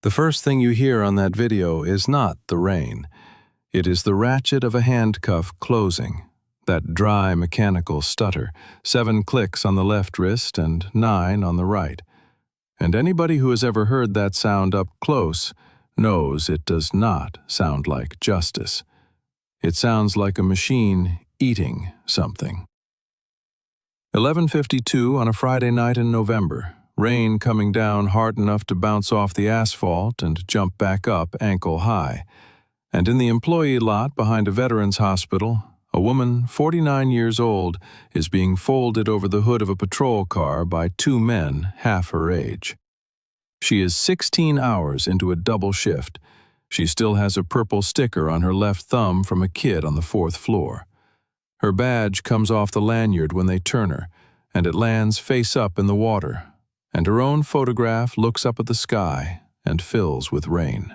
The first thing you hear on that video is not the rain. It is the ratchet of a handcuff closing, that dry mechanical stutter, 7 clicks on the left wrist and 9 on the right. And anybody who has ever heard that sound up close knows it does not sound like justice. It sounds like a machine eating something. 11:52 on a Friday night in November. Rain coming down hard enough to bounce off the asphalt and jump back up ankle high. And in the employee lot behind a veterans hospital, a woman, 49 years old, is being folded over the hood of a patrol car by 2 men half her age. She is 16 hours into a double shift. She still has a purple sticker on her left thumb from a kid on the 4th floor. Her badge comes off the lanyard when they turn her, and it lands face up in the water, and her own photograph looks up at the sky and fills with rain.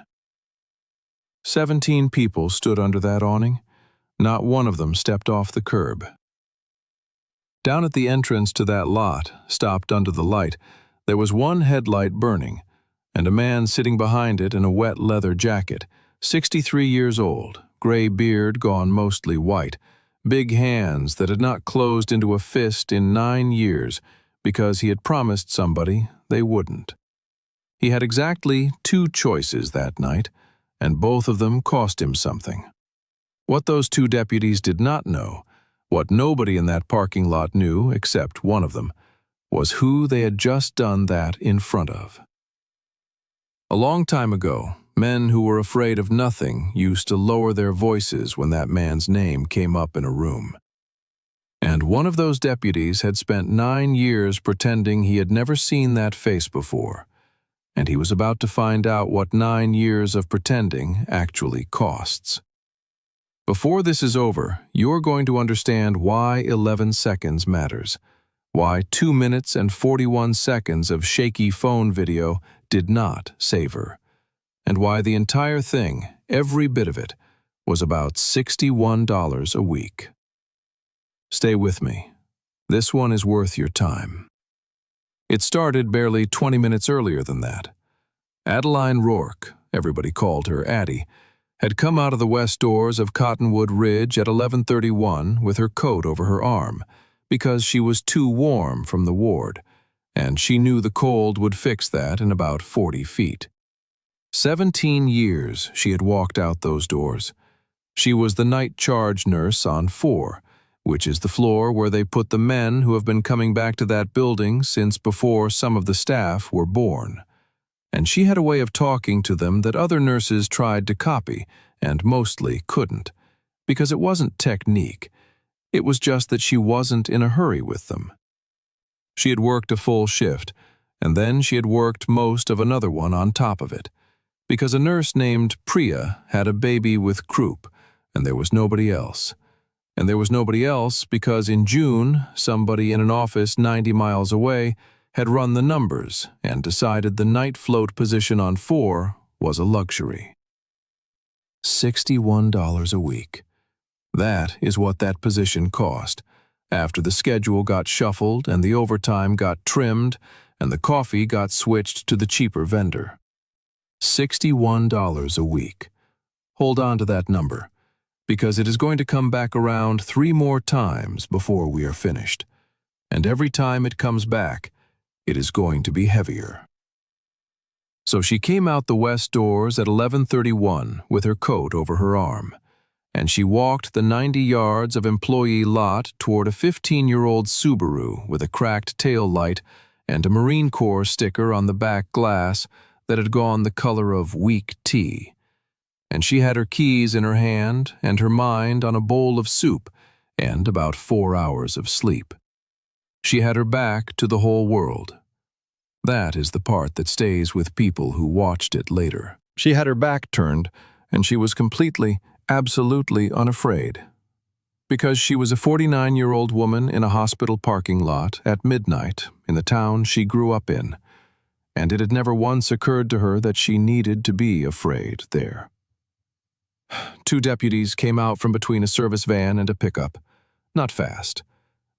17 people stood under that awning. Not one of them stepped off the curb. Down at the entrance to that lot, stopped under the light, there was one headlight burning, and a man sitting behind it in a wet leather jacket, 63 years old, gray beard gone mostly white, big hands that had not closed into a fist in 9 years because he had promised somebody they wouldn't. He had exactly 2 choices that night, and both of them cost him something. What those 2 deputies did not know, what nobody in that parking lot knew except one of them, was who they had just done that in front of. A long time ago, men who were afraid of nothing used to lower their voices when that man's name came up in a room. And one of those deputies had spent 9 years pretending he had never seen that face before, and he was about to find out what 9 years of pretending actually costs. Before this is over, you're going to understand why 11 seconds matters, why 2 minutes and 41 seconds of shaky phone video did not save her, and why the entire thing, every bit of it, was about $61 a week. Stay with me. This one is worth your time. It started barely 20 minutes earlier than that. Adeline Rourke, everybody called her Addie, had come out of the west doors of Cottonwood Ridge at 11:31 with her coat over her arm, because she was too warm from the ward, and she knew the cold would fix that in about 40 feet. 17 years she had walked out those doors. She was the night charge nurse on 4, which is the floor where they put the men who have been coming back to that building since before some of the staff were born. And she had a way of talking to them that other nurses tried to copy and mostly couldn't, because it wasn't technique. It was just that she wasn't in a hurry with them. She had worked a full shift, and then she had worked most of another one on top of it, because a nurse named Priya had a baby with croup, and there was nobody else. And there was nobody else because in June, somebody in an office 90 miles away had run the numbers and decided the night float position on 4 was a luxury. $61 a week. That is what that position cost, after the schedule got shuffled and the overtime got trimmed and the coffee got switched to the cheaper vendor. $61 a week. Hold on to that number, because it is going to come back around 3 more times before we are finished. And every time it comes back, it is going to be heavier. So she came out the west doors at 11:31 with her coat over her arm, and she walked the 90 yards of employee lot toward a 15-year-old Subaru with a cracked tail light and a Marine Corps sticker on the back glass that had gone the color of weak tea. And she had her keys in her hand and her mind on a bowl of soup and about 4 hours of sleep. She had her back to the whole world. That is the part that stays with people who watched it later. She had her back turned, and she was completely, absolutely unafraid. Because she was a 49-year-old woman in a hospital parking lot at midnight in the town she grew up in, and it had never once occurred to her that she needed to be afraid there. 2 deputies came out from between a service van and a pickup. Not fast.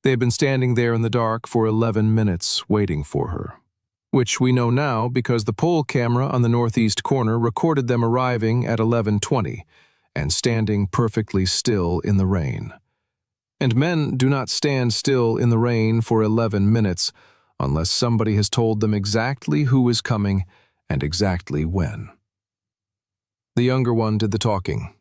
They had been standing there in the dark for 11 minutes waiting for her. which we know now because the pole camera on the northeast corner recorded them arriving at 11:20 and standing perfectly still in the rain. And men do not stand still in the rain for 11 minutes unless somebody has told them exactly who is coming and exactly when. The younger one did the talking.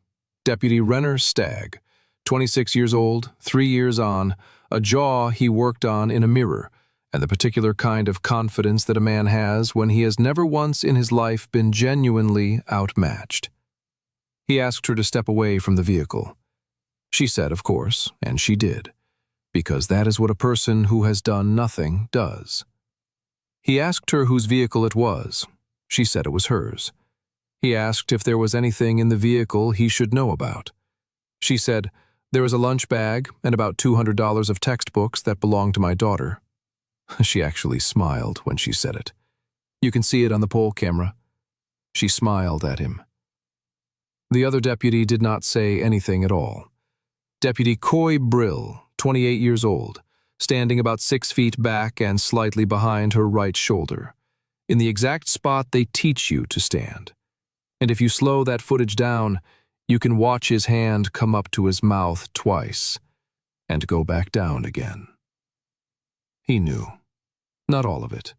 Deputy Renner Stagg, 26 years old, 3 years on, a jaw he worked on in a mirror, and the particular kind of confidence that a man has when he has never once in his life been genuinely outmatched. He asked her to step away from the vehicle. She said, of course, and she did, because that is what a person who has done nothing does. He asked her whose vehicle it was. She said it was hers. He asked if there was anything in the vehicle he should know about. She said, "There is a lunch bag and about $200 of textbooks that belong to my daughter." She actually smiled when she said it. "You can see it on the pole camera." She smiled at him. The other deputy did not say anything at all. Deputy Coy Brill, 28 years old, standing about 6 feet back and slightly behind her right shoulder, in the exact spot they teach you to stand. And if you slow that footage down, you can watch his hand come up to his mouth twice and go back down again. He knew. Not all of it,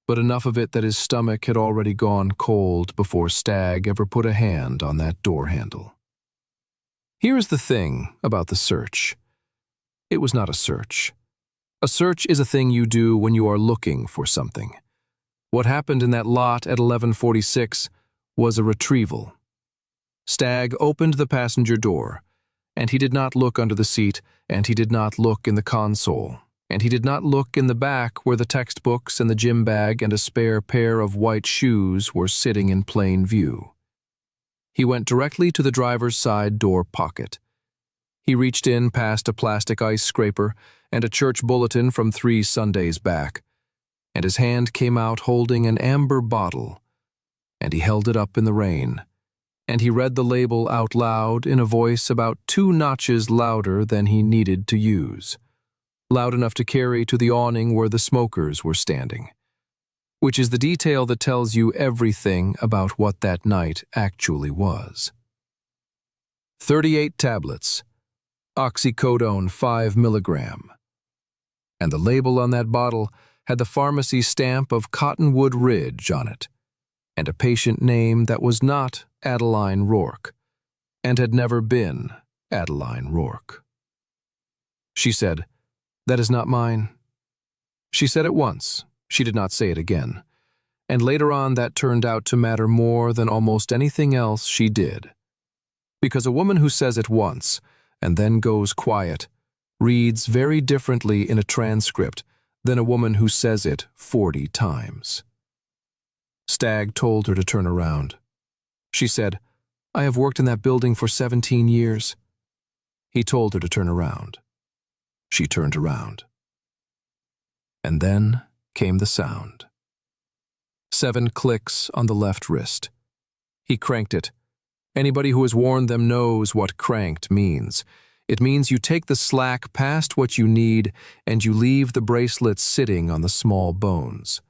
but enough of it that his stomach had already gone cold before Stagg ever put a hand on that door handle. Here is the thing about the search. It was not a search. A search is a thing you do when you are looking for something. What happened in that lot at 11:46 was a retrieval. Stagg opened the passenger door, and he did not look under the seat, and he did not look in the console, and he did not look in the back where the textbooks and the gym bag and a spare pair of white shoes were sitting in plain view. He went directly to the driver's side door pocket. He reached in past a plastic ice scraper and a church bulletin from 3 Sundays back, and his hand came out holding an amber bottle, and he held it up in the rain, and he read the label out loud in a voice about 2 notches louder than he needed to use, loud enough to carry to the awning where the smokers were standing, which is the detail that tells you everything about what that night actually was. 38 tablets, oxycodone 5 milligram, and the label on that bottle had the pharmacy stamp of Cottonwood Ridge on it, and a patient name that was not Adeline Rourke, and had never been Adeline Rourke. She said, "That is not mine." She said it once. She did not say it again. And later on that turned out to matter more than almost anything else she did. Because a woman who says it once and then goes quiet reads very differently in a transcript than a woman who says it 40 times. Stagg told her to turn around. She said, "I have worked in that building for 17 years. He told her to turn around. She turned around. And then came the sound. 7 clicks on the left wrist. He cranked it. Anybody who has worn them knows what cranked means. It means you take the slack past what you need and you leave the bracelet sitting on the small bones.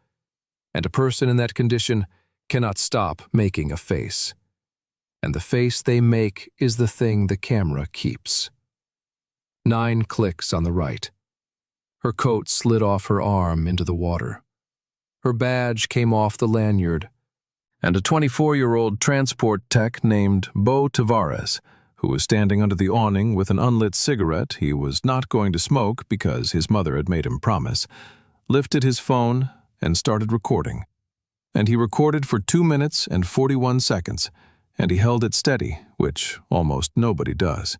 And a person in that condition cannot stop making a face. And the face they make is the thing the camera keeps. 9 clicks on the right. Her coat slid off her arm into the water. Her badge came off the lanyard, and a 24-year-old transport tech named Bo Tavares, who was standing under the awning with an unlit cigarette he was not going to smoke because his mother had made him promise, lifted his phone and started recording. And he recorded for 2 minutes and 41 seconds, and he held it steady, which almost nobody does.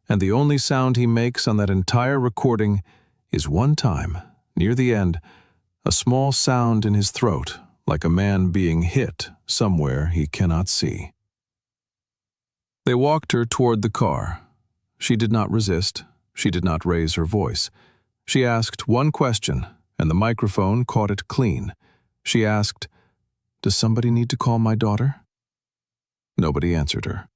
And the only sound he makes on that entire recording is one time, near the end, a small sound in his throat, like a man being hit somewhere he cannot see. They walked her toward the car. She did not resist. She did not raise her voice. She asked one question, and the microphone caught it clean. She asked, "Does somebody need to call my daughter?" Nobody answered her.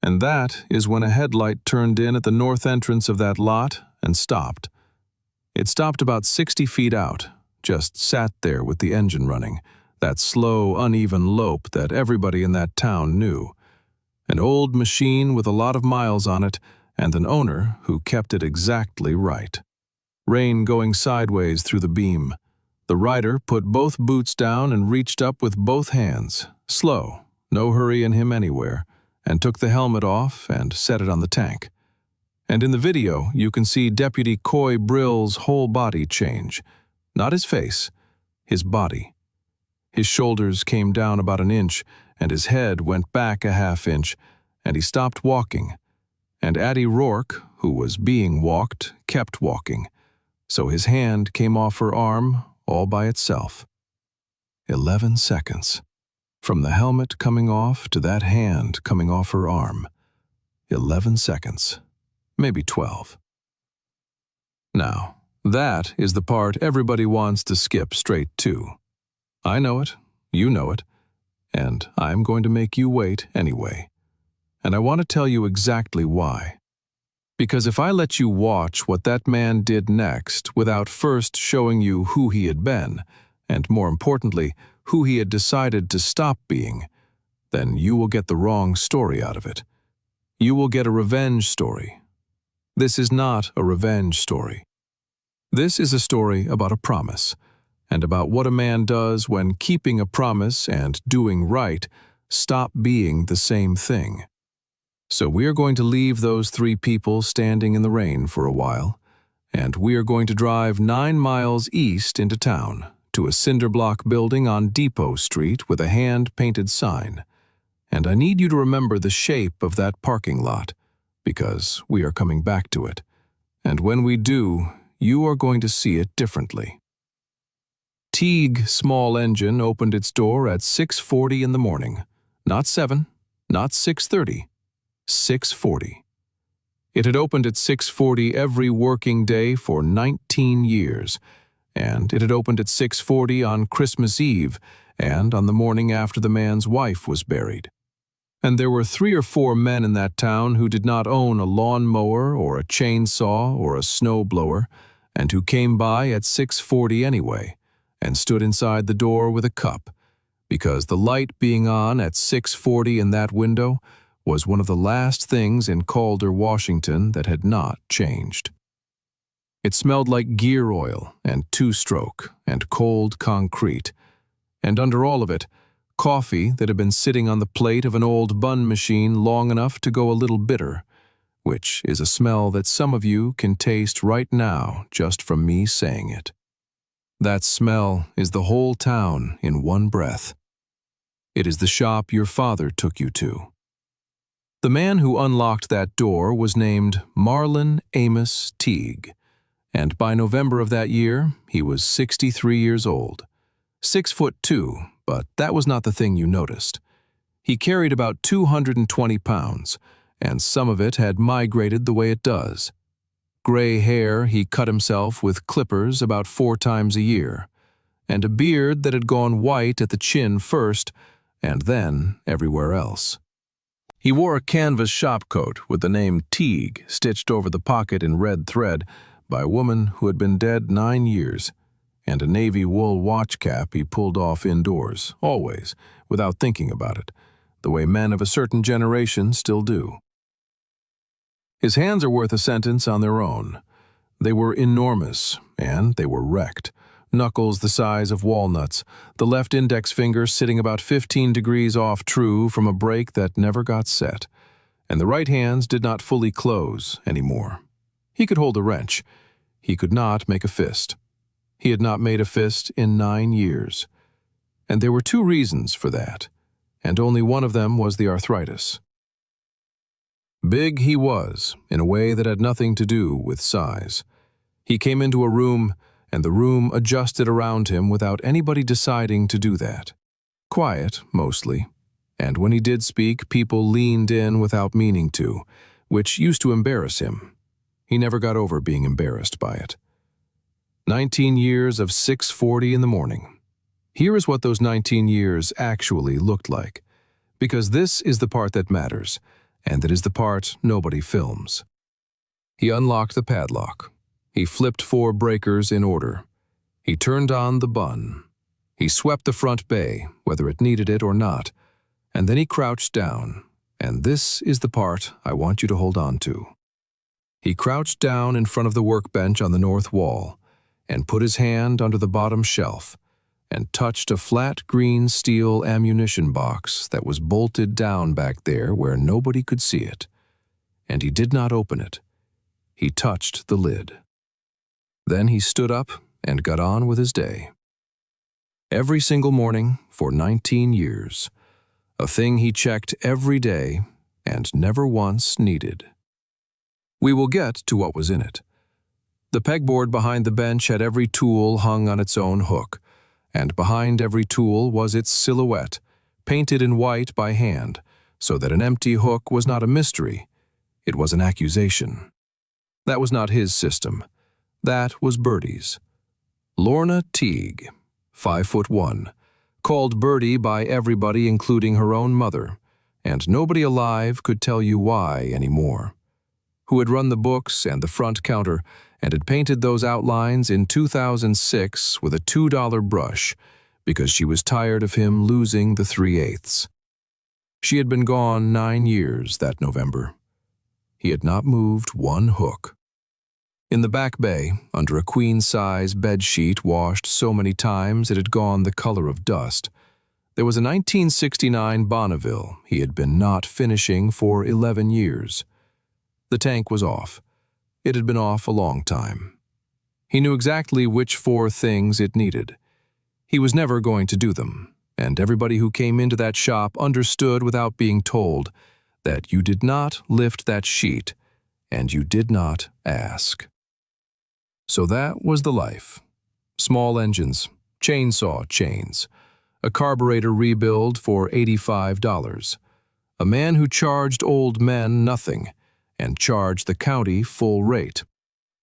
And that is when a headlight turned in at the north entrance of that lot and stopped. It stopped about 60 feet out, just sat there with the engine running, that slow, uneven lope that everybody in that town knew. An old machine with a lot of miles on it, and an owner who kept it exactly right. Rain going sideways through the beam. The rider put both boots down and reached up with both hands, slow, no hurry in him anywhere, and took the helmet off and set it on the tank. And in the video, you can see Deputy Coy Brill's whole body change. Not his face, his body. His shoulders came down about an inch, and his head went back a half inch, and he stopped walking. And Addie Rourke, who was being walked, kept walking. So his hand came off her arm all by itself. 11 seconds. From the helmet coming off to that hand coming off her arm. 11 seconds. Maybe 12. Now, that is the part everybody wants to skip straight to. I know it, you know it, and I'm going to make you wait anyway. And I want to tell you exactly why. Because if I let you watch what that man did next without first showing you who he had been, and more importantly, who he had decided to stop being, then you will get the wrong story out of it. You will get a revenge story. This is not a revenge story. This is a story about a promise, and about what a man does when keeping a promise and doing right stop being the same thing. So we are going to leave those 3 people standing in the rain for a while, and we are going to drive 9 miles east into town to a cinder block building on Depot Street with a hand-painted sign. And I need you to remember the shape of that parking lot, because we are coming back to it. And when we do, you are going to see it differently. Teague Small Engine opened its door at 6:40 in the morning. Not 7, not 6:30, 6:40. It had opened at 6:40 every working day for 19 years, and it had opened at 6:40 on Christmas Eve and on the morning after the man's wife was buried. And there were 3 or 4 men in that town who did not own a lawn mower or a chainsaw or a snow blower, and who came by at 6:40 anyway, and stood inside the door with a cup, because the light being on at 6:40 in that window was one of the last things in Calder, Washington that had not changed. It smelled like gear oil and two-stroke and cold concrete, and under all of it, coffee that had been sitting on the plate of an old bun machine long enough to go a little bitter, which is a smell that some of you can taste right now just from me saying it. That smell is the whole town in one breath. It is the shop your father took you to. The man who unlocked that door was named Marlon Amos Teague, and by November of that year, he was 63 years old. 6'2", but that was not the thing you noticed. He carried about 220 pounds, and some of it had migrated the way it does. Gray hair he cut himself with clippers about 4 times a year, and a beard that had gone white at the chin first, and then everywhere else. He wore a canvas shopcoat with the name Teague stitched over the pocket in red thread by a woman who had been dead 9 years, and a navy wool watch cap he pulled off indoors, always, without thinking about it, the way men of a certain generation still do. His hands are worth a sentence on their own. They were enormous, and they were wrecked. Knuckles the size of walnuts, the left index finger sitting about 15 degrees off true from a break that never got set, and the right hands did not fully close anymore. He could hold a wrench. He could not make a fist. He had not made a fist in 9 years. And there were 2 reasons for that, and only one of them was the arthritis. Big he was, in a way that had nothing to do with size. He came into a room, and the room adjusted around him without anybody deciding to do that. Quiet, mostly, and when he did speak, people leaned in without meaning to, which used to embarrass him. He never got over being embarrassed by it. 19 years of 6:40 in the morning. Here is what those 19 years actually looked like, because this is the part that matters, and it is the part nobody films. He unlocked the padlock. He flipped 4 breakers in order. He turned on the bun. He swept the front bay, whether it needed it or not, and then he crouched down, and this is the part I want you to hold on to. He crouched down in front of the workbench on the north wall and put his hand under the bottom shelf and touched a flat green steel ammunition box that was bolted down back there where nobody could see it. And he did not open it. He touched the lid. Then he stood up and got on with his day. Every single morning for 19 years, a thing he checked every day and never once needed. We will get to what was in it. The pegboard behind the bench had every tool hung on its own hook, and behind every tool was its silhouette, painted in white by hand, so that an empty hook was not a mystery, it was an accusation. That was not his system. That was Bertie's. Lorna Teague, 5'1", called Bertie by everybody including her own mother, and nobody alive could tell you why anymore. Who had run the books and the front counter and had painted those outlines in 2006 with a $2 brush because she was tired of him losing the 3/8. She had been gone 9 years that November. He had not moved one hook. In the back bay, under a queen-size bedsheet washed so many times it had gone the color of dust, there was a 1969 Bonneville he had been not finishing for 11 years. The tank was off. It had been off a long time. He knew exactly which 4 things it needed. He was never going to do them, and everybody who came into that shop understood without being told that you did not lift that sheet and you did not ask. So that was the life. Small engines, chainsaw chains, a carburetor rebuild for $85, a man who charged old men nothing and charged the county full rate.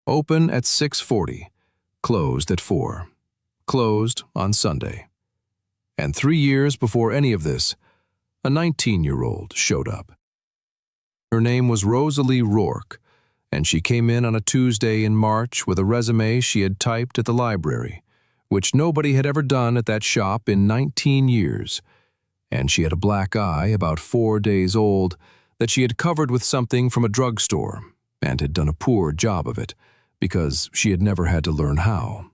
Open at 6:40, closed at 4, closed on Sunday. And 3 years before any of this, a 19-year-old showed up. Her name was Rosalie Rourke, and she came in on a Tuesday in March with a resume she had typed at the library, which nobody had ever done at that shop in 19 years, and she had a black eye about 4 days old that she had covered with something from a drugstore and had done a poor job of it because she had never had to learn how.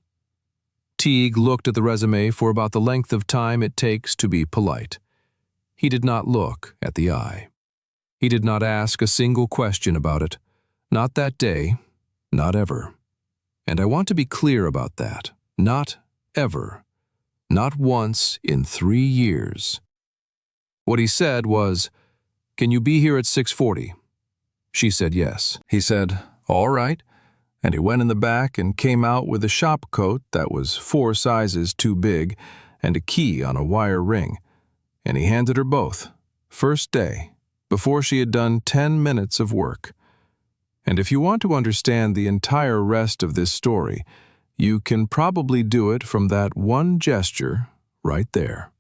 Teague looked at the resume for about the length of time it takes to be polite. He did not look at the eye. He did not ask a single question about it. Not that day, not ever. And I want to be clear about that. Not ever. Not once in 3 years. What he said was, "Can you be here at 6:40? She said yes. He said, "All right," and he went in the back and came out with a shop coat that was 4 sizes too big and a key on a wire ring, and he handed her both, first day, before she had done 10 minutes of work. And if you want to understand the entire rest of this story, you can probably do it from that one gesture right there.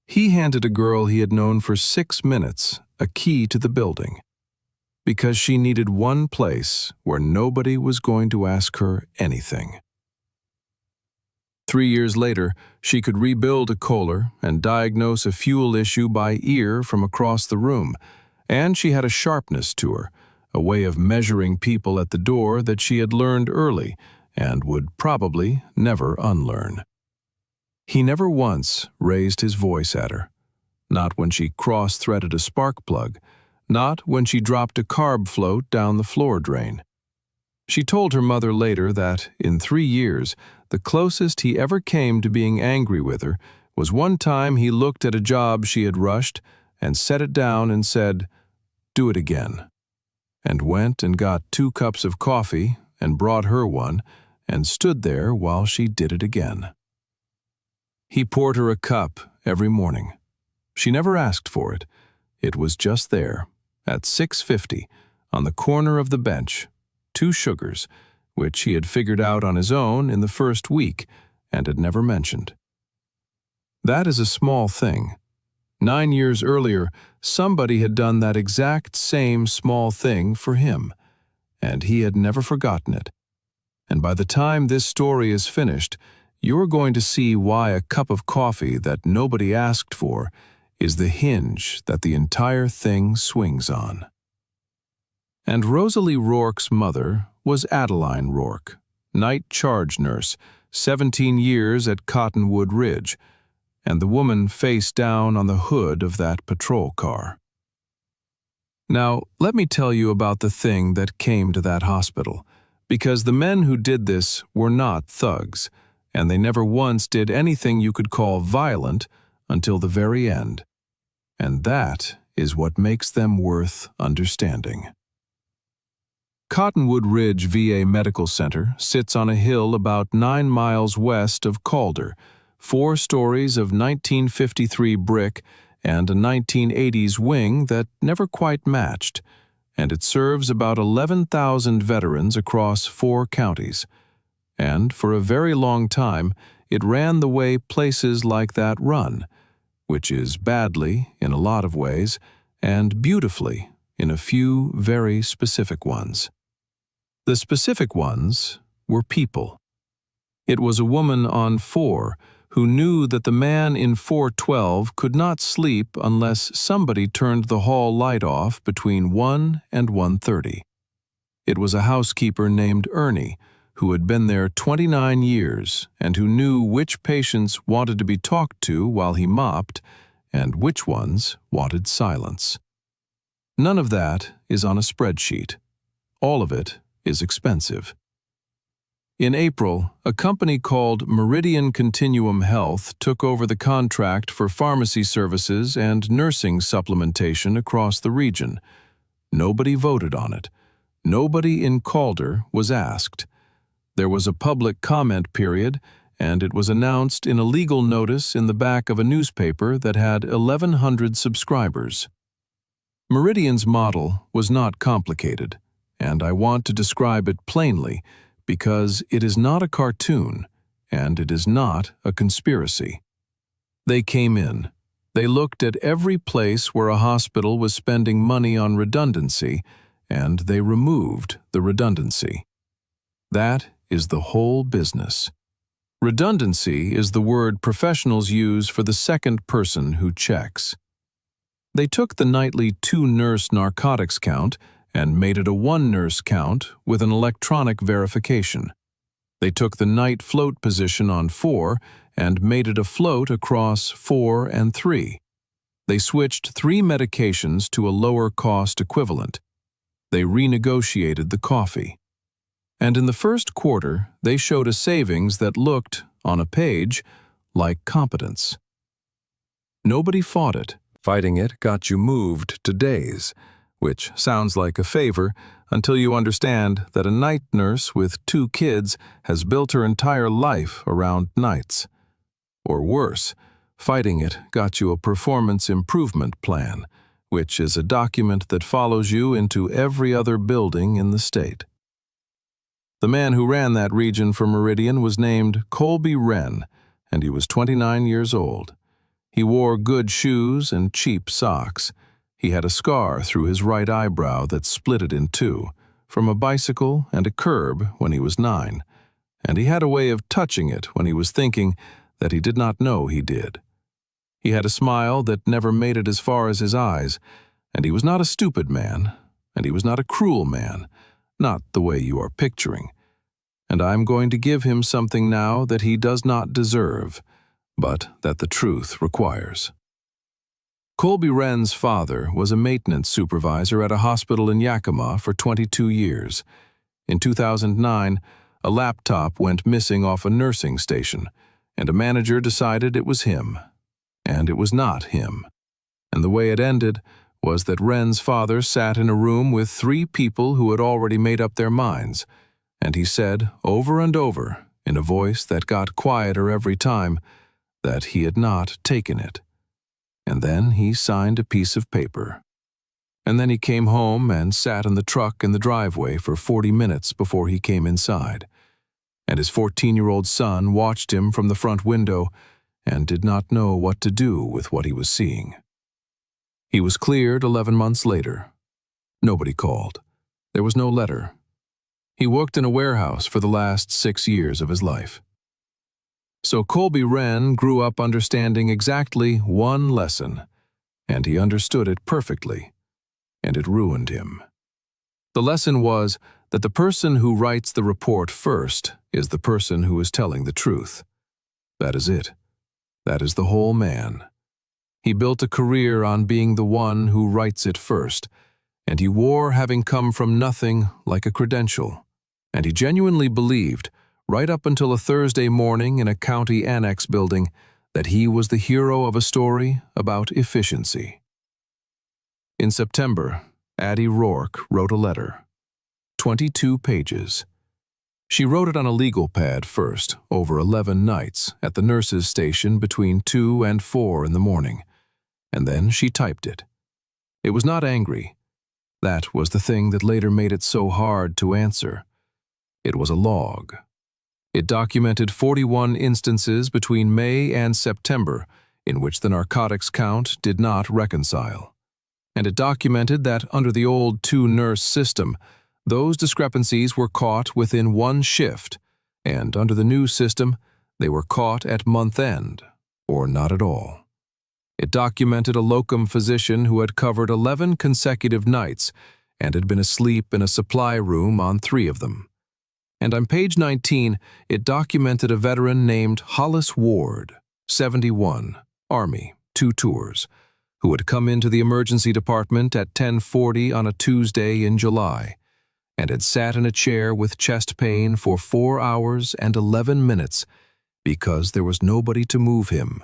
He handed a girl he had known for 6 minutes a key to the building, because she needed one place where nobody was going to ask her anything. 3 years later, she could rebuild a Kohler and diagnose a fuel issue by ear from across the room, and she had a sharpness to her, a way of measuring people at the door that she had learned early and would probably never unlearn. He never once raised his voice at her, not when she cross-threaded a spark plug, not when she dropped a carb float down the floor drain. She told her mother later that, in 3 years, the closest he ever came to being angry with her was one time he looked at a job she had rushed and set it down and said, "Do it again," and went and got 2 cups of coffee and brought her one and stood there while she did it again. He poured her a cup every morning. She never asked for it. It was just there, at 6:50, on the corner of the bench, 2 sugars, which he had figured out on his own in the first week and had never mentioned. That is a small thing. 9 years earlier, somebody had done that exact same small thing for him, and he had never forgotten it. And by the time this story is finished, you're going to see why a cup of coffee that nobody asked for is the hinge that the entire thing swings on. And Rosalie Rourke's mother was Adeline Rourke, night charge nurse, 17 years at Cottonwood Ridge, and the woman face down on the hood of that patrol car. Now, let me tell you about the thing that came to that hospital, because the men who did this were not thugs, and they never once did anything you could call violent until the very end. And that is what makes them worth understanding. Cottonwood Ridge VA Medical Center sits on a hill about 9 miles west of Calder, 4 stories of 1953 brick and a 1980s wing that never quite matched, and it serves about 11,000 veterans across 4 counties. And for a very long time, it ran the way places like that run, which is badly in a lot of ways and beautifully in a few very specific ones. The specific ones were people. It was a woman on 4 who knew that the man in 412 could not sleep unless somebody turned the hall light off between 1 and 1:30. It was a housekeeper named Ernie who had been there 29 years and who knew which patients wanted to be talked to while he mopped and which ones wanted silence. None of that is on a spreadsheet. All of it is expensive. In April, a company called Meridian Continuum Health took over the contract for pharmacy services and nursing supplementation across the region. Nobody voted on it. Nobody in Calder was asked. There was a public comment period, and it was announced in a legal notice in the back of a newspaper that had 1,100 subscribers. Meridian's model was not complicated, and I want to describe it plainly because it is not a cartoon, and it is not a conspiracy. They came in. They looked at every place where a hospital was spending money on redundancy, and they removed the redundancy. That is the whole business. Redundancy is the word professionals use for the second person who checks. They took the nightly 2-nurse narcotics count and made it a 1-nurse count with an electronic verification. They took the night float position on 4 and made it a float across 4 and 3. They switched 3 medications to a lower cost equivalent. They renegotiated the coffee. And in the first quarter, they showed a savings that looked, on a page, like competence. Nobody fought it. Fighting it got you moved to days, which sounds like a favor until you understand that a night nurse with 2 kids has built her entire life around nights. Or worse, fighting it got you a performance improvement plan, which is a document that follows you into every other building in the state. The man who ran that region for Meridian was named Colby Wren, and he was 29 years old. He wore good shoes and cheap socks. He had a scar through his right eyebrow that split it in 2, from a bicycle and a curb when he was 9, and he had a way of touching it when he was thinking that he did not know he did. He had a smile that never made it as far as his eyes, and he was not a stupid man, and he was not a cruel man, not the way you are picturing. And I'm going to give him something now that he does not deserve, but that the truth requires. Colby Wren's father was a maintenance supervisor at a hospital in Yakima for 22 years. In 2009, a laptop went missing off a nursing station, and a manager decided it was him. And it was not him. And the way it ended was that Wren's father sat in a room with 3 people who had already made up their minds, and he said over and over, in a voice that got quieter every time, that he had not taken it. And then he signed a piece of paper. And then he came home and sat in the truck in the driveway for 40 minutes before he came inside. And his 14-year-old son watched him from the front window and did not know what to do with what he was seeing. He was cleared 11 months later. Nobody called. There was no letter. He worked in a warehouse for the last 6 years of his life. So Colby Wren grew up understanding exactly one lesson, and he understood it perfectly, and it ruined him. The lesson was that the person who writes the report first is the person who is telling the truth. That is it. That is the whole man. He built a career on being the one who writes it first, and he wore having come from nothing like a credential. And he genuinely believed, right up until a Thursday morning in a county annex building, that he was the hero of a story about efficiency. In September, Addie Rourke wrote a letter. 22 pages. She wrote it on a legal pad first, over 11 nights, at the nurse's station between 2 and 4 in the morning, and then she typed it. It was not angry. That was the thing that later made it so hard to answer. It was a log. It documented 41 instances between May and September in which the narcotics count did not reconcile. And it documented that under the old 2-nurse system, those discrepancies were caught within one shift, and under the new system, they were caught at month end, or not at all. It documented a locum physician who had covered 11 consecutive nights and had been asleep in a supply room on 3 of them. And on page 19, it documented a veteran named Hollis Ward, 71, Army, 2 tours, who had come into the emergency department at 10:40 on a Tuesday in July, and had sat in a chair with chest pain for 4 hours and 11 minutes because there was nobody to move him,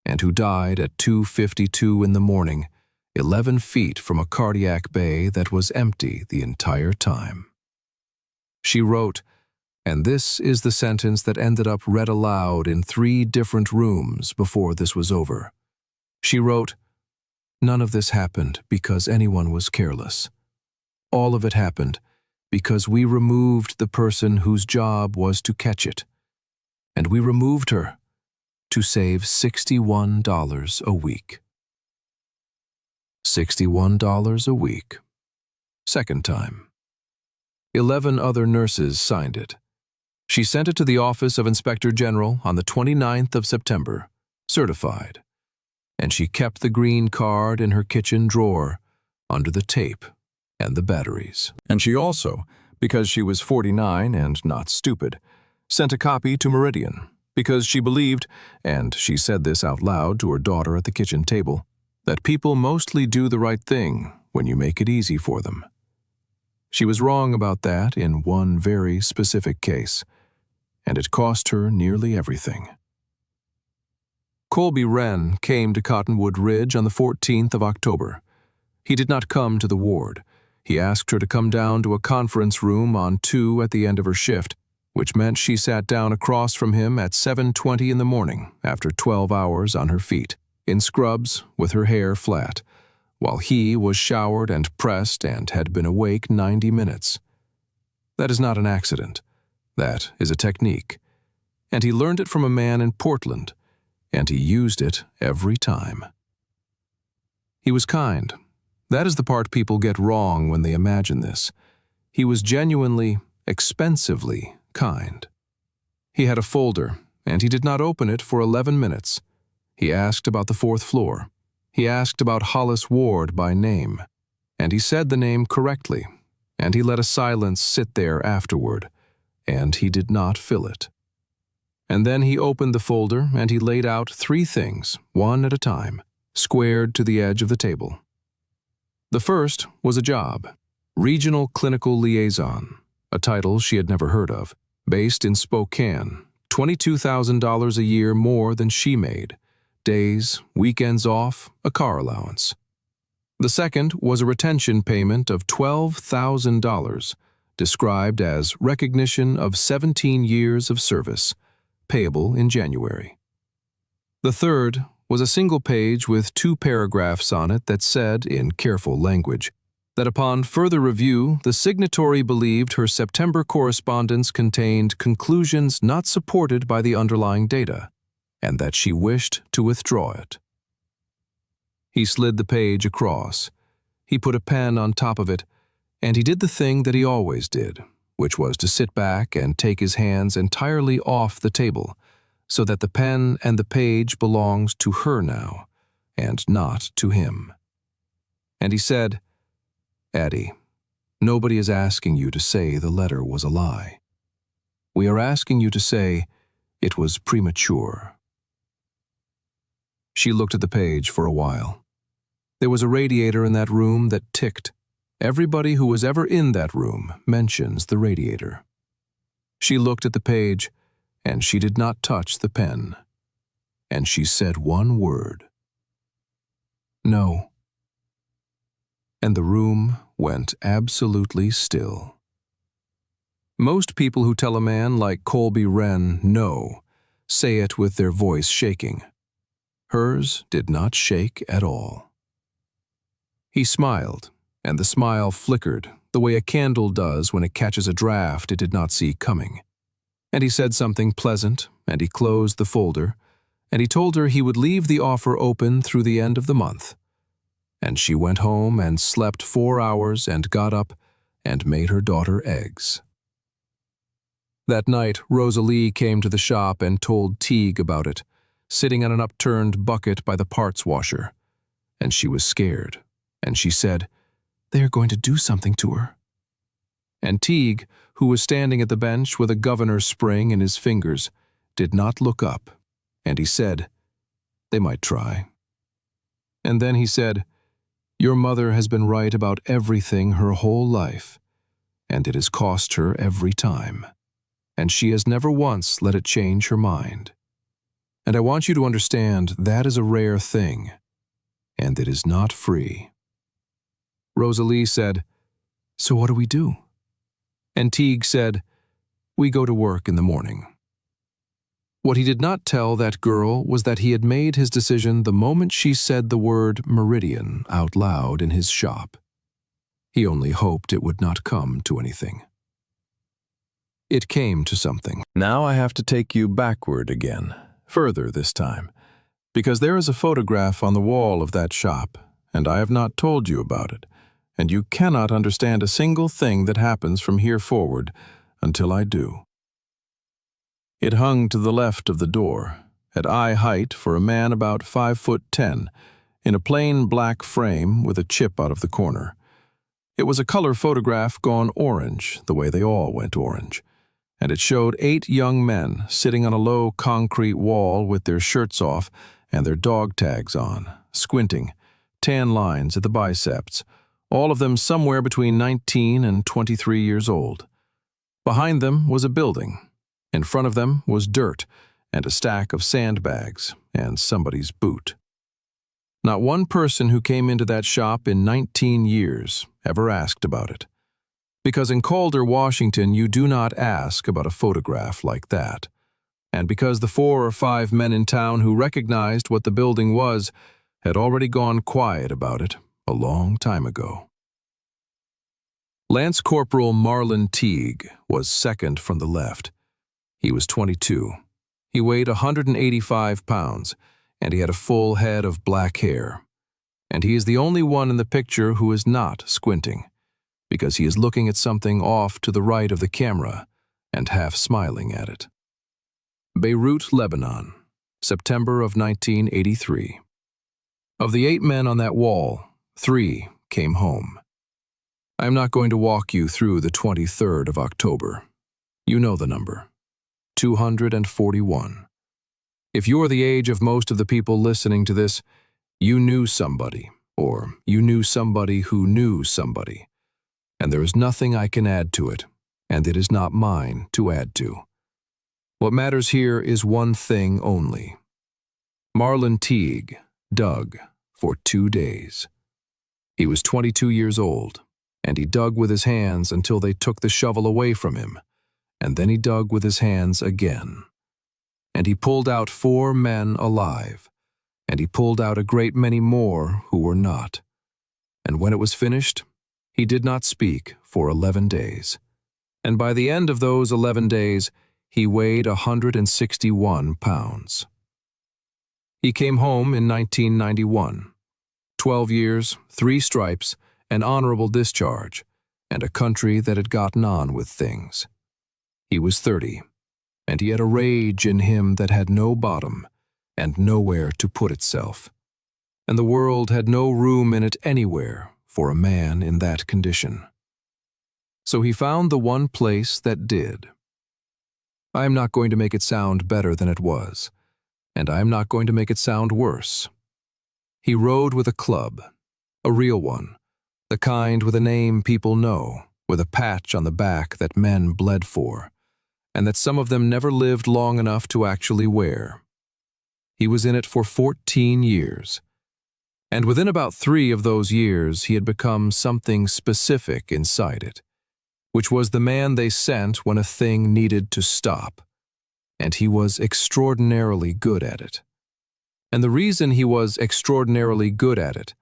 and who died at 2:52 in the morning, 11 feet from a cardiac bay that was empty the entire time. She wrote, and this is the sentence that ended up read aloud in 3 different rooms before this was over. She wrote, "None of this happened because anyone was careless. All of it happened because we removed the person whose job was to catch it. And we removed her to save $61 a week." $61 a week. Second time. 11 other nurses signed it. She sent it to the Office of Inspector General on the 29th of September, certified. And she kept the green card in her kitchen drawer, under the tape and the batteries. And she also, because she was 49 and not stupid, sent a copy to Meridian, because she believed, and she said this out loud to her daughter at the kitchen table, that people mostly do the right thing when you make it easy for them. She was wrong about that in one very specific case, and it cost her nearly everything. Colby Wren came to Cottonwood Ridge on the 14th of October. He did not come to the ward. He asked her to come down to a conference room on 2 at the end of her shift, which meant she sat down across from him at 7:20 in the morning after 12 hours on her feet, in scrubs with her hair flat, while he was showered and pressed and had been awake 90 minutes. That is not an accident. That is a technique. And he learned it from a man in Portland, and he used it every time. He was kind. That is the part people get wrong when they imagine this. He was genuinely, expensively kind. He had a folder, and he did not open it for 11 minutes. He asked about the 4th floor. He asked about Hollis Ward by name, and he said the name correctly, and he let a silence sit there afterward, and he did not fill it. And then he opened the folder, and he laid out 3 things, one at a time, squared to the edge of the table. The first was a job, Regional Clinical Liaison, a title she had never heard of, based in Spokane, $22,000 a year more than she made, days, weekends off, a car allowance. The second was a retention payment of $12,000, described as recognition of 17 years of service, payable in January. The third was a single page with 2 paragraphs on it that said, in careful language, that upon further review, the signatory believed her September correspondence contained conclusions not supported by the underlying data, and that she wished to withdraw it. He slid the page across. He put a pen on top of it, and he did the thing that he always did, which was to sit back and take his hands entirely off the table, so that the pen and the page belonged to her now, and not to him. And he said, "Addie, nobody is asking you to say the letter was a lie. We are asking you to say it was premature." She looked at the page for a while. There was a radiator in that room that ticked. Everybody who was ever in that room mentions the radiator. She looked at the page, and she did not touch the pen. And she said one word. "No." And the room went absolutely still. Most people who tell a man like Colby Wren no say it with their voice shaking. Hers did not shake at all. He smiled, and the smile flickered the way a candle does when it catches a draft it did not see coming. And he said something pleasant, and he closed the folder, and he told her he would leave the offer open through the end of the month. And she went home and slept 4 hours and got up and made her daughter eggs. That night, Rosalie came to the shop and told Teague about it, sitting on an upturned bucket by the parts washer. And she was scared, and she said, "They are going to do something to her." And Teague, who was standing at the bench with a governor's spring in his fingers, did not look up, and he said, "They might try." And then he said, "Your mother has been right about everything her whole life, and it has cost her every time, and she has never once let it change her mind. And I want you to understand that is a rare thing, and it is not free." Rosalie said, "So what do we do?" And Teague said, "We go to work in the morning." What he did not tell that girl was that he had made his decision the moment she said the word meridian out loud in his shop. He only hoped it would not come to anything. It came to something. Now I have to take you backward again, further this time, because there is a photograph on the wall of that shop, and I have not told you about it, and you cannot understand a single thing that happens from here forward until I do. It hung to the left of the door, at eye height for a man about 5'10", in a plain black frame with a chip out of the corner. It was a color photograph gone orange, the way they all went orange, and it showed 8 young men sitting on a low concrete wall with their shirts off and their dog tags on, squinting, tan lines at the biceps, all of them somewhere between 19 and 23 years old. Behind them was a building. In front of them was dirt and a stack of sandbags and somebody's boot. Not one person who came into that shop in 19 years ever asked about it. Because in Calder, Washington, you do not ask about a photograph like that. And because the 4 or 5 men in town who recognized what the building was had already gone quiet about it a long time ago. Lance Corporal Marlin Teague was second from the left. He was 22. He weighed 185 pounds, and he had a full head of black hair. And he is the only one in the picture who is not squinting, because he is looking at something off to the right of the camera and half smiling at it. Beirut, Lebanon, September of 1983. Of the 8 men on that wall, 3 came home. I am not going to walk you through the 23rd of October. You know the number. 241. If you're the age of most of the people listening to this, you knew somebody, or you knew somebody who knew somebody. And there is nothing I can add to it, and it is not mine to add to. What matters here is one thing only. Marlin Teague dug for 2 days. He was 22 years old, and he dug with his hands until they took the shovel away from him, and then he dug with his hands again. And he pulled out 4 men alive, and he pulled out a great many more who were not. And when it was finished, he did not speak for 11 days. And by the end of those 11 days, he weighed 161 pounds. He came home in 1991. 12 years, 3 stripes, an honorable discharge, and a country that had gotten on with things. He was 30, and he had a rage in him that had no bottom and nowhere to put itself, and the world had no room in it anywhere for a man in that condition. So he found the one place that did. I am not going to make it sound better than it was, and I am not going to make it sound worse. He rode with a club, a real one, the kind with a name people know, with a patch on the back that men bled for, and that some of them never lived long enough to actually wear. He was in it for 14 years, and within about 3 of those years he had become something specific inside it, which was the man they sent when a thing needed to stop, and he was extraordinarily good at it. And the reason he was extraordinarily good at it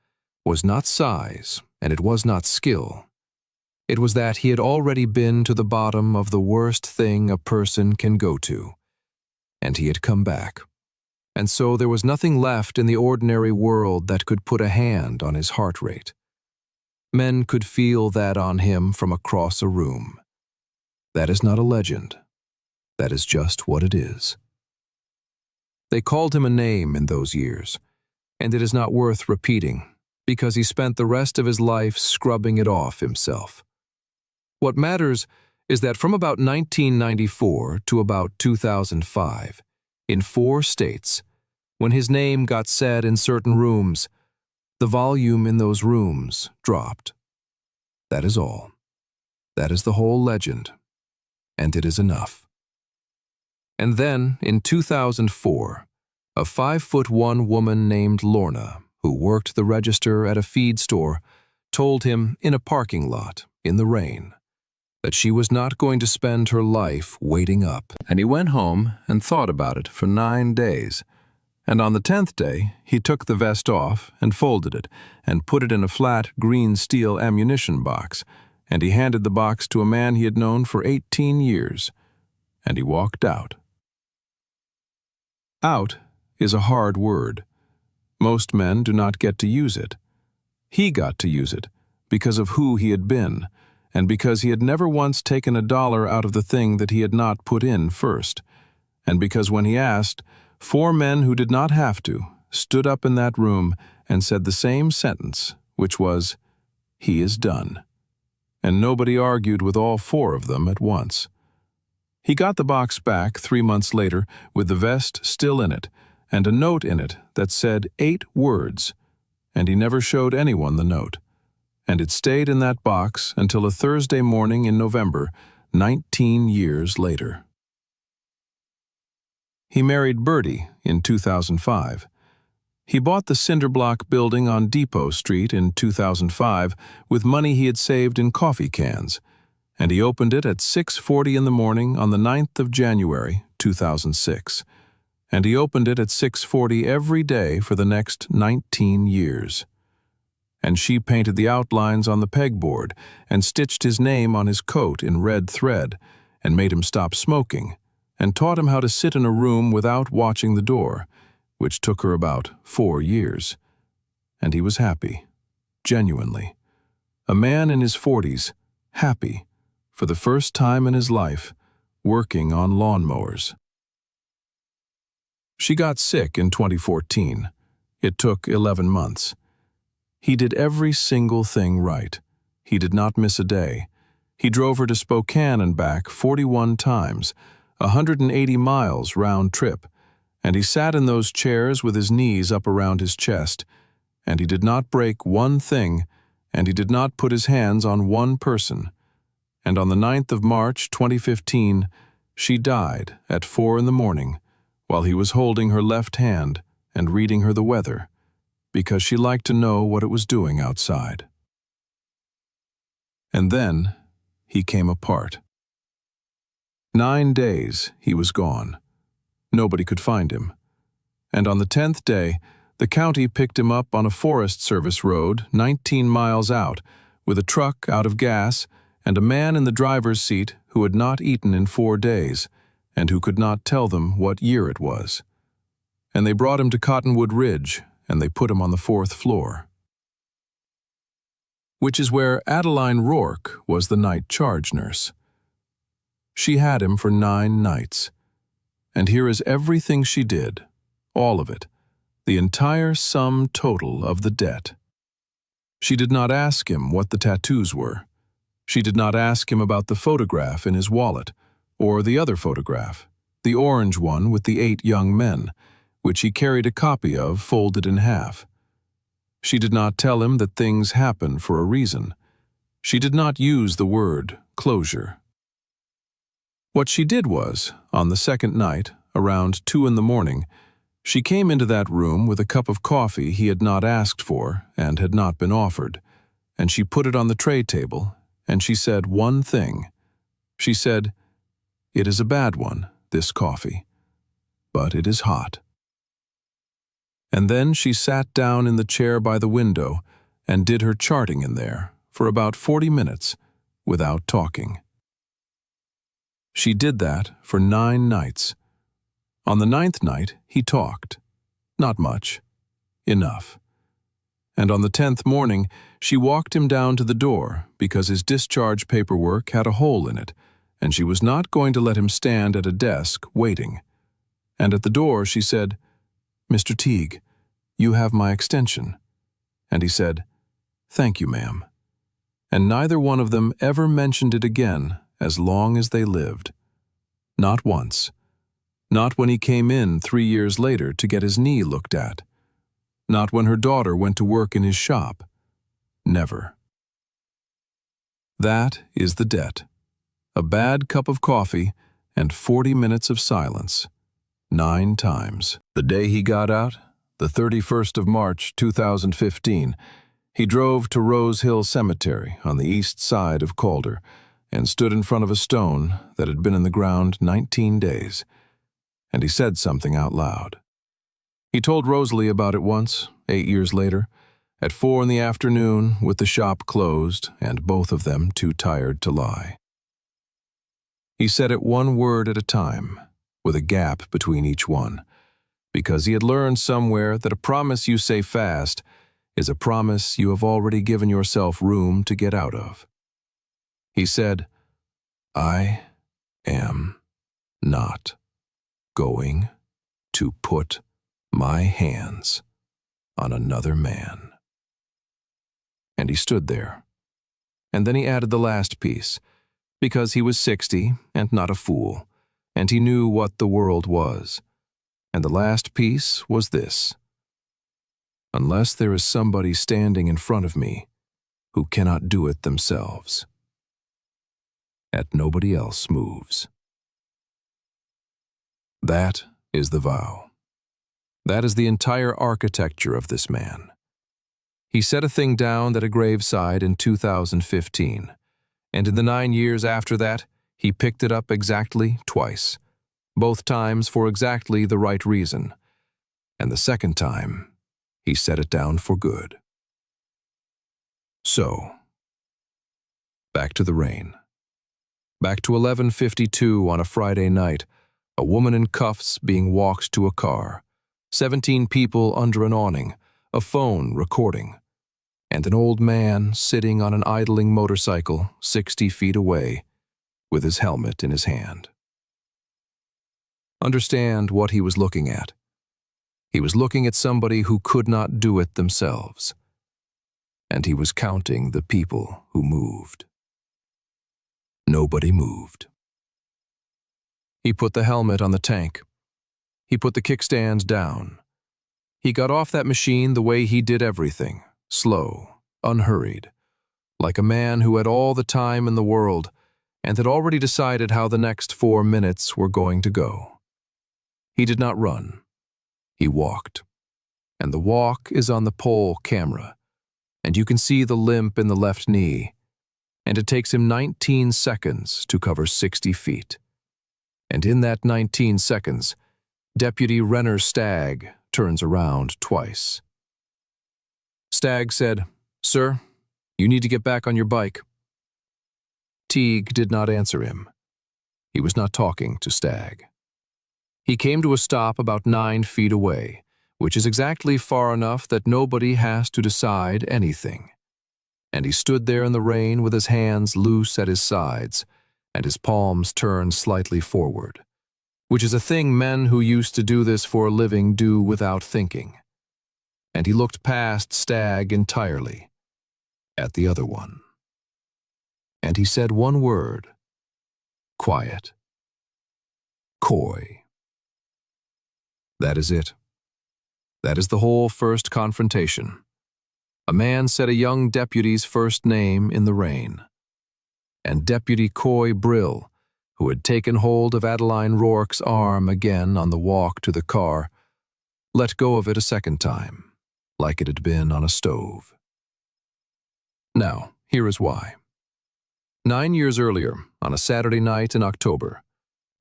was not size, and it was not skill. It was that he had already been to the bottom of the worst thing a person can go to, and he had come back. And so there was nothing left in the ordinary world that could put a hand on his heart rate. Men could feel that on him from across a room. That is not a legend. That is just what it is. They called him a name in those years, and it is not worth repeating, because he spent the rest of his life scrubbing it off himself. What matters is that from about 1994 to about 2005, in 4 states, when his name got said in certain rooms, the volume in those rooms dropped. That is all. That is the whole legend, and it is enough. And then, in 2004, a 5'1" woman named Lorna, who worked the register at a feed store, told him in a parking lot, in the rain, that she was not going to spend her life waiting up. And he went home and thought about it for 9 days. And on the 10th day, he took the vest off and folded it and put it in a flat green steel ammunition box, and he handed the box to a man he had known for 18 years, and he walked out. Out is a hard word. Most men do not get to use it. He got to use it because of who he had been, and because he had never once taken $1 out of the thing that he had not put in first, and because when he asked, 4 men who did not have to stood up in that room and said the same sentence, which was, "He is done." And nobody argued with all 4 of them at once. He got the box back 3 months later with the vest still in it and a note in it that said 8 words, and he never showed anyone the note. And it stayed in that box until a Thursday morning in November, 19 years later. He married Bertie in 2005. He bought the cinderblock building on Depot Street in 2005 with money he had saved in coffee cans, and he opened it at 6:40 in the morning on the 9th of January, 2006. And he opened it at 6:40 every day for the next 19 years. And she painted the outlines on the pegboard and stitched his name on his coat in red thread and made him stop smoking and taught him how to sit in a room without watching the door, which took her about 4 years. And he was happy, genuinely. A man in his 40s, happy, for the first time in his life, working on lawnmowers. She got sick in 2014. It took 11 months. He did every single thing right. He did not miss a day. He drove her to Spokane and back 41 times, 180 miles round trip, and he sat in those chairs with his knees up around his chest, and he did not break one thing, and he did not put his hands on one person. And on the 9th of March, 2015, she died at 4 in the morning, while he was holding her left hand and reading her the weather, because she liked to know what it was doing outside. And then he came apart. 9 days he was gone. Nobody could find him. And on the 10th day, the county picked him up on a Forest Service road 19 miles out, with a truck out of gas and a man in the driver's seat who had not eaten in 4 days, and who could not tell them what year it was. And they brought him to Cottonwood Ridge, and they put him on the 4th floor. which is where Adeline Rourke was the night charge nurse. She had him for 9 nights. And here is everything she did, all of it, the entire sum total of the debt. She did not ask him what the tattoos were. She did not ask him about the photograph in his wallet, or the other photograph, the orange one with the 8 young men, which he carried a copy of folded in half. She did not tell him that things happen for a reason. She did not use the word closure. What she did was, on the second night, around 2 in the morning, she came into that room with a cup of coffee he had not asked for and had not been offered, and she put it on the tray table, and she said one thing. She said, "It is a bad one, this coffee, but it is hot." And then she sat down in the chair by the window and did her charting in there for about 40 minutes without talking. She did that for 9 nights. On the 9th night, he talked. Not much. Enough. And on the 10th morning, she walked him down to the door because his discharge paperwork had a hole in it, and she was not going to let him stand at a desk waiting. And at the door she said, "Mr. Teague, you have my extension." And he said, "Thank you, ma'am." And neither one of them ever mentioned it again as long as they lived. Not once. Not when he came in 3 years later to get his knee looked at. Not when her daughter went to work in his shop. Never. That is the debt. A bad cup of coffee and 40 minutes of silence. 9 times. The day he got out, the 31st of March, 2015, he drove to Rose Hill Cemetery on the east side of Calder and stood in front of a stone that had been in the ground 19 days. And he said something out loud. He told Rosalie about it once, 8 years later, at 4 in the afternoon with the shop closed and both of them too tired to lie. He said it one word at a time, with a gap between each one, because he had learned somewhere that a promise you say fast is a promise you have already given yourself room to get out of. He said, "I am not going to put my hands on another man." And he stood there. And then he added the last piece, because he was 60 and not a fool, and he knew what the world was. And the last piece was this: "Unless there is somebody standing in front of me who cannot do it themselves, and nobody else moves." That is the vow. That is the entire architecture of this man. He set a thing down at a graveside in 2015, and in the 9 years after that, he picked it up exactly twice, both times for exactly the right reason, and the second time, he set it down for good. So, back to the rain. Back to 11:52 on a Friday night, a woman in cuffs being walked to a car, 17 people under an awning, a phone recording, and an old man sitting on an idling motorcycle 60 feet away with his helmet in his hand. Understand what he was looking at. He was looking at somebody who could not do it themselves, and he was counting the people who moved. Nobody moved. He put the helmet on the tank. He put the kickstands down. He got off that machine the way he did everything, slow, unhurried, like a man who had all the time in the world and had already decided how the next 4 minutes were going to go. He did not run. He walked. And the walk is on the pole camera, and you can see the limp in the left knee, and it takes him 19 seconds to cover 60 feet. And in that 19 seconds, Deputy Renner Stagg turns around twice. Stagg said, "Sir, you need to get back on your bike." Teague did not answer him. He was not talking to Stagg. He came to a stop about 9 feet away, which is exactly far enough that nobody has to decide anything. and he stood there in the rain with his hands loose at his sides and his palms turned slightly forward, which is a thing men who used to do this for a living do without thinking. And he looked past Stagg entirely, at the other one. And he said one word, quiet, coy. That is it. That is the whole first confrontation. A man said a young deputy's first name in the rain. And Deputy Coy Brill, who had taken hold of Adeline Rourke's arm again on the walk to the car, let go of it a second time, like it had been on a stove. Now, here is why. 9 years earlier, on a Saturday night in October,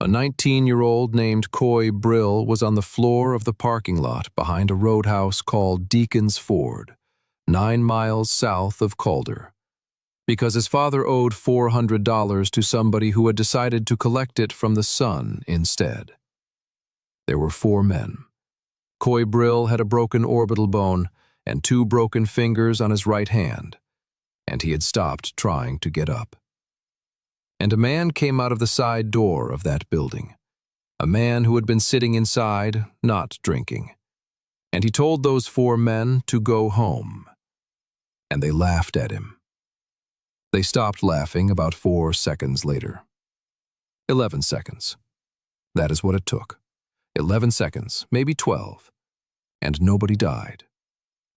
a 19-year-old named Coy Brill was on the floor of the parking lot behind a roadhouse called Deacon's Ford, 9 miles south of Calder, because his father owed $400 to somebody who had decided to collect it from the son instead. There were 4 men. Coy Brill had a broken orbital bone and 2 broken fingers on his right hand, and he had stopped trying to get up. And a man came out of the side door of that building, a man who had been sitting inside, not drinking, and he told those 4 men to go home. And they laughed at him. They stopped laughing about 4 seconds later. 11 seconds. That is what it took. 11 seconds, maybe 12. And nobody died.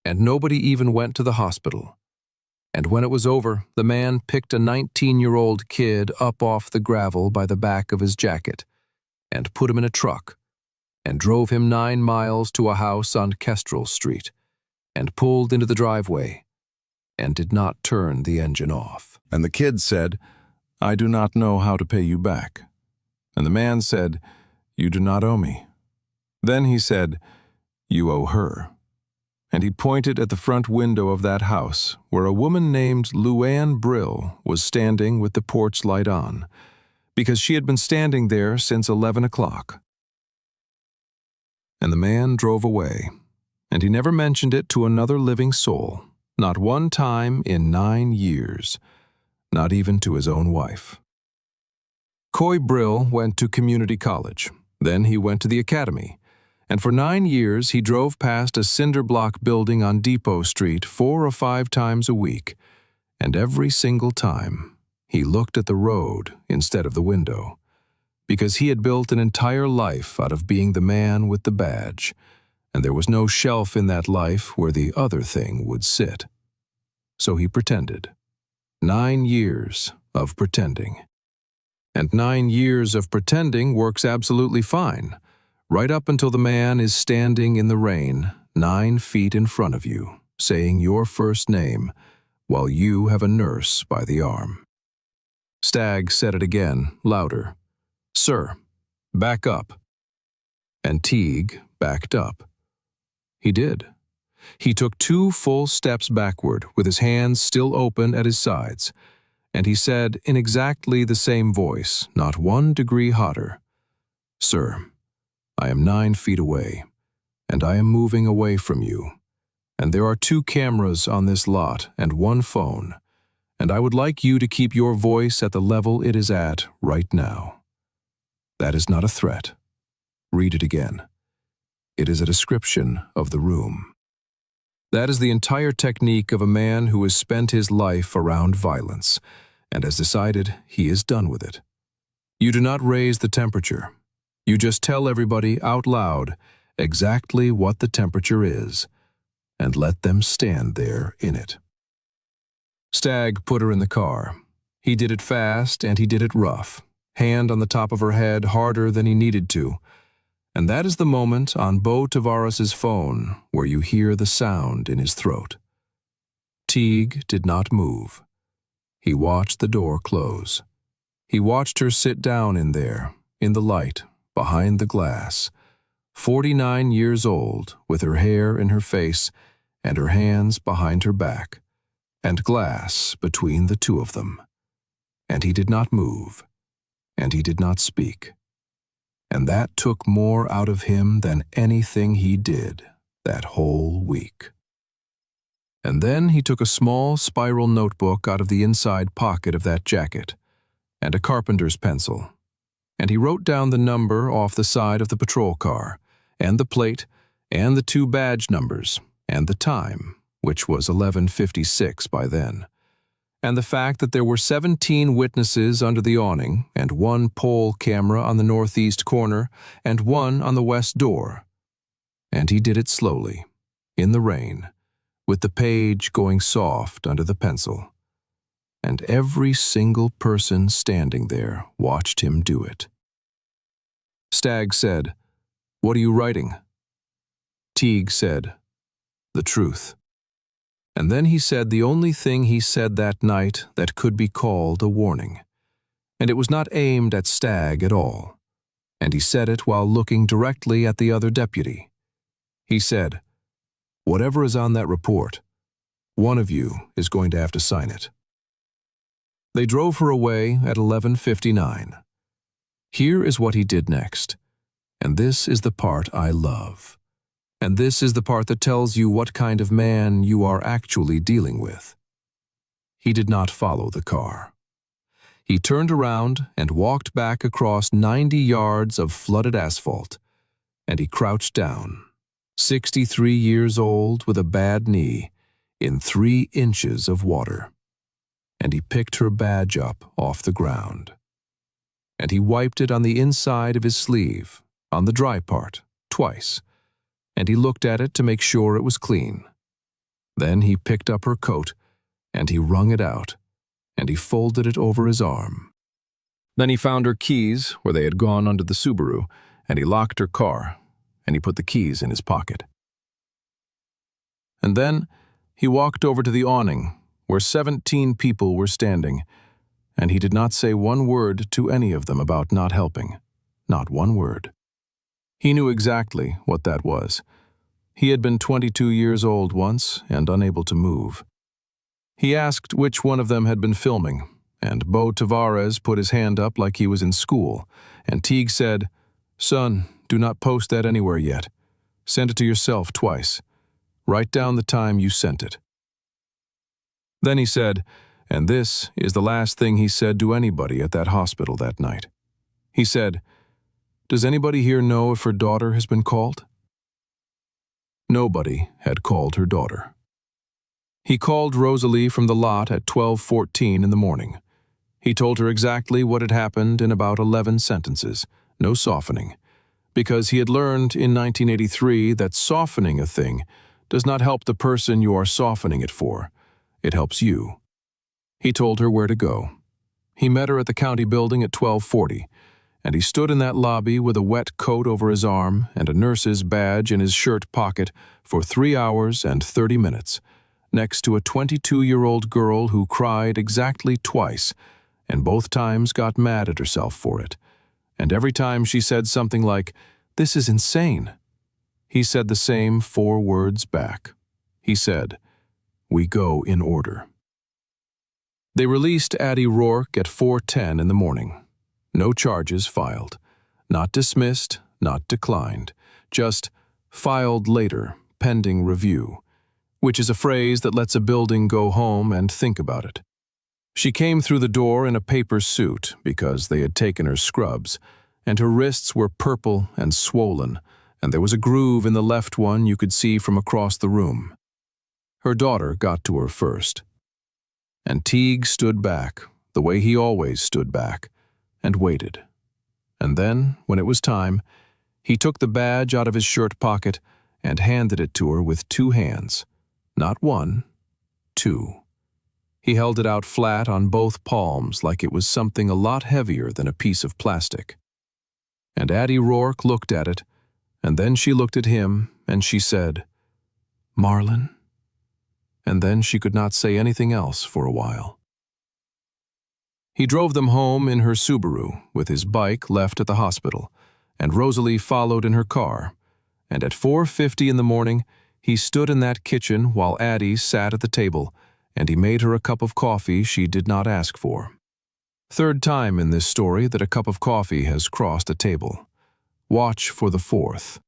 And nobody even went to the hospital. And when it was over, the man picked a 19-year-old kid up off the gravel by the back of his jacket and put him in a truck and drove him 9 miles to a house on Kestrel Street and pulled into the driveway and did not turn the engine off. And the kid said, "I do not know how to pay you back." And the man said, "You do not owe me." Then he said, "You owe her." And he pointed at the front window of that house where a woman named Luann Brill was standing with the porch light on, because she had been standing there since 11 o'clock. And the man drove away, and he never mentioned it to another living soul, not one time in 9 years, not even to his own wife. Coy Brill went to community college. Then he went to the academy. And for 9 years he drove past a cinder block building on Depot Street 4 or 5 times a week. And every single time, he looked at the road instead of the window, because he had built an entire life out of being the man with the badge, and there was no shelf in that life where the other thing would sit. So he pretended. 9 years of pretending. And 9 years of pretending works absolutely fine, right up until the man is standing in the rain 9 feet in front of you, saying your first name, while you have a nurse by the arm. Stagg said it again, louder. "Sir, back up." And Teague backed up. He did. He took 2 full steps backward with his hands still open at his sides, and he said in exactly the same voice, not 1 degree hotter, "Sir, I am 9 feet away, and I am moving away from you, and there are 2 cameras on this lot and 1 phone, and I would like you to keep your voice at the level it is at right now." That is not a threat. Read it again. It is a description of the room. That is the entire technique of a man who has spent his life around violence and has decided he is done with it. You do not raise the temperature. You just tell everybody out loud exactly what the temperature is and let them stand there in it. Stagg put her in the car. He did it fast and he did it rough, hand on the top of her head harder than he needed to. And that is the moment on Bo Tavares's phone where you hear the sound in his throat. Teague did not move. He watched the door close. He watched her sit down in there, in the light, behind the glass, 49 years old, with her hair in her face and her hands behind her back, and glass between the 2 of them. And he did not move, and he did not speak. And that took more out of him than anything he did that whole week. And then he took a small spiral notebook out of the inside pocket of that jacket, and a carpenter's pencil, and he wrote down the number off the side of the patrol car, and the plate, and the 2 badge numbers, and the time, which was 11:56 by then, and the fact that there were 17 witnesses under the awning, and 1 pole camera on the northeast corner, and 1 on the west door. And he did it slowly, in the rain, with the page going soft under the pencil. And every single person standing there watched him do it. Stagg said, "What are you writing?" Teague said, "The truth." And then he said the only thing he said that night that could be called a warning. And it was not aimed at Stagg at all. And he said it while looking directly at the other deputy. He said, "Whatever is on that report, one of you is going to have to sign it." They drove her away at 11:59. Here is what he did next, and this is the part I love. And this is the part that tells you what kind of man you are actually dealing with. He did not follow the car. He turned around and walked back across 90 yards of flooded asphalt, and he crouched down, 63 years old with a bad knee, in 3 inches of water. And he picked her badge up off the ground. And he wiped it on the inside of his sleeve, on the dry part, twice, and he looked at it to make sure it was clean. Then he picked up her coat, and he wrung it out, and he folded it over his arm. Then he found her keys where they had gone under the Subaru, and he locked her car, and he put the keys in his pocket. And then he walked over to the awning, where 17 people were standing, and he did not say one word to any of them about not helping, not one word. He knew exactly what that was. He had been 22 years old once and unable to move. He asked which one of them had been filming, and Bo Tavares put his hand up like he was in school, and Teague said, "Son, do not post that anywhere yet. Send it to yourself twice. Write down the time you sent it." Then he said, and this is the last thing he said to anybody at that hospital that night. He said, "Does anybody here know if her daughter has been called?" Nobody had called her daughter. He called Rosalie from the lot at 12:14 in the morning. He told her exactly what had happened in about 11 sentences, no softening, because he had learned in 1983 that softening a thing does not help the person you are softening it for. It helps you. He told her where to go. He met her at the county building at 12:40, and he stood in that lobby with a wet coat over his arm and a nurse's badge in his shirt pocket for 3 hours and 30 minutes, next to a 22-year-old girl who cried exactly twice, and both times got mad at herself for it. And every time she said something like, "This is insane," he said the same 4 words back. He said, "We go in order." They released Addie Rourke at 4:10 in the morning. No charges filed. Not dismissed, not declined. Just filed later, pending review, which is a phrase that lets a building go home and think about it. She came through the door in a paper suit because they had taken her scrubs, and her wrists were purple and swollen, and there was a groove in the left one you could see from across the room. Her daughter got to her first. And Teague stood back, the way he always stood back, and waited. And then, when it was time, he took the badge out of his shirt pocket and handed it to her with 2 hands. Not 1, 2. He held it out flat on both palms like it was something a lot heavier than a piece of plastic. And Addie Rourke looked at it, and then she looked at him, and she said, "Marlon?" And then she could not say anything else for a while. He drove them home in her Subaru, with his bike left at the hospital, and Rosalie followed in her car, and at 4:50 in the morning, he stood in that kitchen while Addie sat at the table, and he made her a cup of coffee she did not ask for. 3rd time in this story that a cup of coffee has crossed a table. Watch for the 4th.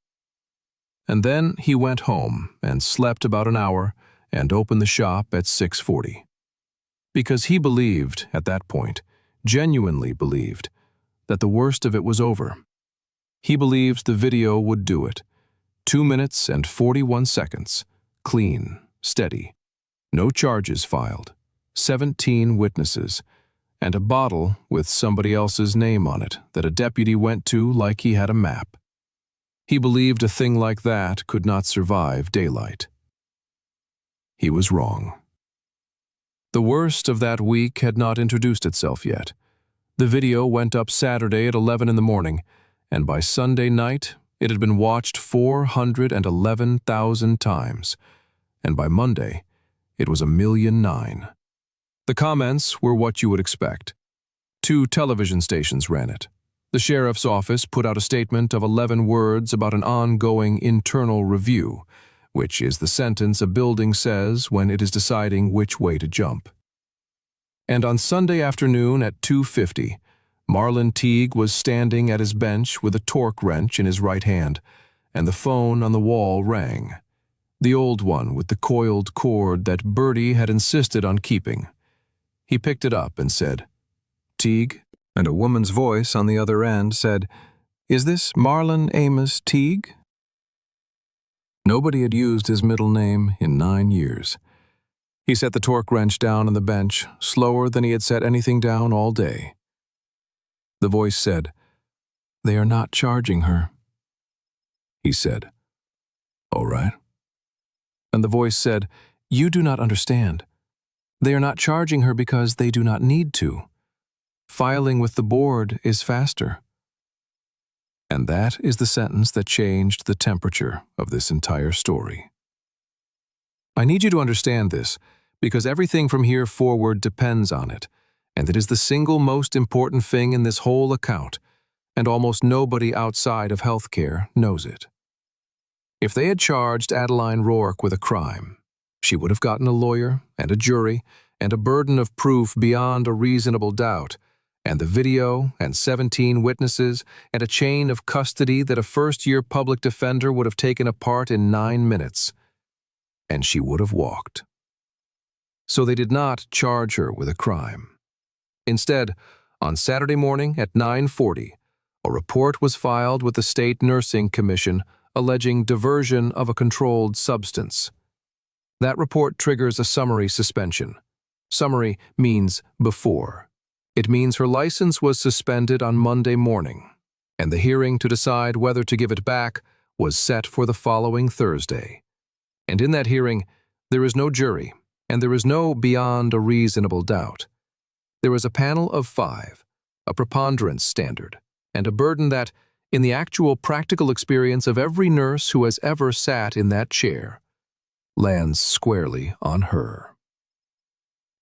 And then he went home and slept about an hour and open the shop at 6:40. Because he believed, at that point, genuinely believed, that the worst of it was over. He believed the video would do it. 2 minutes and 41 seconds. Clean, steady. No charges filed. 17 witnesses. And a bottle with somebody else's name on it that a deputy went to like he had a map. He believed a thing like that could not survive daylight. He was wrong. The worst of that week had not introduced itself yet. The video went up Saturday at 11 in the morning, and by Sunday night it had been watched 411,000 times, and by Monday it was 1,000,009. The comments were what you would expect. 2 television stations ran it. The sheriff's office put out a statement of 11 words about an ongoing internal review, which is the sentence a building says when it is deciding which way to jump. And on Sunday afternoon at 2:50, Marlon Teague was standing at his bench with a torque wrench in his right hand, and the phone on the wall rang. The old one with the coiled cord that Bertie had insisted on keeping. He picked it up and said, "Teague?" And a woman's voice on the other end said, "Is this Marlon Amos Teague?" Nobody had used his middle name in 9 years. He set the torque wrench down on the bench, slower than he had set anything down all day. The voice said, "They are not charging her." He said, "All right." And the voice said, "You do not understand. They are not charging her because they do not need to. Filing with the board is faster." And that is the sentence that changed the temperature of this entire story. I need you to understand this, because everything from here forward depends on it, and it is the single most important thing in this whole account, and almost nobody outside of healthcare knows it. If they had charged Adeline Rourke with a crime, she would have gotten a lawyer and a jury and a burden of proof beyond a reasonable doubt, and the video and 17 witnesses and a chain of custody that a first-year public defender would have taken apart in 9 minutes. And she would have walked. So they did not charge her with a crime. Instead, on Saturday morning at 9:40, a report was filed with the State Nursing Commission alleging diversion of a controlled substance. That report triggers a summary suspension. Summary means before. It means her license was suspended on Monday morning, and the hearing to decide whether to give it back was set for the following Thursday. And in that hearing, there is no jury, and there is no beyond a reasonable doubt. There is a panel of 5, a preponderance standard, and a burden that, in the actual practical experience of every nurse who has ever sat in that chair, lands squarely on her.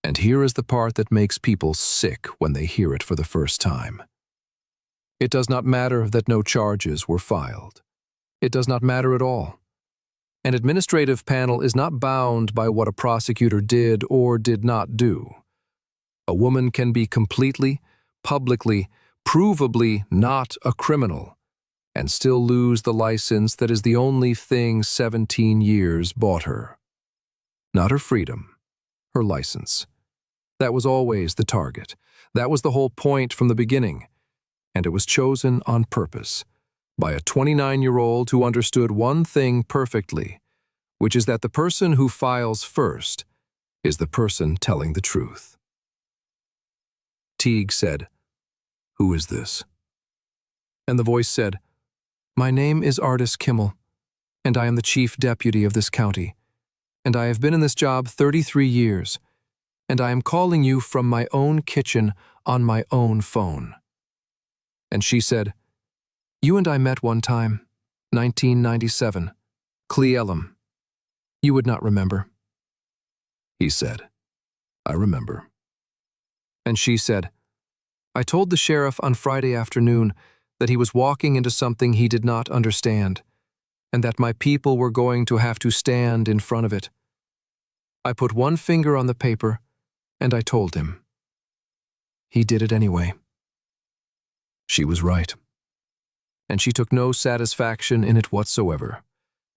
And here is the part that makes people sick when they hear it for the first time. It does not matter that no charges were filed. It does not matter at all. An administrative panel is not bound by what a prosecutor did or did not do. A woman can be completely, publicly, provably not a criminal and still lose the license that is the only thing 17 years bought her. Not her freedom, her license. That was always the target. That was the whole point from the beginning. And it was chosen on purpose by a 29-year-old who understood one thing perfectly, which is that the person who files first is the person telling the truth. Teague said, "Who is this?" And the voice said, "My name is Ardis Kimmel, and I am the chief deputy of this county, and I have been in this job 33 years, and I am calling you from my own kitchen on my own phone." And she said, "You and I met one time, 1997, Cle Elum. You would not remember." He said, "I remember." And she said, "I told the sheriff on Friday afternoon that he was walking into something he did not understand, and that my people were going to have to stand in front of it. I put one finger on the paper, and I told him. He did it anyway." She was right, and she took no satisfaction in it whatsoever,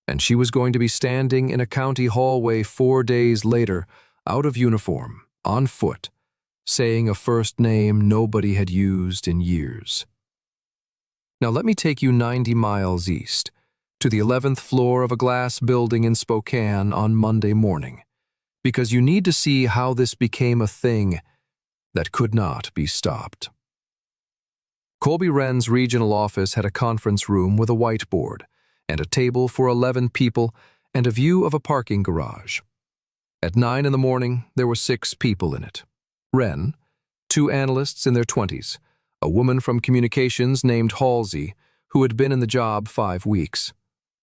and she was going to be standing in a county hallway 4 days later, out of uniform, on foot, saying a first name nobody had used in years. Now let me take you 90 miles east, to the 11th floor of a glass building in Spokane on Monday morning, because you need to see how this became a thing that could not be stopped. Colby Wren's regional office had a conference room with a whiteboard and a table for 11 people and a view of a parking garage. At 9 in the morning, there were 6 people in it. Wren, 2 analysts in their 20s, a woman from communications named Halsey, who had been in the job 5 weeks,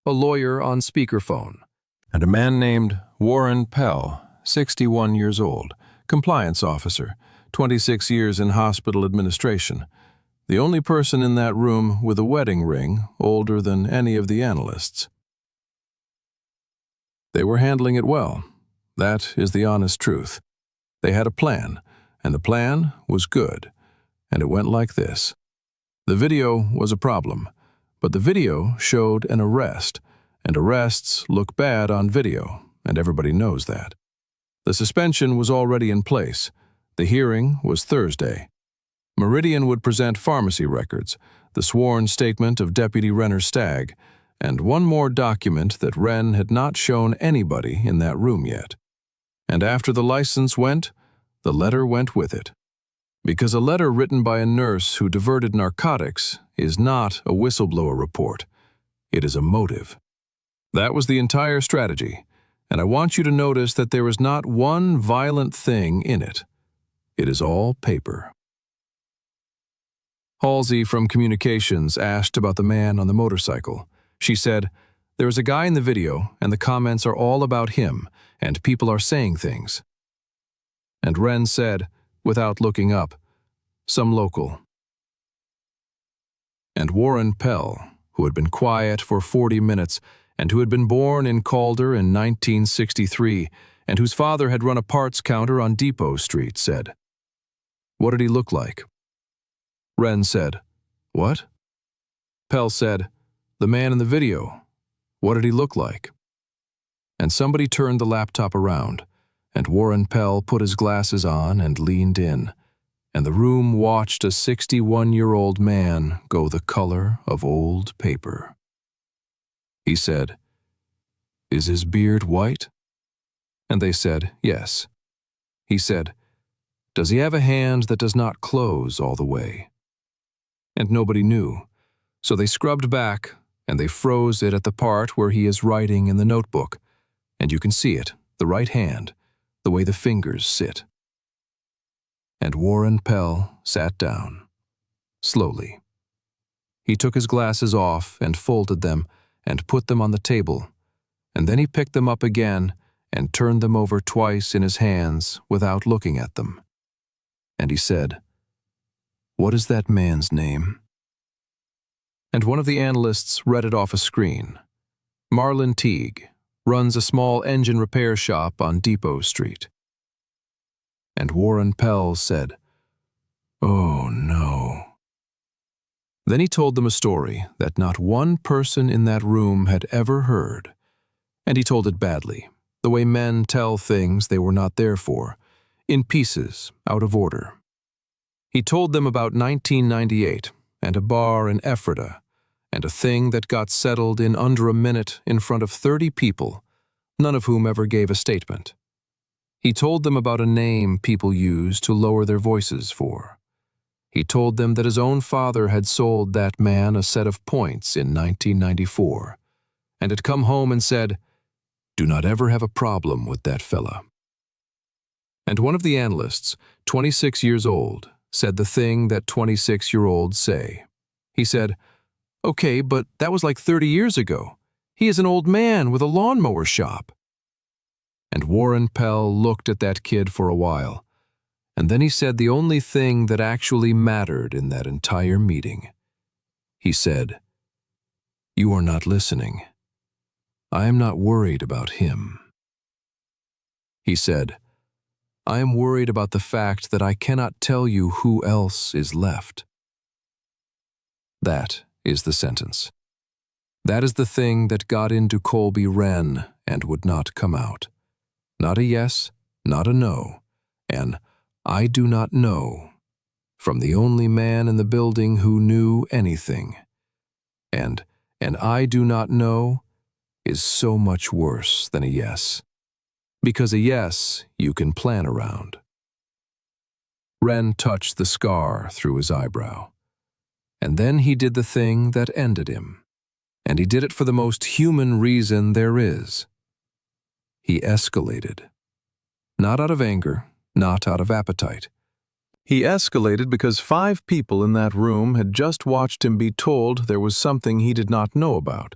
a lawyer on speakerphone, and a man named Warren Pell, 61 years old, compliance officer, 26 years in hospital administration, the only person in that room with a wedding ring older than any of the analysts. They were handling it well. That is the honest truth. They had a plan, and the plan was good, and it went like this. The video was a problem, but the video showed an arrest, and arrests look bad on video, and everybody knows that. The suspension was already in place. The hearing was Thursday. Meridian would present pharmacy records, the sworn statement of Deputy Renner Stagg, and one more document that Wren had not shown anybody in that room yet. And after the license went, the letter went with it. Because a letter written by a nurse who diverted narcotics is not a whistleblower report. It is a motive. That was the entire strategy, and I want you to notice that there is not one violent thing in it. It is all paper. Halsey from communications asked about the man on the motorcycle. She said, "There is a guy in the video, and the comments are all about him, and people are saying things." And Wren said, without looking up, "Some local." And Warren Pell, who had been quiet for 40 minutes, and who had been born in Calder in 1963, and whose father had run a parts counter on Depot Street, said, "What did he look like?" Wren said, "What?" Pell said, "The man in the video. What did he look like?" And somebody turned the laptop around, and Warren Pell put his glasses on and leaned in, and the room watched a 61-year-old man go the color of old paper. He said, "Is his beard white?" And they said, "Yes." He said, "Does he have a hand that does not close all the way?" And nobody knew, so they scrubbed back, and they froze it at the part where he is writing in the notebook, and you can see it, the right hand, the way the fingers sit. And Warren Pell sat down, slowly. He took his glasses off and folded them and put them on the table, and then he picked them up again and turned them over twice in his hands without looking at them. And he said, "What is that man's name?" And one of the analysts read it off a screen. Marlon Teague runs a small engine repair shop on Depot Street. And Warren Pell said, "Oh, no." Then he told them a story that not one person in that room had ever heard, and he told it badly, the way men tell things they were not there for, in pieces, out of order. He told them about 1998 and a bar in Ephrata, and a thing that got settled in under a minute in front of 30 people, none of whom ever gave a statement. He told them about a name people use to lower their voices for. He told them that his own father had sold that man a set of points in 1994, and had come home and said, "Do not ever have a problem with that fella." And one of the analysts, 26 years old, said the thing that 26-year-olds say. He said, "Okay, but that was like 30 years ago. He is an old man with a lawnmower shop." And Warren Pell looked at that kid for a while, and then he said the only thing that actually mattered in that entire meeting. He said, "You are not listening. I am not worried about him." He said, "I am worried about the fact that I cannot tell you who else is left." That is the sentence. That is the thing that got into Colby Wren and would not come out. Not a yes, not a no, an I do not know, from the only man in the building who knew anything. And an I do not know is so much worse than a yes, because a yes you can plan around. Wren touched the scar through his eyebrow, and then he did the thing that ended him, and he did it for the most human reason there is. He escalated. Not out of anger, not out of appetite. He escalated because 5 people in that room had just watched him be told there was something he did not know about,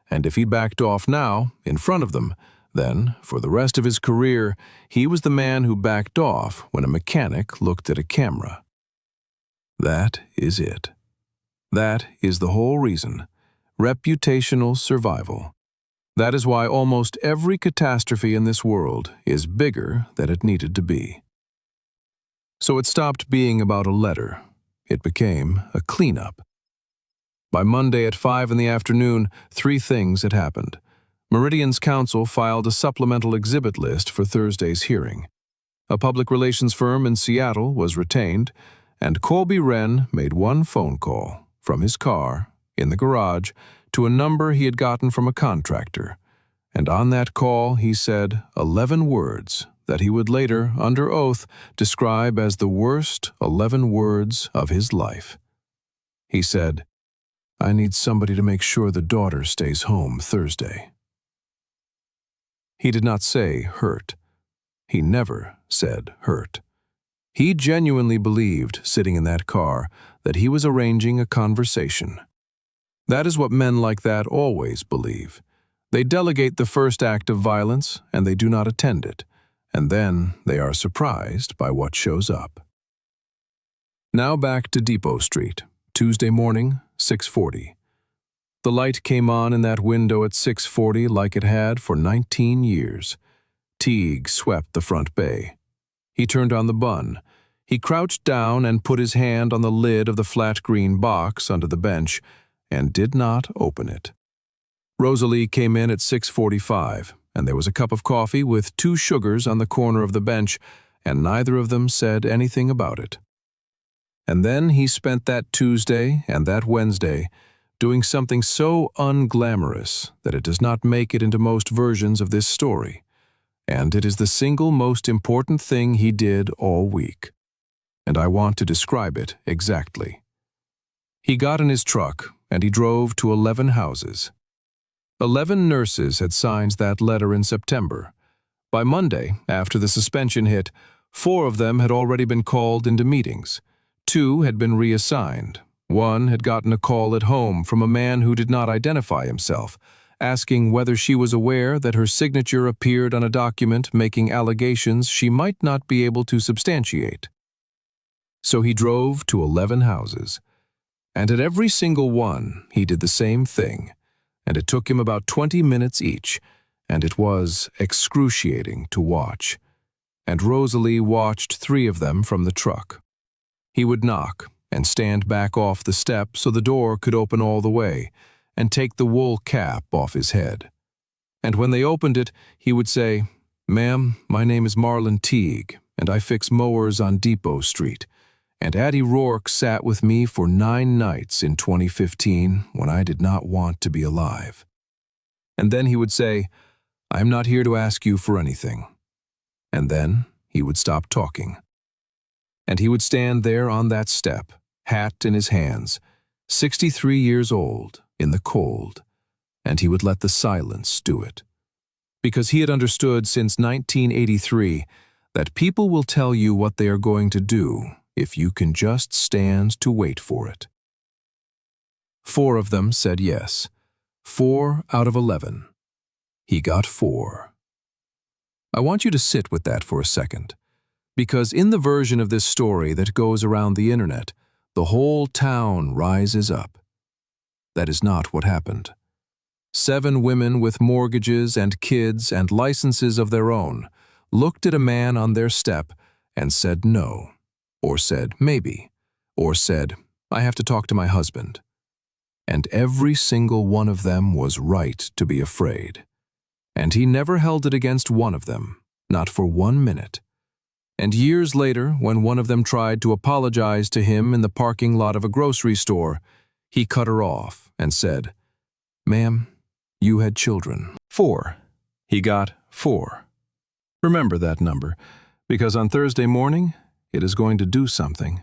and if he backed off now, in front of them, then, for the rest of his career, he was the man who backed off when a mechanic looked at a camera. That is it. That is the whole reason. Reputational survival. That is why almost every catastrophe in this world is bigger than it needed to be. So it stopped being about a letter. It became a cleanup. By Monday at 5 in the afternoon, 3 things had happened. Meridian's counsel filed a supplemental exhibit list for Thursday's hearing. A public relations firm in Seattle was retained, and Colby Wren made one phone call from his car in the garage to a number he had gotten from a contractor, and on that call he said 11 words that he would later, under oath, describe as the worst 11 words of his life. He said, "I need somebody to make sure the daughter stays home Thursday." He did not say hurt. He never said hurt. He genuinely believed, sitting in that car, that he was arranging a conversation. That is what men like that always believe. They delegate the first act of violence, and they do not attend it, and then they are surprised by what shows up. Now back to Depot Street, Tuesday morning, 6:40. The light came on in that window at 6:40 like it had for 19 years. Teague swept the front bay. He turned on the bun. He crouched down and put his hand on the lid of the flat green box under the bench and did not open it. Rosalie came in at 6:45, and there was a cup of coffee with 2 sugars on the corner of the bench, and neither of them said anything about it. And then he spent that Tuesday and that Wednesday doing something so unglamorous that it does not make it into most versions of this story, and it is the single most important thing he did all week. And I want to describe it exactly. He got in his truck, and he drove to 11 houses. 11 nurses had signed that letter in September. By Monday, after the suspension hit, 4 of them had already been called into meetings. 2 had been reassigned. 1 had gotten a call at home from a man who did not identify himself, asking whether she was aware that her signature appeared on a document making allegations she might not be able to substantiate. So he drove to 11 houses, and at every single one he did the same thing, and it took him about 20 minutes each, and it was excruciating to watch. And Rosalie watched 3 of them from the truck. He would knock and stand back off the step so the door could open all the way, and take the wool cap off his head. And when they opened it, he would say, "Ma'am, my name is Marlon Teague, and I fix mowers on Depot Street, and Addie Rourke sat with me for 9 nights in 2015 when I did not want to be alive." And then he would say, "I am not here to ask you for anything." And then he would stop talking. And he would stand there on that step, hat in his hands, 63 years old, in the cold, and he would let the silence do it. Because he had understood since 1983 that people will tell you what they are going to do if you can just stand to wait for it. 4 of them said yes. 4 out of 11. He got 4. I want you to sit with that for a second, because in the version of this story that goes around the internet, the whole town rises up. That is not what happened. 7 women with mortgages and kids and licenses of their own looked at a man on their step and said no, or said maybe, or said, "I have to talk to my husband." and every single one of them was right to be afraid. And he never held it against one of them, not for 1 minute. And years later, when one of them tried to apologize to him in the parking lot of a grocery store, he cut her off and said, "Ma'am, you had children." 4. He got 4. Remember that number, because on Thursday morning, it is going to do something.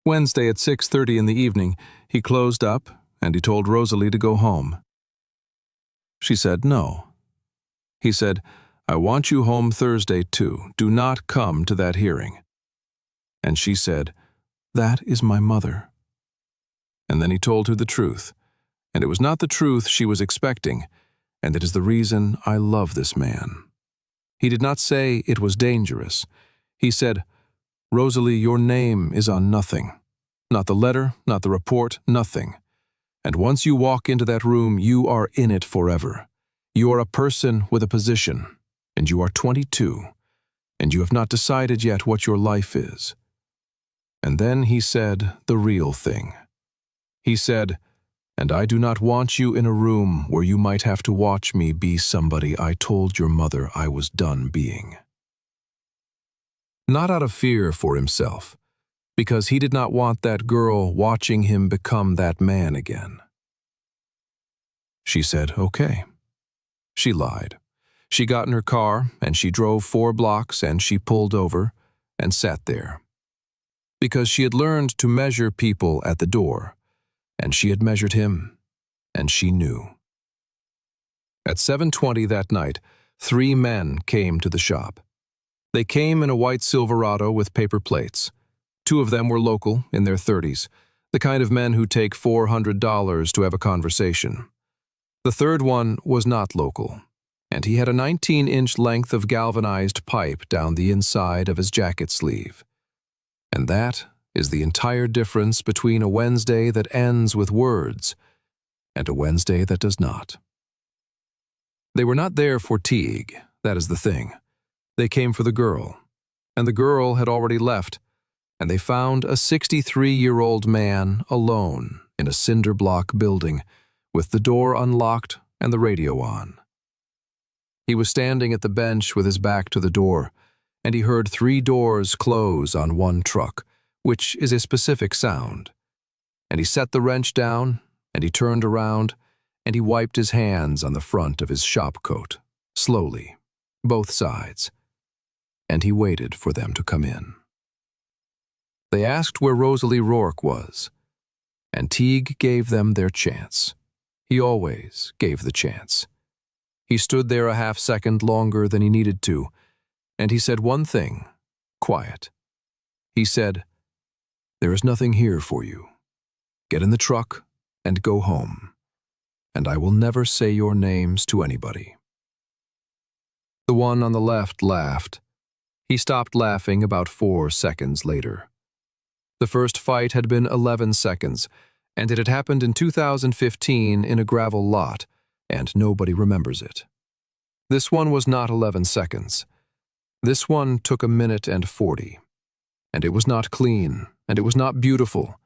Wednesday at 6:30 in the evening, he closed up and he told Rosalie to go home. She said no. He said, "I want you home Thursday too. Do not come to that hearing." And she said, "That is my mother." And then he told her the truth, and it was not the truth she was expecting, and it is the reason I love this man. He did not say it was dangerous. He said, "Rosalie, your name is on nothing. Not the letter, not the report, nothing. And once you walk into that room, you are in it forever. You are a person with a position, and you are 22, and you have not decided yet what your life is." And then he said the real thing. He said, "And I do not want you in a room where you might have to watch me be somebody I told your mother I was done being." Not out of fear for himself, because he did not want that girl watching him become that man again. She said, okay. She lied. She got in her car, and she drove 4 blocks, and she pulled over and sat there. Because she had learned to measure people at the door, and she had measured him, and she knew. At 7:20 that night, 3 men came to the shop. They came in a white Silverado with paper plates. 2 of them were local, in their 30s, the kind of men who take $400 to have a conversation. The third one was not local, and he had a 19-inch length of galvanized pipe down the inside of his jacket sleeve. And that is the entire difference between a Wednesday that ends with words and a Wednesday that does not. They were not there for Teague, that is the thing. They came for the girl, and the girl had already left, and they found a 63-year-old man alone in a cinder block building with the door unlocked and the radio on. He was standing at the bench with his back to the door, and he heard 3 doors close on one truck, which is a specific sound. And he set the wrench down, and he turned around, and he wiped his hands on the front of his shop coat, slowly, both sides, and he waited for them to come in. They asked where Rosalie Rourke was, and Teague gave them their chance. He always gave the chance. He stood there a half-second longer than he needed to, and he said one thing, quiet. He said, "There is nothing here for you. Get in the truck and go home, and I will never say your names to anybody." The one on the left laughed. He stopped laughing about 4 seconds later. The first fight had been 11 seconds, and it had happened in 2015 in a gravel lot, and nobody remembers it. This one was not 11 seconds. This one took 1:40, and it was not clean, and it was not beautiful,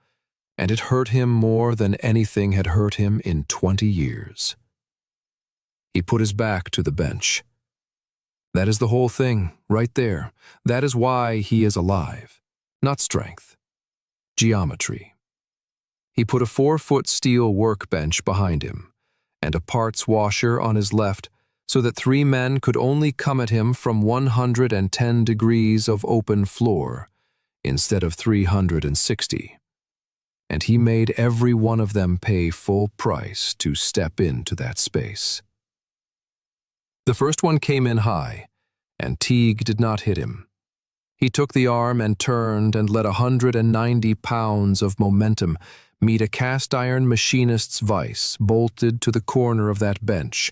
and it hurt him more than anything had hurt him in 20 years. He put his back to the bench. That is the whole thing, right there. That is why he is alive. Not strength. Geometry. He put a 4-foot steel workbench behind him, and a parts washer on his left, so that 3 men could only come at him from 110 degrees of open floor, instead of 360. And he made every one of them pay full price to step into that space. The first one came in high, and Teague did not hit him. He took the arm and turned and let 190 pounds of momentum meet a cast-iron machinist's vise bolted to the corner of that bench.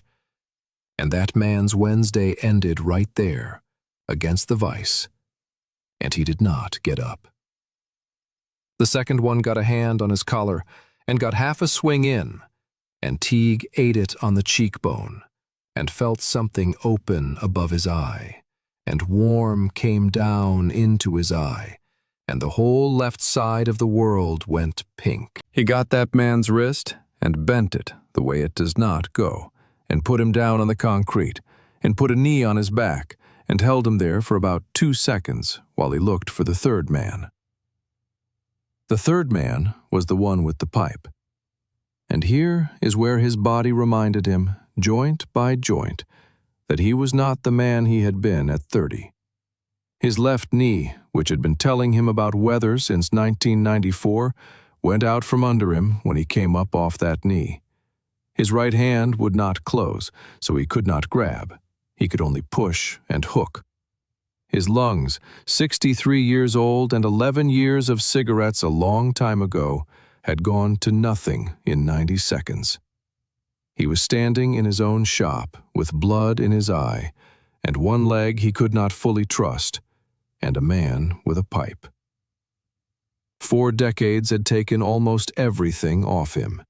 And that man's Wednesday ended right there, against the vise, and he did not get up. The second one got a hand on his collar and got half a swing in, and Teague ate it on the cheekbone and felt something open above his eye, and warm came down into his eye, and the whole left side of the world went pink. He got that man's wrist and bent it the way it does not go, and put him down on the concrete, and put a knee on his back, and held him there for about 2 seconds while he looked for the third man. The third man was the one with the pipe. And here is where his body reminded him, joint by joint, that he was not the man he had been at 30. His left knee, which had been telling him about weather since 1994, went out from under him when he came up off that knee. His right hand would not close, so he could not grab. He could only push and hook. His lungs, 63 years old and 11 years of cigarettes a long time ago, had gone to nothing in 90 seconds. He was standing in his own shop with blood in his eye, and one leg he could not fully trust, and a man with a pipe. 4 decades had taken almost everything off him.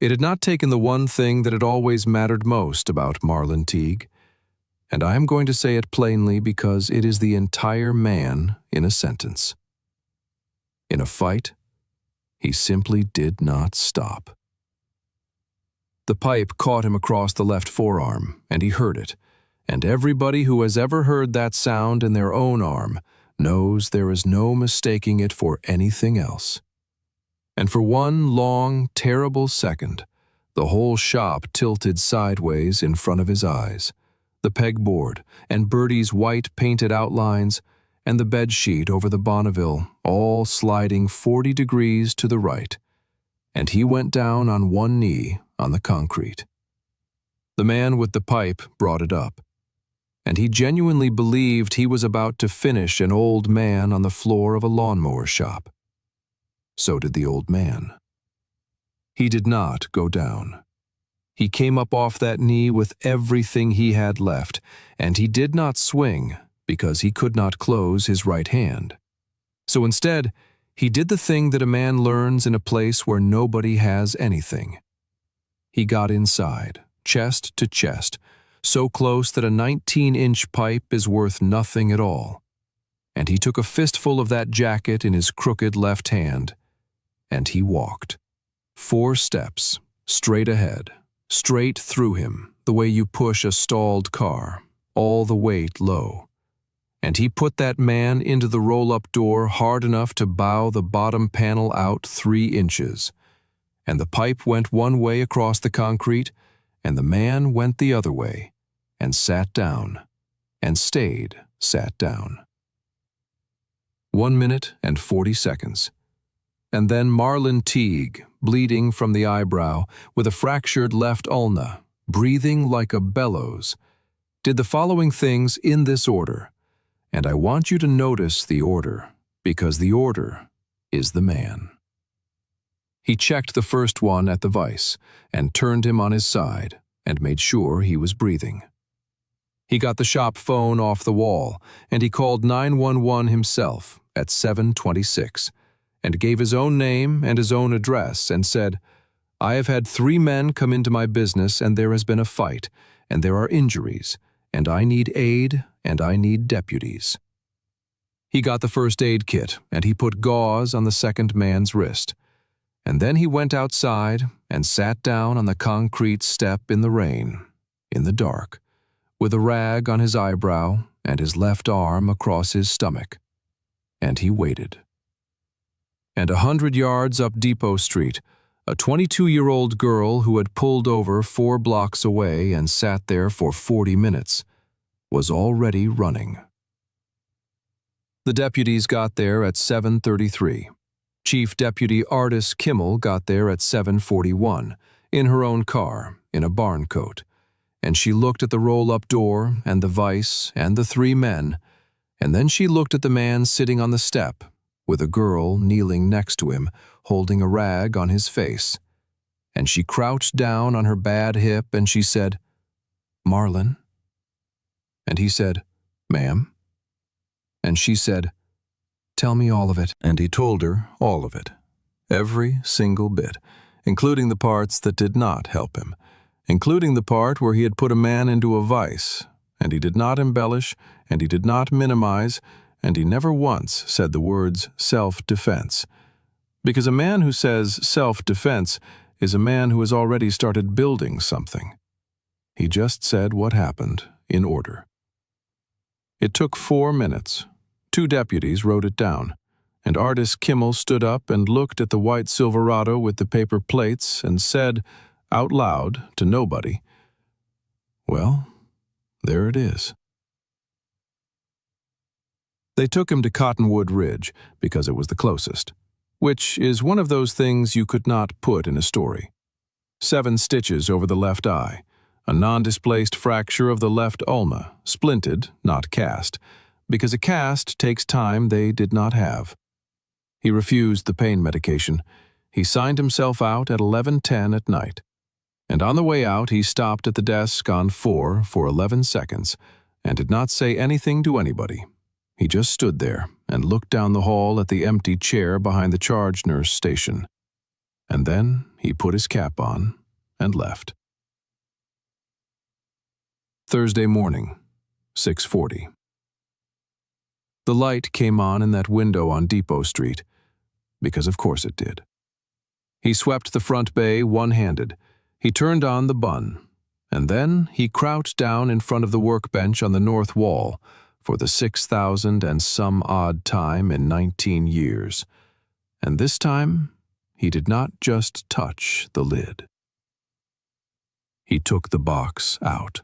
It had not taken the one thing that had always mattered most about Marlon Teague, and I am going to say it plainly because it is the entire man in a sentence. In a fight, he simply did not stop. The pipe caught him across the left forearm, and he heard it, and everybody who has ever heard that sound in their own arm knows there is no mistaking it for anything else. And for one long, terrible second, the whole shop tilted sideways in front of his eyes, the pegboard and Bertie's white painted outlines and the bedsheet over the Bonneville all sliding 40 degrees to the right, and he went down on one knee on the concrete. The man with the pipe brought it up, and he genuinely believed he was about to finish an old man on the floor of a lawnmower shop. So did the old man. He did not go down. He came up off that knee with everything he had left, and he did not swing because he could not close his right hand. So instead, he did the thing that a man learns in a place where nobody has anything. He got inside, chest to chest, so close that a 19-inch pipe is worth nothing at all. And he took a fistful of that jacket in his crooked left hand, and he walked. 4 steps, straight ahead, straight through him, the way you push a stalled car, all the weight low. And he put that man into the roll-up door hard enough to bow the bottom panel out 3 inches. And the pipe went one way across the concrete, and the man went the other way, and sat down, and stayed sat down. 1 minute and 40 seconds. And then Marlon Teague, bleeding from the eyebrow, with a fractured left ulna, breathing like a bellows, did the following things in this order. And I want you to notice the order, because the order is the man. He checked the first one at the vise, and turned him on his side, and made sure he was breathing. He got the shop phone off the wall, and he called 911 himself at 7:26, and gave his own name and his own address, and said, "I have had 3 men come into my business, and there has been a fight, and there are injuries, and I need aid, and I need deputies." He got the first aid kit, and he put gauze on the second man's wrist. And then he went outside and sat down on the concrete step in the rain, in the dark, with a rag on his eyebrow and his left arm across his stomach. And he waited. And 100 yards up Depot Street, a 22-year-old girl who had pulled over 4 blocks away and sat there for 40 minutes was already running. The deputies got there at 7:33. Chief Deputy Artis Kimmel got there at 7:41, in her own car, in a barn coat, and she looked at the roll-up door and the vise and the 3 men, and then she looked at the man sitting on the step, with a girl kneeling next to him, holding a rag on his face, and she crouched down on her bad hip and she said, "Marlon?" And he said, "Ma'am?" And she said, "Tell me all of it." And he told her all of it, every single bit, including the parts that did not help him, including the part where he had put a man into a vise, and he did not embellish, and he did not minimize, and he never once said the words self-defense. Because a man who says self-defense is a man who has already started building something. He just said what happened in order. It took 4 minutes. 2 deputies wrote it down, and Artis Kimmel stood up and looked at the white Silverado with the paper plates and said, out loud to nobody, "Well, there it is." They took him to Cottonwood Ridge because it was the closest, which is one of those things you could not put in a story. 7 stitches over the left eye, a non-displaced fracture of the left ulna, splinted, not cast, because a cast takes time they did not have. He refused the pain medication. He signed himself out at 11:10 at night. And on the way out, he stopped at the desk on 4 for 11 seconds and did not say anything to anybody. He just stood there and looked down the hall at the empty chair behind the charge nurse station. And then he put his cap on and left. Thursday morning, 6:40. The light came on in that window on Depot Street, because of course it did. He swept the front bay one-handed. He turned on the bun, and then he crouched down in front of the workbench on the north wall for the 6,000 and some odd time in 19 years. And this time, he did not just touch the lid. He took the box out.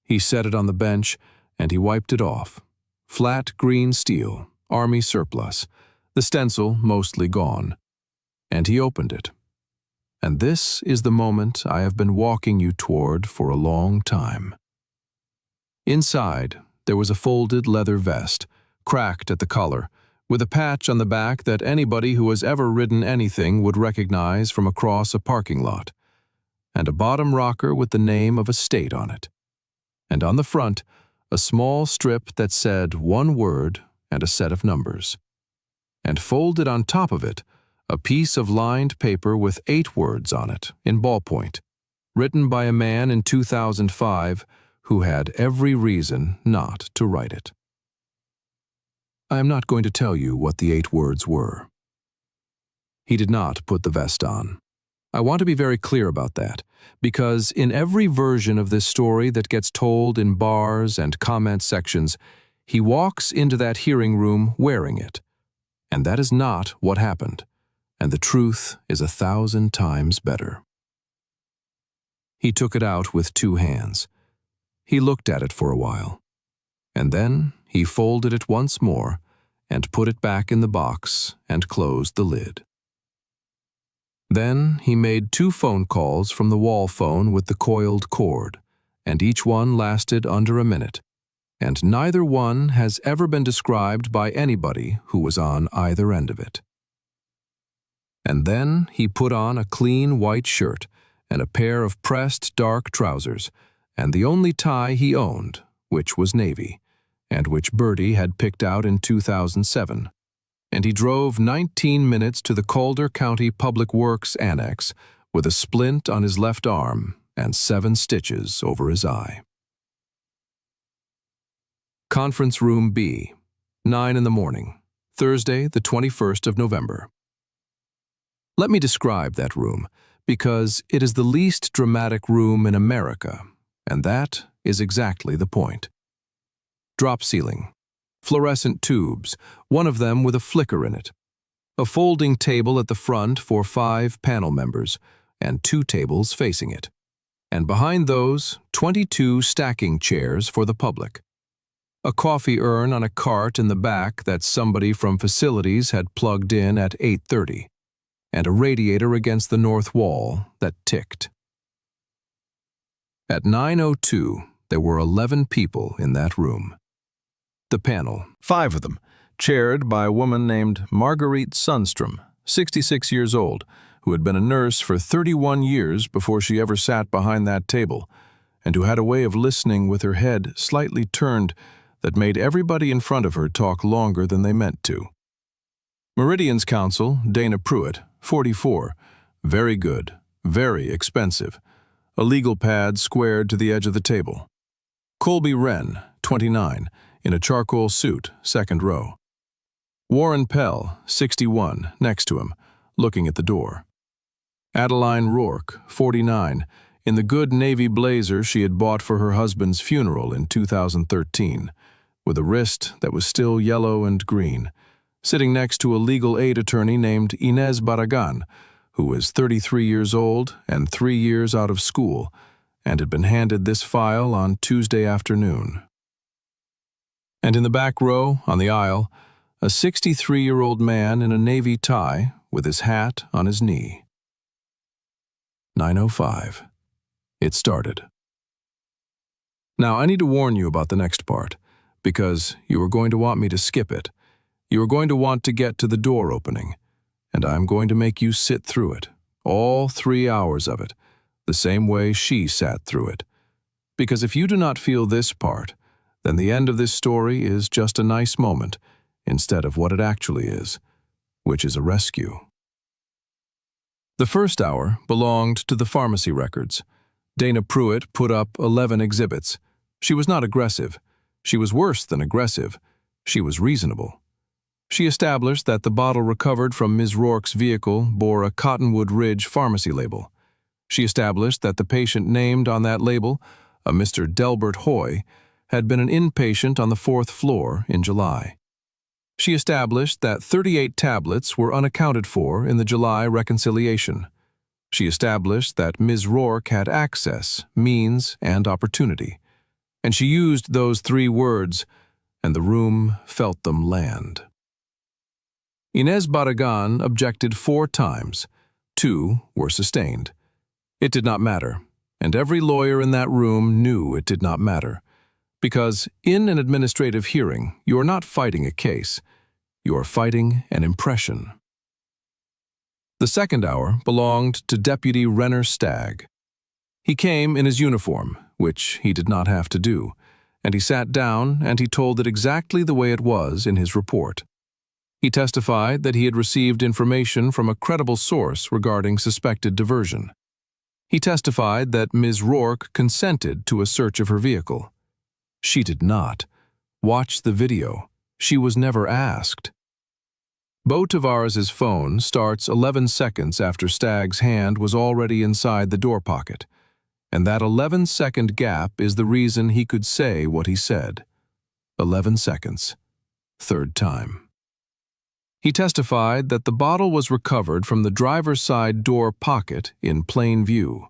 He set it on the bench, and he wiped it off. Flat green steel, Army surplus, the stencil mostly gone. And he opened it. And this is the moment I have been walking you toward for a long time. Inside, there was a folded leather vest, cracked at the collar, with a patch on the back that anybody who has ever ridden anything would recognize from across a parking lot, and a bottom rocker with the name of a state on it. And on the front, a small strip that said one word and a set of numbers. And folded on top of it, a piece of lined paper with 8 words on it, in ballpoint, written by a man in 2005 who had every reason not to write it. I am not going to tell you what the 8 words were. He did not put the vest on. I want to be very clear about that, because in every version of this story that gets told in bars and comment sections, he walks into that hearing room wearing it. And that is not what happened, and the truth is 1,000 times better. He took it out with 2 hands. He looked at it for a while, and then he folded it once more and put it back in the box and closed the lid. Then he made 2 phone calls from the wall phone with the coiled cord, and each one lasted under a minute, and neither one has ever been described by anybody who was on either end of it. And then he put on a clean white shirt and a pair of pressed dark trousers, and the only tie he owned, which was navy, and which Bertie had picked out in 2007. And he drove 19 minutes to the Calder County Public Works Annex with a splint on his left arm and 7 stitches over his eye. Conference Room B, 9 in the morning, Thursday, the 21st of November. Let me describe that room, because it is the least dramatic room in America, and that is exactly the point. Drop ceiling, fluorescent tubes, one of them with a flicker in it, a folding table at the front for 5 panel members, and 2 tables facing it, and behind those, 22 stacking chairs for the public. A coffee urn on a cart in the back that somebody from facilities had plugged in at 8:30, and a radiator against the north wall that ticked. At 9:02, there were 11 people in that room. The panel, 5 of them, chaired by a woman named Marguerite Sundstrom, 66 years old, who had been a nurse for 31 years before she ever sat behind that table, and who had a way of listening with her head slightly turned that made everybody in front of her talk longer than they meant to. Meridian's counsel, Dana Pruitt, 44, very good, very expensive, a legal pad squared to the edge of the table. Colby Wren, 29, in a charcoal suit, second row. Warren Pell, 61, next to him, looking at the door. Adeline Rourke, 49, in the good navy blazer she had bought for her husband's funeral in 2013, with a wrist that was still yellow and green, sitting next to a legal aid attorney named Inez Barragan, who was 33 years old and 3 years out of school, and had been handed this file on Tuesday afternoon. And in the back row, on the aisle, a 63-year-old man in a navy tie with his hat on his knee. 9:05. It started. Now, I need to warn you about the next part, because you are going to want me to skip it. You are going to want to get to the door opening, and I'm going to make you sit through it, all 3 hours of it, the same way she sat through it. Because if you do not feel this part, then the end of this story is just a nice moment, instead of what it actually is, which is a rescue. The first hour belonged to the pharmacy records. Dana Pruitt put up 11 exhibits. She was not aggressive. She was worse than aggressive. She was reasonable. She established that the bottle recovered from Ms. Rourke's vehicle bore a Cottonwood Ridge pharmacy label. She established that the patient named on that label, a Mr. Delbert Hoy, had been an inpatient on the 4th floor in July. She established that 38 tablets were unaccounted for in the July reconciliation. She established that Ms. Rourke had access, means, and opportunity. And she used those 3 words, and the room felt them land. Inez Barragan objected 4 times. 2 were sustained. It did not matter, and every lawyer in that room knew it did not matter. Because in an administrative hearing, you are not fighting a case. You are fighting an impression. The second hour belonged to Deputy Renner Stagg. He came in his uniform, which he did not have to do, and he sat down and he told it exactly the way it was in his report. He testified that he had received information from a credible source regarding suspected diversion. He testified that Ms. Rourke consented to a search of her vehicle. She did not. Watch the video. She was never asked. Beau Tavares's phone starts 11 seconds after Stagg's hand was already inside the door pocket, and that 11-second gap is the reason he could say what he said. 11 seconds. Third time. He testified that the bottle was recovered from the driver's side door pocket in plain view.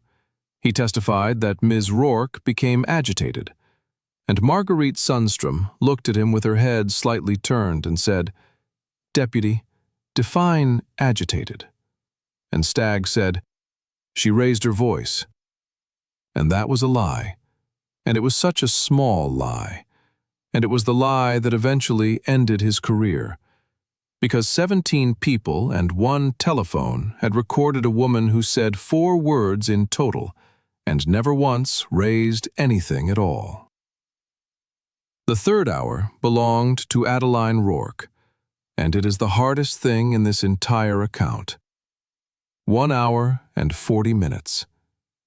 He testified that Ms. Rourke became agitated, and Marguerite Sundstrom looked at him with her head slightly turned and said, "Deputy, define agitated." And Stagg said, "She raised her voice." And that was a lie. And it was such a small lie. And it was the lie that eventually ended his career. Because 17 people and 1 telephone had recorded a woman who said 4 words in total and never once raised anything at all. The third hour belonged to Adeline Rourke, and it is the hardest thing in this entire account. 1 hour and 40 minutes.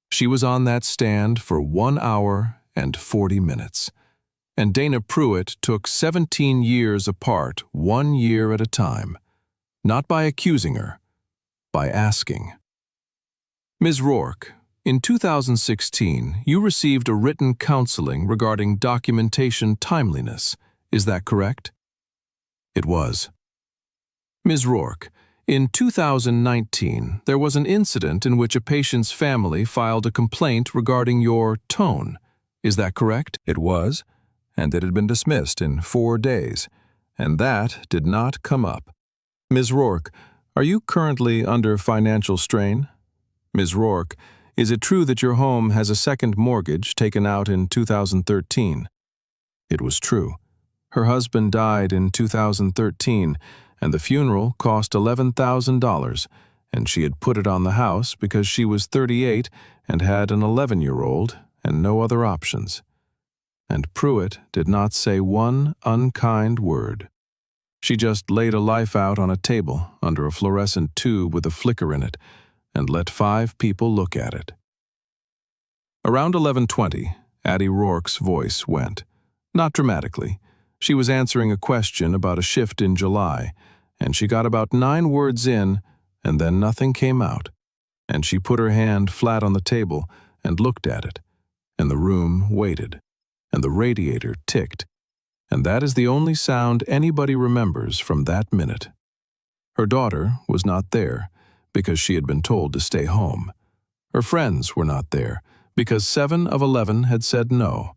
She was on that stand for 1 hour and 40 minutes. And Dana Pruitt took 17 years apart, 1 year at a time, not by accusing her, by asking. Ms. Rourke, in 2016, you received a written counseling regarding documentation timeliness. Is that correct? It was. Ms. Rourke, in 2019, there was an incident in which a patient's family filed a complaint regarding your tone. Is that correct? It was. And it had been dismissed in 4 days, and that did not come up. Ms. Rourke, are you currently under financial strain? Ms. Rourke, is it true that your home has a second mortgage taken out in 2013? It was true. Her husband died in 2013, and the funeral cost $11,000, and she had put it on the house because she was 38 and had an 11-year-old and no other options. And Pruitt did not say one unkind word. She just laid a life out on a table under a fluorescent tube with a flicker in it and let 5 people look at it. Around 11:20, Addie Rourke's voice went, not dramatically, She was answering a question about a shift in July, and she got about 9 words in, and then nothing came out. And she put her hand flat on the table and looked at it, and the room waited, and the radiator ticked, and that is the only sound anybody remembers from that minute. Her daughter was not there, because she had been told to stay home. Her friends were not there, because 7 of 11 had said no.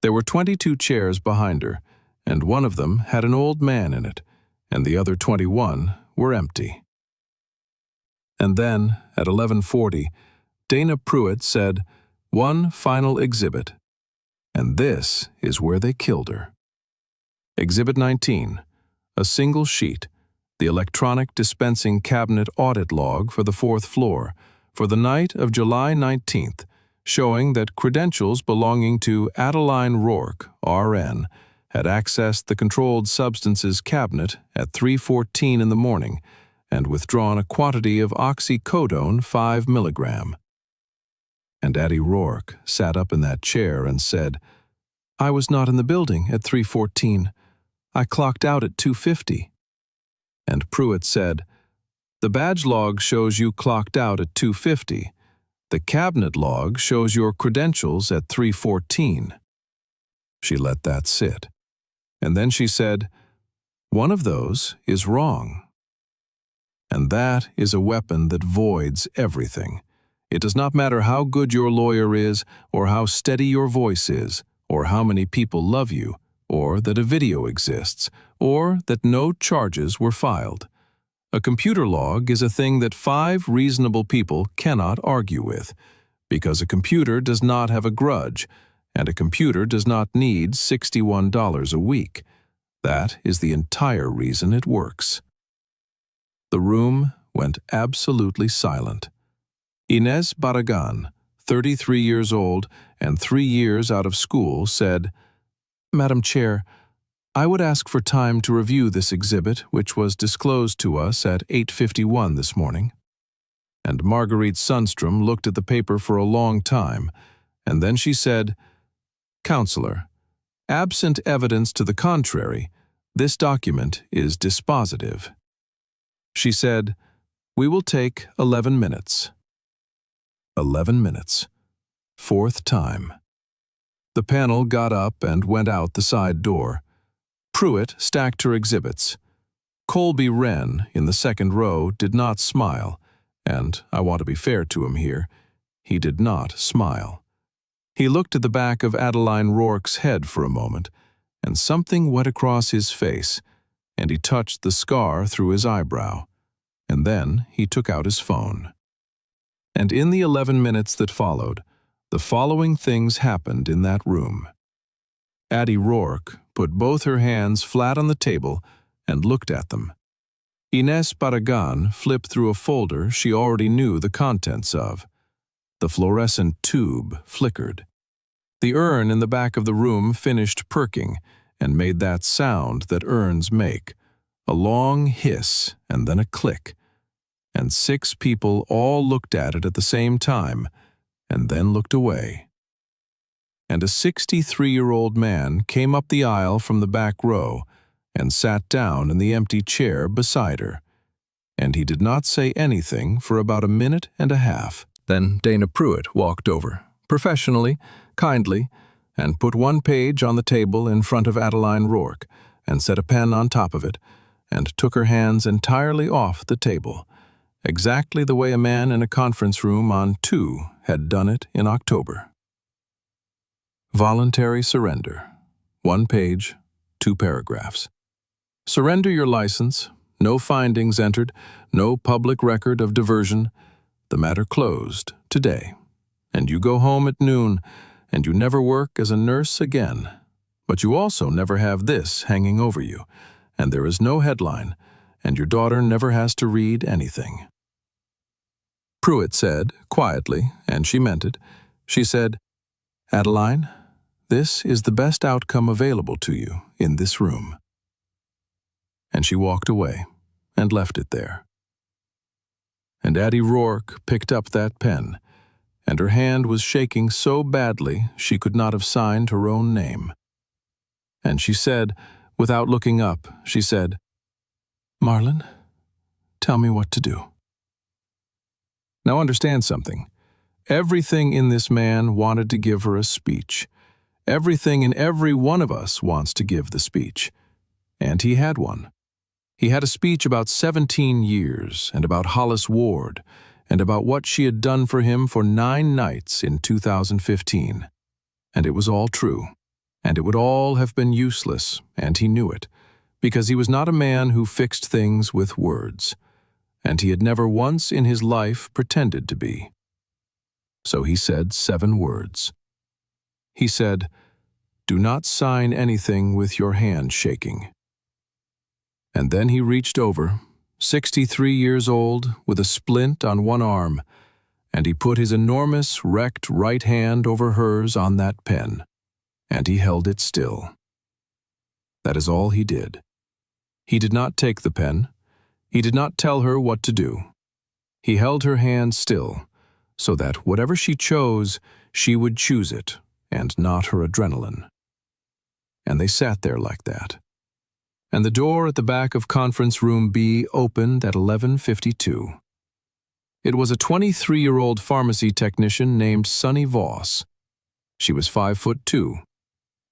There were 22 chairs behind her, and one of them had an old man in it, and the other 21 were empty. And then, at 11:40, Dana Pruitt said, "One final exhibit." And this is where they killed her. Exhibit 19, a single sheet, the electronic dispensing cabinet audit log for the 4th floor, for the night of July 19th, showing that credentials belonging to Adeline Rourke, RN, had accessed the controlled substances cabinet at 3:14 in the morning and withdrawn a quantity of oxycodone 5 milligram. And Addie Rourke sat up in that chair and said, "I was not in the building at 3:14. I clocked out at 2:50. And Pruitt said, "The badge log shows you clocked out at 2:50. The cabinet log shows your credentials at 3:14. She let that sit. And then she said, "One of those is wrong." And that is a weapon that voids everything. It does not matter how good your lawyer is, or how steady your voice is, or how many people love you, or that a video exists, or that no charges were filed. A computer log is a thing that 5 reasonable people cannot argue with, because a computer does not have a grudge, and a computer does not need $61 a week. That is the entire reason it works. The room went absolutely silent. Inez Barragan, 33 years old and 3 years out of school, said, "Madam Chair, I would ask for time to review this exhibit, which was disclosed to us at 8:51 this morning." And Marguerite Sundstrom looked at the paper for a long time, and then she said, "Counselor, absent evidence to the contrary, this document is dispositive." She said, "We will take 11 minutes. 11 minutes. 4th time. The panel got up and went out the side door. Pruitt stacked her exhibits. Colby Wren, in the 2nd row, did not smile, and I want to be fair to him here, he did not smile. He looked at the back of Adeline Rourke's head for a moment, and something went across his face, and he touched the scar through his eyebrow, and then he took out his phone. And in the 11 minutes that followed, the following things happened in that room. Addie Rourke put both her hands flat on the table and looked at them. Inez Barragan flipped through a folder she already knew the contents of. The fluorescent tube flickered. The urn in the back of the room finished perking and made that sound that urns make, a long hiss and then a click. And 6 people all looked at it at the same time and then looked away. And a 63-year-old man came up the aisle from the back row and sat down in the empty chair beside her. And he did not say anything for about a minute and a half. Then Dana Pruitt walked over, professionally, kindly, and put one page on the table in front of Adeline Rourke, and set a pen on top of it, and took her hands entirely off the table, exactly the way a man in a conference room on 2 had done it in October. Voluntary surrender. 1 page, 2 paragraphs. Surrender your license, no findings entered, no public record of diversion. The matter closed today, and you go home at noon, and you never work as a nurse again. But you also never have this hanging over you, and there is no headline, and your daughter never has to read anything. Pruitt said, quietly, and she meant it, she said, "Adeline, this is the best outcome available to you in this room." And she walked away and left it there. And Addie Rourke picked up that pen, and her hand was shaking so badly she could not have signed her own name. And she said, without looking up, she said, "Marlon, tell me what to do." Now understand something. Everything in this man wanted to give her a speech. Everything in every one of us wants to give the speech. And he had one. He had a speech about 17 years, and about Hollis Ward, and about what she had done for him for 9 nights in 2015. And it was all true. And it would all have been useless, and he knew it, because he was not a man who fixed things with words. And he had never once in his life pretended to be. So he said 7 words. He said, "Do not sign anything with your hand shaking." And then he reached over, 63 years old, with a splint on one arm, and he put his enormous, wrecked right hand over hers on that pen, and he held it still. That is all he did. He did not take the pen. He did not tell her what to do. He held her hand still, so that whatever she chose, she would choose it, and not her adrenaline. And they sat there like that. And the door at the back of Conference Room B opened at 11:52. It was a 23-year-old pharmacy technician named Sonny Voss. She was 5'2".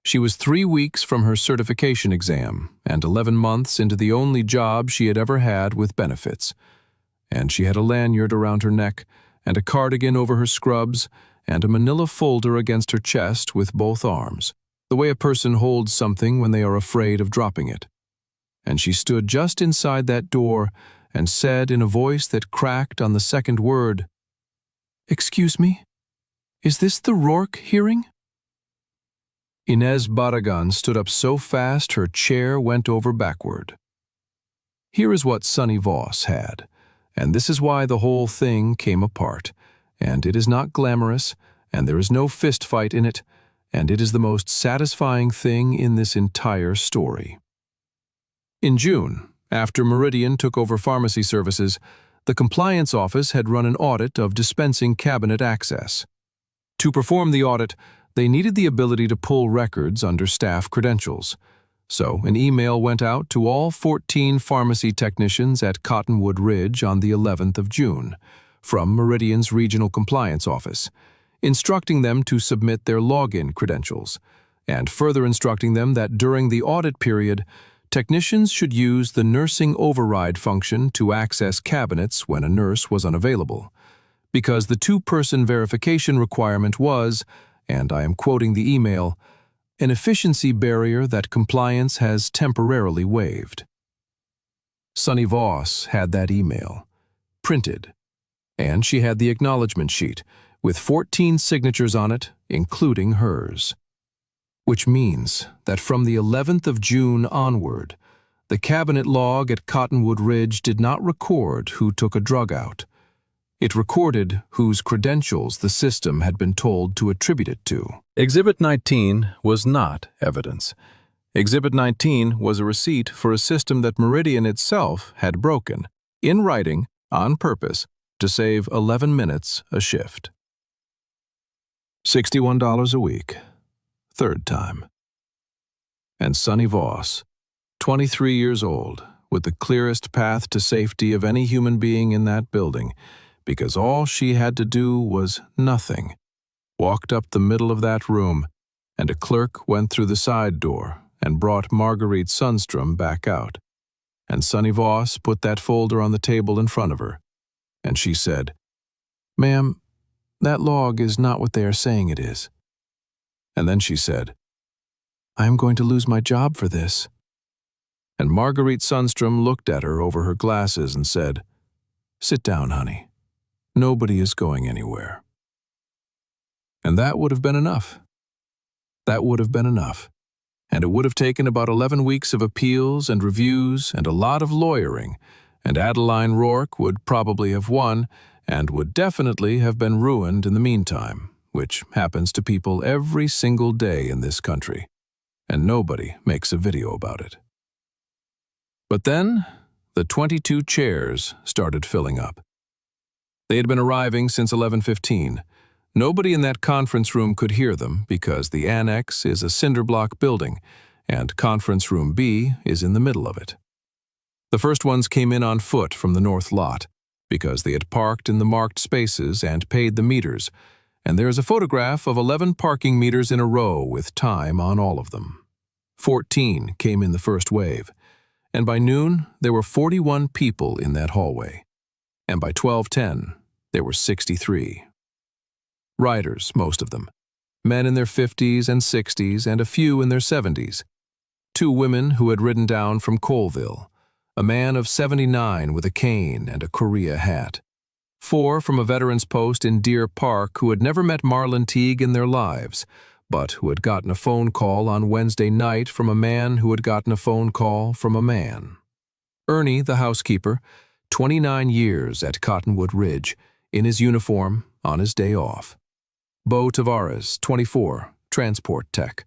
She was 3 weeks from her certification exam and 11 months into the only job she had ever had with benefits. And she had a lanyard around her neck and a cardigan over her scrubs and a manila folder against her chest with both arms, the way a person holds something when they are afraid of dropping it. And she stood just inside that door and said in a voice that cracked on the second word, "Excuse me, is this the Rourke hearing?" Inez Barragan stood up so fast her chair went over backward. Here is what Sonny Voss had, and this is why the whole thing came apart, and it is not glamorous, and there is no fist fight in it, and it is the most satisfying thing in this entire story. In June, after Meridian took over pharmacy services, the compliance office had run an audit of dispensing cabinet access. To perform the audit, they needed the ability to pull records under staff credentials. So an email went out to all 14 pharmacy technicians at Cottonwood Ridge on the 11th of June, from Meridian's regional compliance office, instructing them to submit their login credentials, and further instructing them that during the audit period, technicians should use the nursing override function to access cabinets when a nurse was unavailable, because the 2-person verification requirement was, and I am quoting the email, an efficiency barrier that compliance has temporarily waived. Sonny Voss had that email, printed, and she had the acknowledgement sheet with 14 signatures on it, including hers. Which means that from the 11th of June onward, the cabinet log at Cottonwood Ridge did not record who took a drug out. It recorded whose credentials the system had been told to attribute it to. Exhibit 19 was not evidence. Exhibit 19 was a receipt for a system that Meridian itself had broken, in writing, on purpose, to save 11 minutes a shift. $61 a week. 3rd time. And Sonny Voss, 23 years old, with the clearest path to safety of any human being in that building, because all she had to do was nothing, walked up the middle of that room, and a clerk went through the side door and brought Marguerite Sundstrom back out. And Sonny Voss put that folder on the table in front of her, and she said, "Ma'am, that log is not what they are saying it is." And then she said, "I am going to lose my job for this." And Marguerite Sundstrom looked at her over her glasses and said, "Sit down, honey. Nobody is going anywhere." And that would have been enough. That would have been enough. And it would have taken about 11 weeks of appeals and reviews and a lot of lawyering, and Adeline Rourke would probably have won and would definitely have been ruined in the meantime, which happens to people every single day in this country, and nobody makes a video about it. But then, the 22 chairs started filling up. They had been arriving since 11:15. Nobody in that conference room could hear them because the annex is a cinder block building, and Conference Room B is in the middle of it. The first ones came in on foot from the north lot, because they had parked in the marked spaces and paid the meters, and there is a photograph of 11 parking meters in a row with time on all of them. 14 came in the first wave, and by noon there were 41 people in that hallway, and by 12:10 there were 63. Riders, most of them, men in their 50s and 60s and a few in their 70s. 2 women who had ridden down from Colville, a man of 79 with a cane and a Korea hat. 4 from a veterans post in Deer Park who had never met Marlon Teague in their lives, but who had gotten a phone call on Wednesday night from a man who had gotten a phone call from a man. Ernie, the housekeeper, 29 years at Cottonwood Ridge, in his uniform, on his day off. Bo Tavares, 24, transport tech.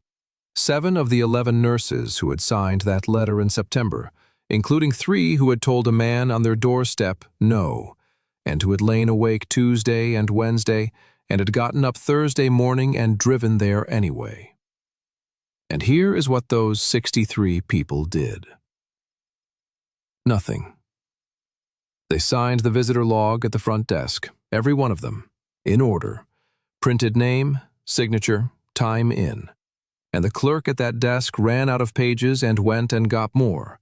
7 of the 11 nurses who had signed that letter in September, including 3 who had told a man on their doorstep no, and who had lain awake Tuesday and Wednesday and had gotten up Thursday morning and driven there anyway. And here is what those 63 people did. Nothing. They signed the visitor log at the front desk, every one of them, in order, printed name, signature, time in, and the clerk at that desk ran out of pages and went and got more,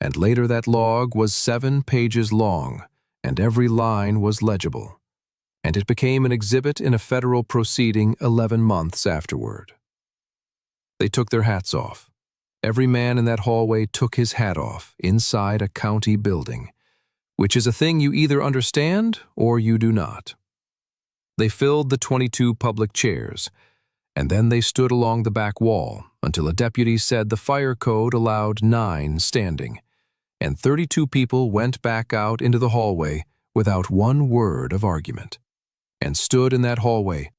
and later that log was 7 pages long, and every line was legible, and it became an exhibit in a federal proceeding 11 months afterward. They took their hats off. Every man in that hallway took his hat off inside a county building, which is a thing you either understand or you do not. They filled the 22 public chairs, and then they stood along the back wall until a deputy said the fire code allowed 9 standing, and 32 people went back out into the hallway without one word of argument, and stood in that hallway,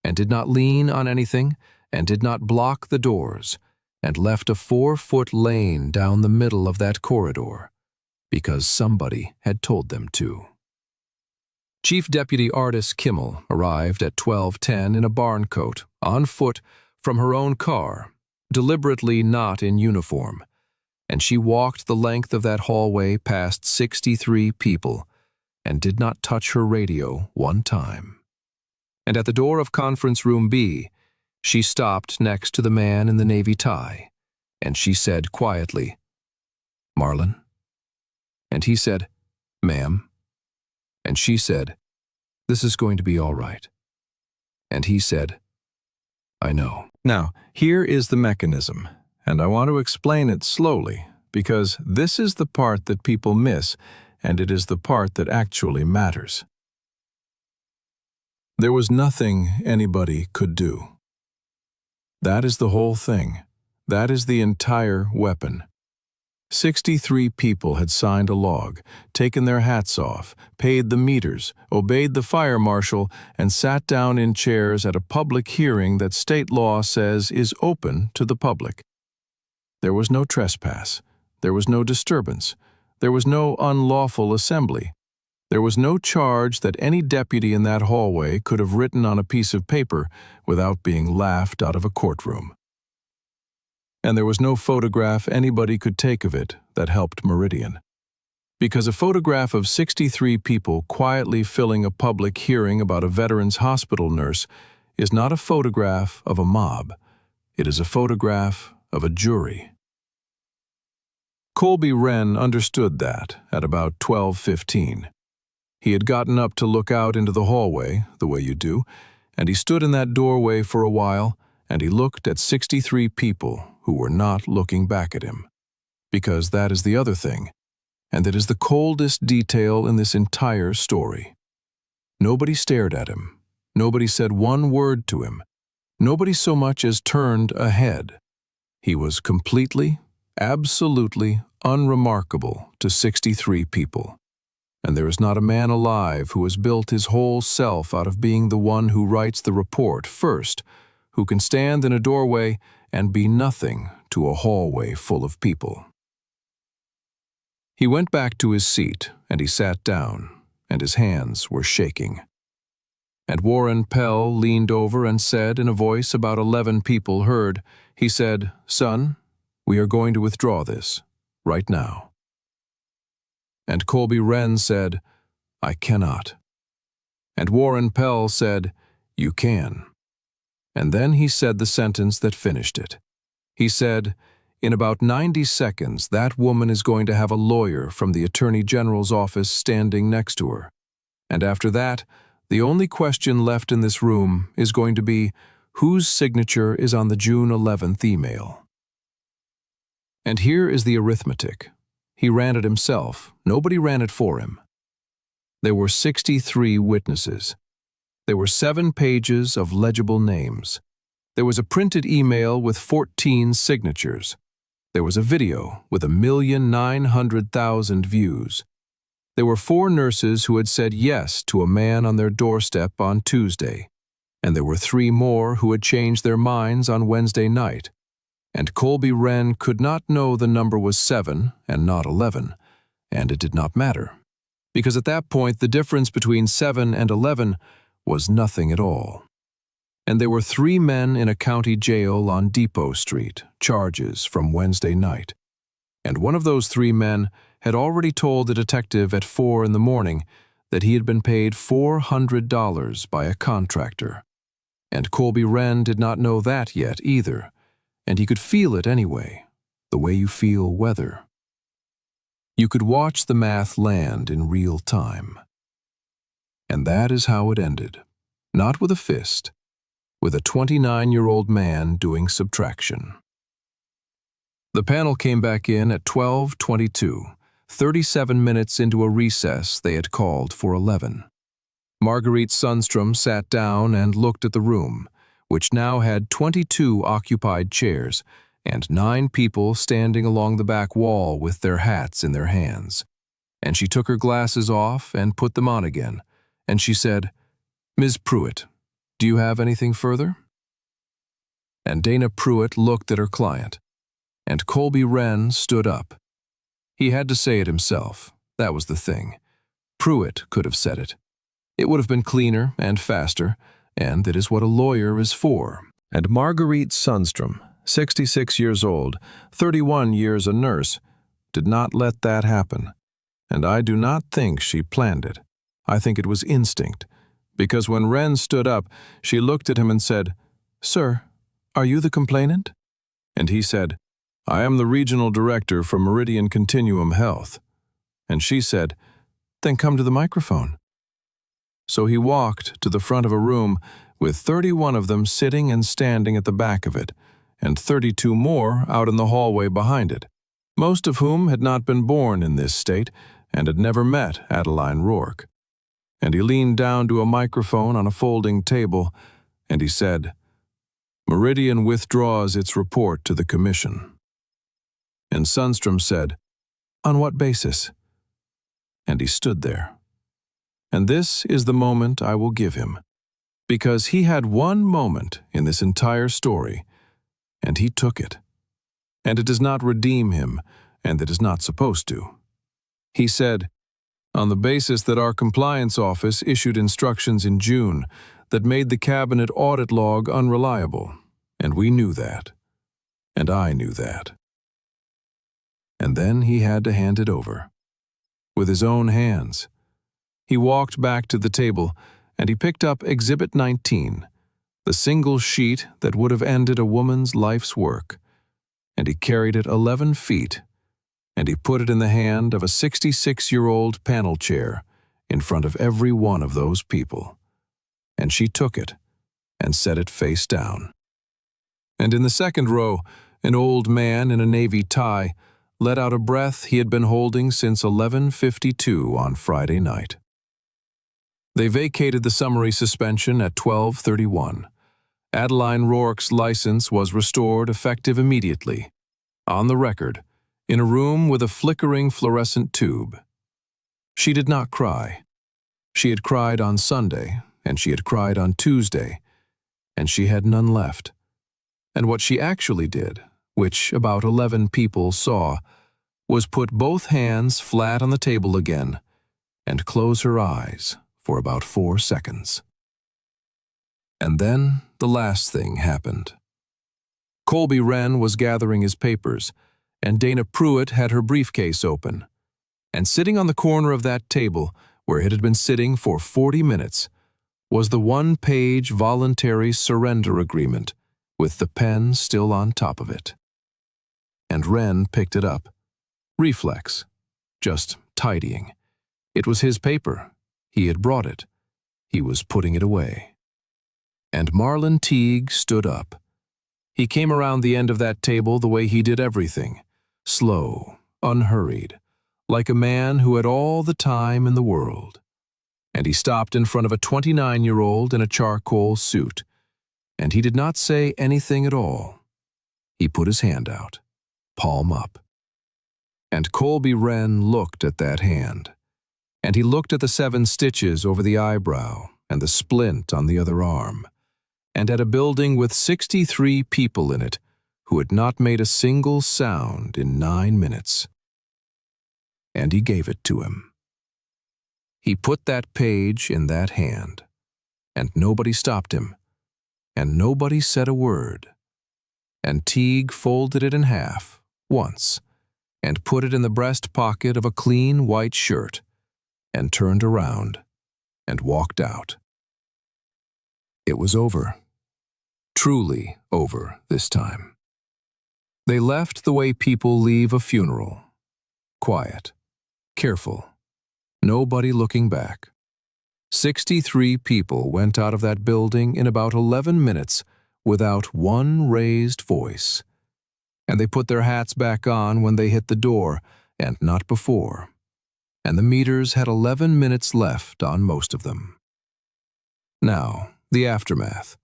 and did not lean on anything, and did not block the doors, and left a 4-foot lane down the middle of that corridor, because somebody had told them to. Chief Deputy Artis Kimmel arrived at 12:10 in a barn coat, on foot, from her own car, deliberately not in uniform, and she walked the length of that hallway past 63 people and did not touch her radio one time. And at the door of Conference Room B, she stopped next to the man in the navy tie, and she said quietly, "Marlon?" And he said, "Ma'am." And she said, "This is going to be all right." And he said, "I know." Now, here is the mechanism, and I want to explain it slowly, because this is the part that people miss, and it is the part that actually matters. There was nothing anybody could do. That is the whole thing. That is the entire weapon. 63 people had signed a log, taken their hats off, paid the meters, obeyed the fire marshal, and sat down in chairs at a public hearing that state law says is open to the public. There was no trespass. There was no disturbance. There was no unlawful assembly. There was no charge that any deputy in that hallway could have written on a piece of paper without being laughed out of a courtroom. And there was no photograph anybody could take of it that helped Meridian. Because a photograph of 63 people quietly filling a public hearing about a veterans hospital nurse is not a photograph of a mob. It is a photograph of a jury. Colby Wren understood that at about 12:15. He had gotten up to look out into the hallway, the way you do, and he stood in that doorway for a while, and he looked at 63 people who were not looking back at him. Because that is the other thing, and that is the coldest detail in this entire story. Nobody stared at him. Nobody said one word to him. Nobody so much as turned a head. He was completely, absolutely unremarkable to 63 people. And there is not a man alive who has built his whole self out of being the one who writes the report first, who can stand in a doorway and be nothing to a hallway full of people. He went back to his seat, and he sat down, and his hands were shaking. And Warren Pell leaned over and said in a voice about 11 people heard, he said, "Son, We are going to withdraw this, right now." And Colby Wren said, "I cannot." And Warren Pell said, "You can." And then he said the sentence that finished it. He said, "In about 90 seconds, that woman is going to have a lawyer from the Attorney General's office standing next to her. And after that, the only question left in this room is going to be whose signature is on the June 11th email." And here is the arithmetic. He ran it himself. Nobody ran it for him. There were 63 witnesses. There were 7 pages of legible names. There was a printed email with 14 signatures. There was a video with 1,900,000 views. There were 4 nurses who had said yes to a man on their doorstep on Tuesday, and there were 3 more who had changed their minds on Wednesday night. And Colby Wren could not know the number was 7 and not 11, and it did not matter, because at that point the difference between 7 and 11 was nothing at all. And there were 3 men in a county jail on Depot Street, charges from Wednesday night. And one of those 3 men had already told the detective at 4 in the morning that he had been paid $400 by a contractor. And Colby Wren did not know that yet either, and he could feel it anyway, the way you feel weather. You could watch the math land in real time. And that is how it ended, not with a fist, with a 29-year-old man doing subtraction. The panel came back in at 12:22, 37 minutes into a recess they had called for 11. Marguerite Sundstrom sat down and looked at the room, which now had 22 occupied chairs and 9 people standing along the back wall with their hats in their hands. And she took her glasses off and put them on again, and she said, "Ms. Pruitt, do you have anything further?" And Dana Pruitt looked at her client, and Colby Wren stood up. He had to say it himself. That was the thing. Pruitt could have said it. It would have been cleaner and faster, and it is what a lawyer is for. And Marguerite Sundstrom, 66 years old, 31 years a nurse, did not let that happen. And I do not think she planned it. I think it was instinct, because when Wren stood up, she looked at him and said, "Sir, are you the complainant?" And he said, "I am the regional director for Meridian Continuum Health." And she said, "Then come to the microphone." So he walked to the front of a room with 31 of them sitting and standing at the back of it, and 32 more out in the hallway behind it, most of whom had not been born in this state and had never met Adeline Rourke. And he leaned down to a microphone on a folding table, and he said, "Meridian withdraws its report to the commission." And Sundstrom said, "On what basis?" And he stood there. And this is the moment I will give him, because he had one moment in this entire story, and he took it. And it does not redeem him, and it is not supposed to. He said, "On the basis that our compliance office issued instructions in June that made the cabinet audit log unreliable, and we knew that, and I knew that." And then he had to hand it over, with his own hands. He walked back to the table, and he picked up Exhibit 19, the single sheet that would have ended a woman's life's work, and he carried it 11 feet, and he put it in the hand of a 66-year-old panel chair in front of every one of those people. And she took it and set it face down. And in the second row, an old man in a navy tie let out a breath he had been holding since 11:52 on Friday night. They vacated the summary suspension at 12:31. Adeline Rourke's license was restored effective immediately, on the record, in a room with a flickering fluorescent tube. She did not cry. She had cried on Sunday, and she had cried on Tuesday, and she had none left. And what she actually did, which about 11 people saw, was put both hands flat on the table again and close her eyes for about 4 seconds. And then the last thing happened. Colby Wren was gathering his papers, and Dana Pruitt had her briefcase open. And sitting on the corner of that table, where it had been sitting for 40 minutes, was the one-page voluntary surrender agreement, with the pen still on top of it. And Wren picked it up. Reflex. Just tidying. It was his paper. He had brought it. He was putting it away. And Marlin Teague stood up. He came around the end of that table the way he did everything, slow, unhurried, like a man who had all the time in the world. And he stopped in front of a 29-year-old in a charcoal suit, and he did not say anything at all. He put his hand out, palm up. And Colby Wren looked at that hand, and he looked at the 7 stitches over the eyebrow and the splint on the other arm, and at a building with 63 people in it who had not made a single sound in 9 minutes. And he gave it to him. He put that page in that hand, and nobody stopped him, and nobody said a word. And Teague folded it in half, once, and put it in the breast pocket of a clean white shirt, and turned around, and walked out. It was over. Truly over this time. They left the way people leave a funeral. Quiet, careful, nobody looking back. 63 people went out of that building in about 11 minutes without one raised voice. And they put their hats back on when they hit the door, and not before. And the meters had 11 minutes left on most of them. Now, the aftermath.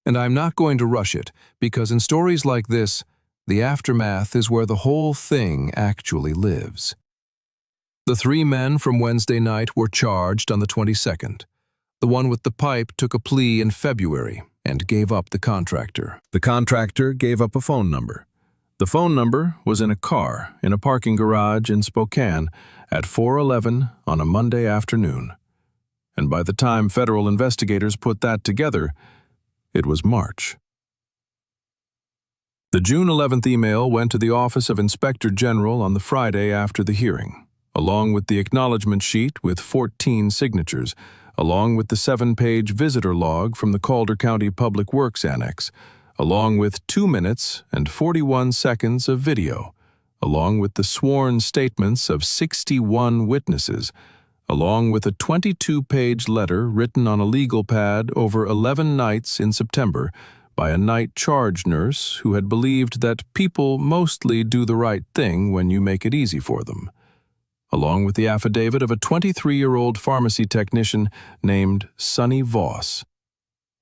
And I'm not going to rush it, because in stories like this, the aftermath is where the whole thing actually lives. The 3 men from Wednesday night were charged on the 22nd. The one with the pipe took a plea in February and gave up the contractor. The contractor gave up a phone number. The phone number was in a car in a parking garage in Spokane at 4:11 on a Monday afternoon. And by the time federal investigators put that together, it was March. The June 11th email went to the Office of Inspector General on the Friday after the hearing, along with the acknowledgement sheet with 14 signatures, along with the 7-page visitor log from the Calder County Public Works Annex, along with 2 minutes and 41 seconds of video, along with the sworn statements of 61 witnesses, along with a 22-page letter written on a legal pad over 11 nights in September by a night charge nurse who had believed that people mostly do the right thing when you make it easy for them, along with the affidavit of a 23-year-old pharmacy technician named Sonny Voss,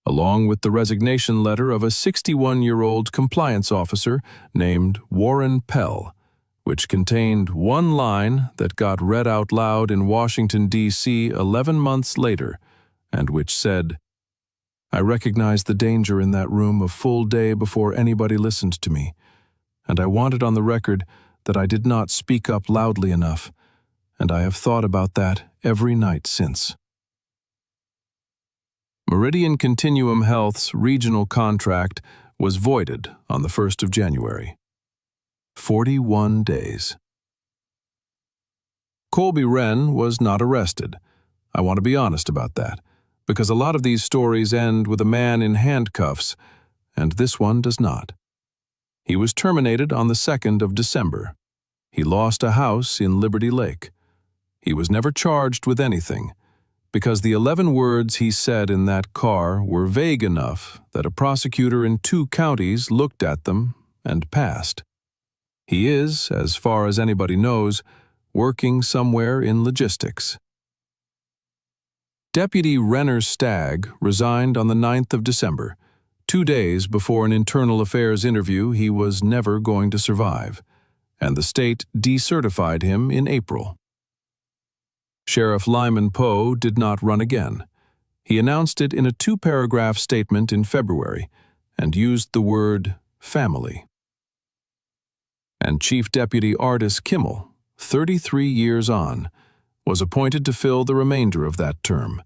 along with the resignation letter of a 61-year-old compliance officer named Warren Pell, which contained one line that got read out loud in Washington, D.C. 11 months later, and which said, "I recognized the danger in that room a full day before anybody listened to me, and I wanted on the record that I did not speak up loudly enough, and I have thought about that every night since." Meridian Continuum Health's regional contract was voided on the 1st of January. 41 days. Colby Wren was not arrested. I want to be honest about that, because a lot of these stories end with a man in handcuffs, and this one does not. He was terminated on the 2nd of December. He lost a house in Liberty Lake. He was never charged with anything, because the 11 words he said in that car were vague enough that a prosecutor in 2 counties looked at them and passed. He is, as far as anybody knows, working somewhere in logistics. Deputy Renner Stagg resigned on the 9th of December, 2 days before an internal affairs interview he was never going to survive, and the state decertified him in April. Sheriff Lyman Poe did not run again. He announced it in a 2-paragraph statement in February and used the word family. And Chief Deputy Ardis Kimmel, 33 years on, was appointed to fill the remainder of that term,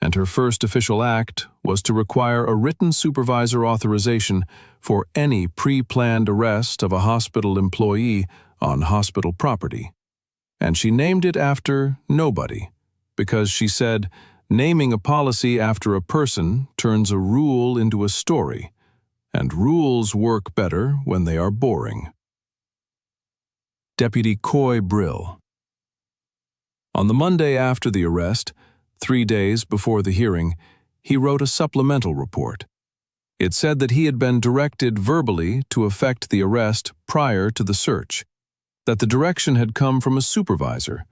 and her first official act was to require a written supervisor authorization for any pre-planned arrest of a hospital employee on hospital property. And she named it after nobody, because she said, naming a policy after a person turns a rule into a story, and rules work better when they are boring. Deputy Coy Brill. On the Monday after the arrest, 3 days before the hearing, he wrote a supplemental report. It said that he had been directed verbally to effect the arrest prior to the search, that the direction had come from a supervisor,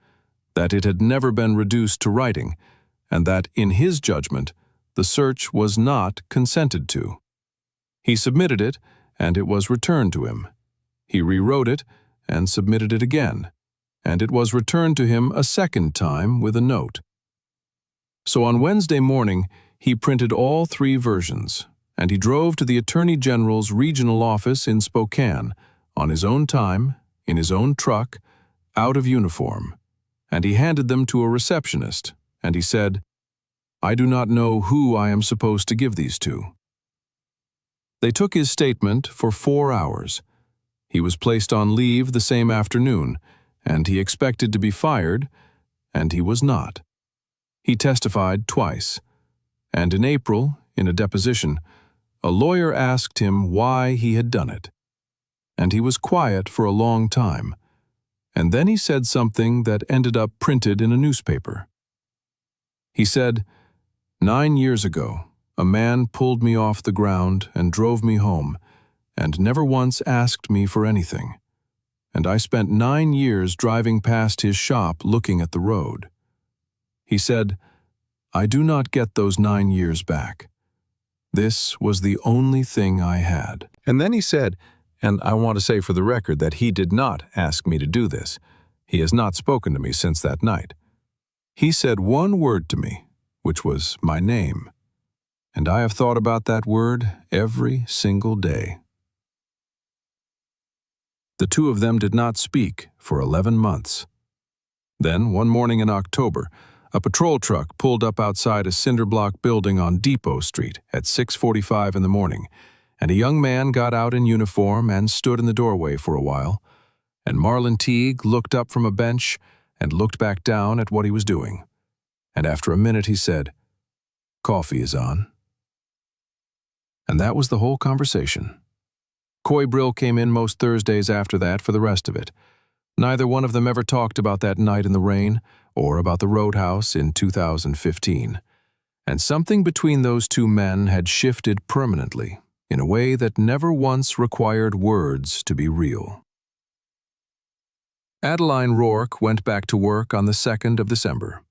that it had never been reduced to writing, and that, in his judgment, the search was not consented to. He submitted it, and it was returned to him. He rewrote it and submitted it again, and it was returned to him a second time with a note. So on Wednesday morning, he printed all 3 versions, and he drove to the Attorney General's regional office in Spokane, on his own time, in his own truck, out of uniform, and he handed them to a receptionist, and he said, "I do not know who I am supposed to give these to." They took his statement for 4 hours. He was placed on leave the same afternoon, and he expected to be fired, and he was not. He testified twice, and in April, in a deposition, a lawyer asked him why he had done it. And he was quiet for a long time, and then he said something that ended up printed in a newspaper. He said, "9 years ago, a man pulled me off the ground and drove me home, and never once asked me for anything. And I spent 9 years driving past his shop looking at the road." He said, "I do not get those 9 years back. This was the only thing I had." And then he said, and I want to say for the record that he did not ask me to do this. He has not spoken to me since that night. He said one word to me, which was my name. And I have thought about that word every single day. The 2 of them did not speak for 11 months. Then, one morning in October, a patrol truck pulled up outside a cinder-block building on Depot Street at 6:45 in the morning, and a young man got out in uniform and stood in the doorway for a while, and Marlon Teague looked up from a bench and looked back down at what he was doing. And after a minute he said, "Coffee is on." And that was the whole conversation. Coy Brill came in most Thursdays after that for the rest of it. Neither one of them ever talked about that night in the rain or about the roadhouse in 2015. And something between those 2 men had shifted permanently in a way that never once required words to be real. Adeline Rourke went back to work on the 2nd of December.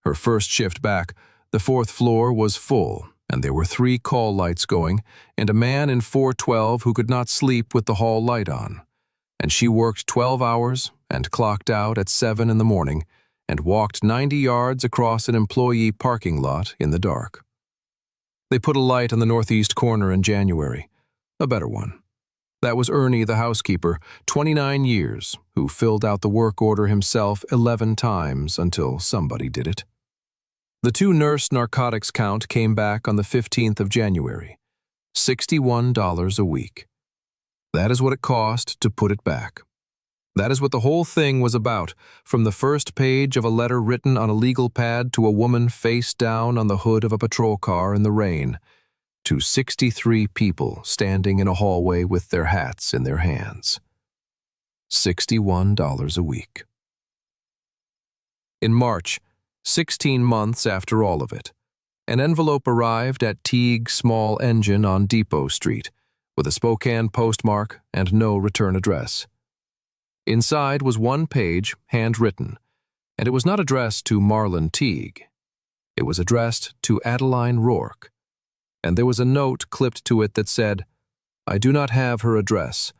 Her first shift back, the 4th floor was full, and there were 3 call lights going, and a man in 412 who could not sleep with the hall light on. And she worked 12 hours and clocked out at 7 in the morning and walked 90 yards across an employee parking lot in the dark. They put a light on the northeast corner in January, a better one. That was Ernie, the housekeeper, 29 years, who filled out the work order himself 11 times until somebody did it. The 2 nurse narcotics count came back on the 15th of January, $61 a week. That is what it cost to put it back. That is what the whole thing was about, from the first page of a letter written on a legal pad to a woman face down on the hood of a patrol car in the rain, to 63 people standing in a hallway with their hats in their hands. $61 a week. In March, 16 months after all of it, an envelope arrived at Teague's small engine on Depot Street, with a Spokane postmark and no return address. Inside was 1 page, handwritten, and it was not addressed to Marlon Teague. It was addressed to Adeline Rourke, and there was a note clipped to it that said, "I do not have her address,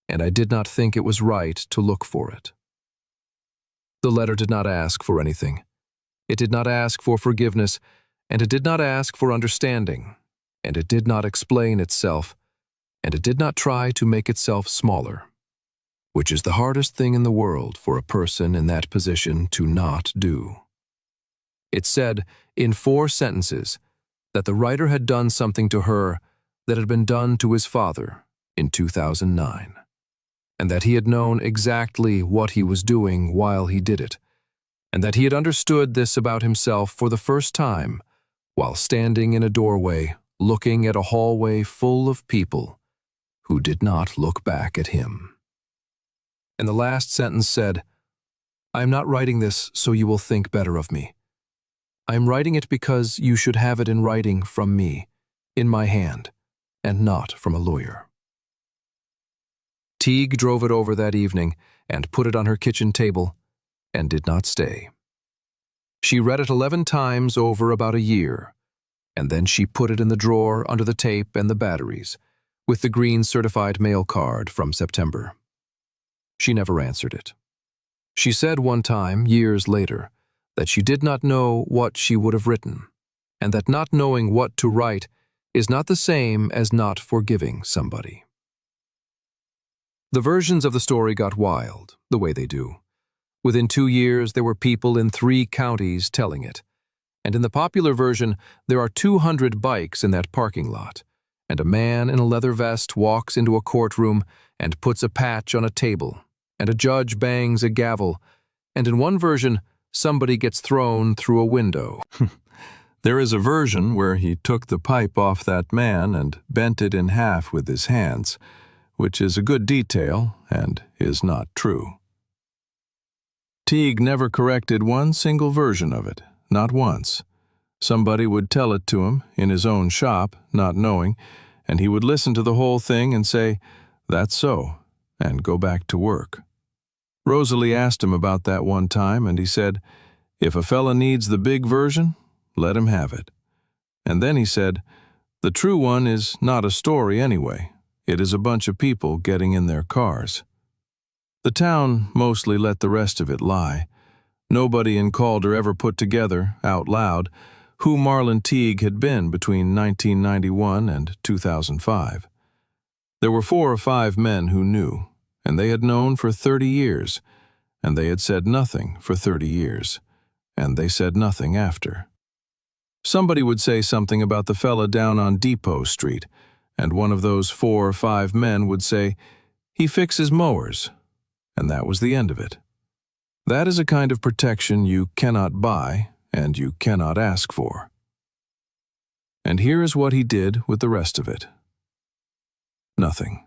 and I did not think it was right to look for it." The letter did not ask for anything. It did not ask for forgiveness, and it did not ask for understanding, and it did not explain itself, and it did not try to make itself smaller, which is the hardest thing in the world for a person in that position to not do. It said, in 4 sentences, that the writer had done something to her that had been done to his father in 2009, and that he had known exactly what he was doing while he did it, and that he had understood this about himself for the first time while standing in a doorway looking at a hallway full of people who did not look back at him. And the last sentence said, I am not writing this so you will think better of me. I am writing it because you should have it in writing from me, in my hand, and not from a lawyer. Teague drove it over that evening and put it on her kitchen table and did not stay. She read it 11 times over about a year, and then she put it in the drawer under the tape and the batteries, with the green certified mail card from September. She never answered it. She said one time, years later, that she did not know what she would have written, and that not knowing what to write is not the same as not forgiving somebody. The versions of the story got wild, the way they do. Within 2 years, there were people in 3 counties telling it, and in the popular version, there are 200 bikes in that parking lot, and a man in a leather vest walks into a courtroom and puts a patch on a table, and a judge bangs a gavel, and in one version, somebody gets thrown through a window. There is a version where he took the pipe off that man and bent it in half with his hands, which is a good detail and is not true. Teague never corrected one single version of it, not once. Somebody would tell it to him in his own shop, not knowing, and he would listen to the whole thing and say, "That's so," and go back to work. Rosalie asked him about that one time, and he said, "If a fella needs the big version, let him have it." And then he said, "The true one is not a story anyway. It is a bunch of people getting in their cars." The town mostly let the rest of it lie. Nobody in Calder ever put together, out loud, who Marlon Teague had been between 1991 and 2005. There were 4 or 5 men who knew, and they had known for 30 years, and they had said nothing for 30 years, and they said nothing after. Somebody would say something about the fella down on Depot Street, and one of those 4 or 5 men would say, "He fixes mowers," and that was the end of it. That is a kind of protection you cannot buy and you cannot ask for. And here is what he did with the rest of it. Nothing.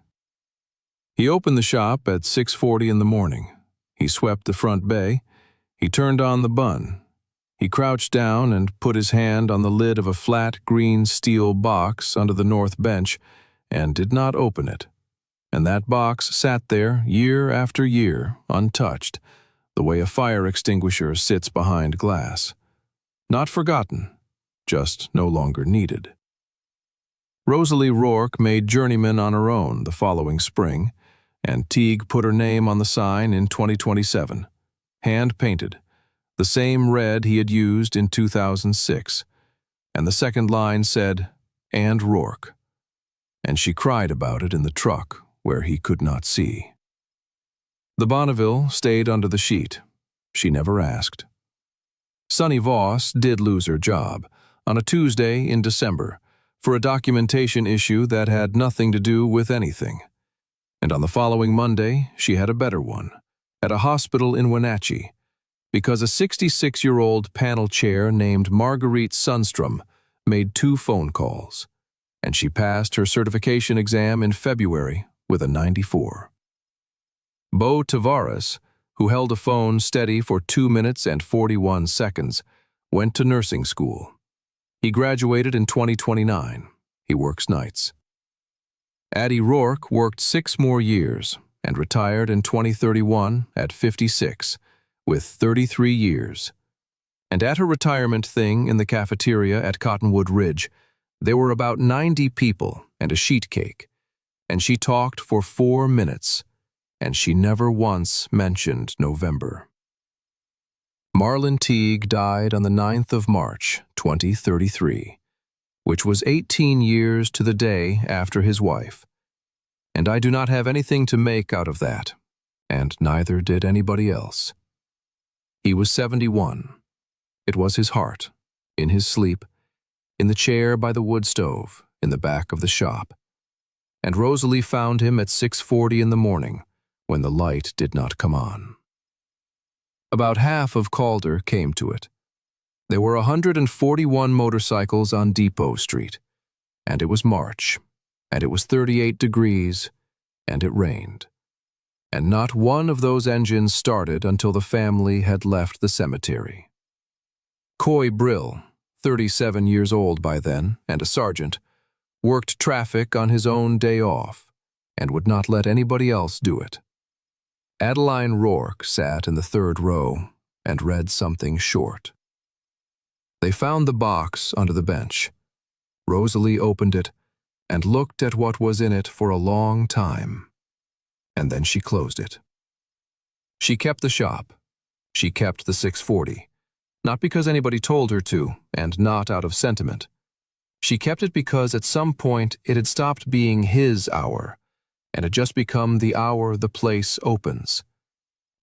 He opened the shop at 6:40 in the morning. He swept the front bay. He turned on the bun. He crouched down and put his hand on the lid of a flat green steel box under the north bench and did not open it. And that box sat there year after year, untouched, the way a fire extinguisher sits behind glass. Not forgotten, just no longer needed. Rosalie Rourke made Journeyman on her own the following spring, and Teague put her name on the sign in 2027, hand-painted, the same red he had used in 2006, and the second line said, "And Rourke," and she cried about it in the truck where he could not see. The Bonneville stayed under the sheet. She never asked. Sonny Voss did lose her job on a Tuesday in December for a documentation issue that had nothing to do with anything. And on the following Monday, she had a better one, at a hospital in Wenatchee, because a 66-year-old panel chair named Marguerite Sundstrom made 2 phone calls, and she passed her certification exam in February with a 94. Bo Tavares, who held a phone steady for 2 minutes and 41 seconds, went to nursing school. He graduated in 2029. He works nights. Addie Rourke worked 6 more years and retired in 2031 at 56, with 33 years. And at her retirement thing in the cafeteria at Cottonwood Ridge, there were about 90 people and a sheet cake, and she talked for 4 minutes, and she never once mentioned November. Marlon Teague died on the 9th of March, 2033, which was 18 years to the day after his wife. And I do not have anything to make out of that, and neither did anybody else. He was 71, It was his heart, in his sleep, in the chair by the wood stove, in the back of the shop. And Rosalie found him at 6:40 in the morning, when the light did not come on. About half of Calder came to it. There were 141 motorcycles on Depot Street, and it was March, and it was 38 degrees, and it rained. And not one of those engines started until the family had left the cemetery. Coy Brill, 37 years old by then, and a sergeant, worked traffic on his own day off, and would not let anybody else do it. Adeline Rourke sat in the third row and read something short. They found the box under the bench. Rosalie opened it and looked at what was in it for a long time, and then she closed it. She kept the shop. She kept the 640, not because anybody told her to, and not out of sentiment. She kept it because at some point it had stopped being his hour, and had just become the hour the place opens.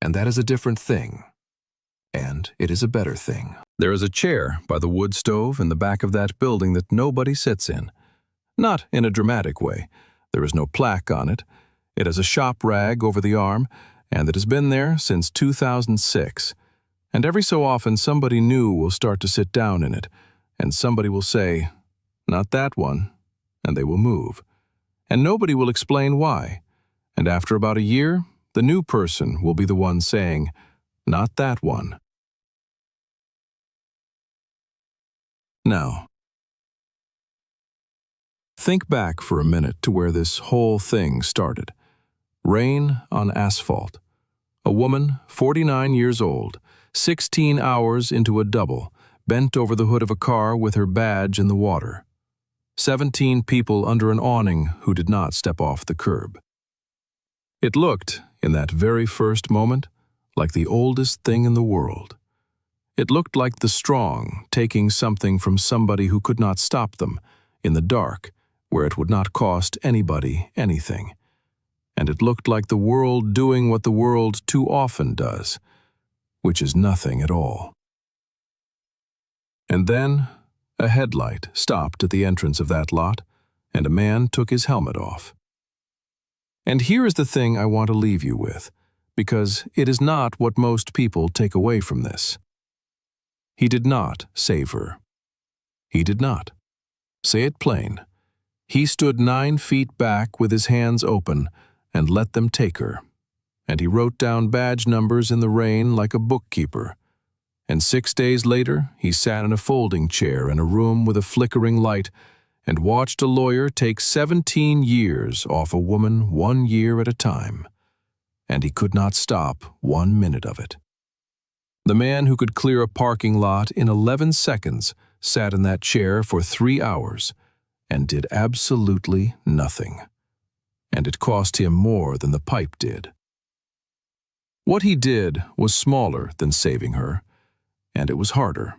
And that is a different thing. And it is a better thing. There is a chair by the wood stove in the back of that building that nobody sits in. Not in a dramatic way. There is no plaque on it. It has a shop rag over the arm, and it has been there since 2006. And every so often somebody new will start to sit down in it, and somebody will say, "Not that one," and they will move. And nobody will explain why. And after about a year, the new person will be the one saying, "Not that one." Now, think back for a minute to where this whole thing started. Rain on asphalt. A woman, 49 years old, 16 hours into a double, bent over the hood of a car with her badge in the water. 17 people under an awning who did not step off the curb. It looked, in that very first moment, like the oldest thing in the world. It looked like the strong taking something from somebody who could not stop them, in the dark, where it would not cost anybody anything. And it looked like the world doing what the world too often does, which is nothing at all. And then a headlight stopped at the entrance of that lot, and a man took his helmet off. And here is the thing I want to leave you with, because it is not what most people take away from this. He did not save her. He did not. Say it plain. He stood 9 feet back with his hands open and let them take her. And he wrote down badge numbers in the rain like a bookkeeper. And 6 days later, he sat in a folding chair in a room with a flickering light and watched a lawyer take 17 years off a woman 1 year at a time. And he could not stop 1 minute of it. The man who could clear a parking lot in 11 seconds sat in that chair for 3 hours and did absolutely nothing. And it cost him more than the pipe did. What he did was smaller than saving her, and it was harder.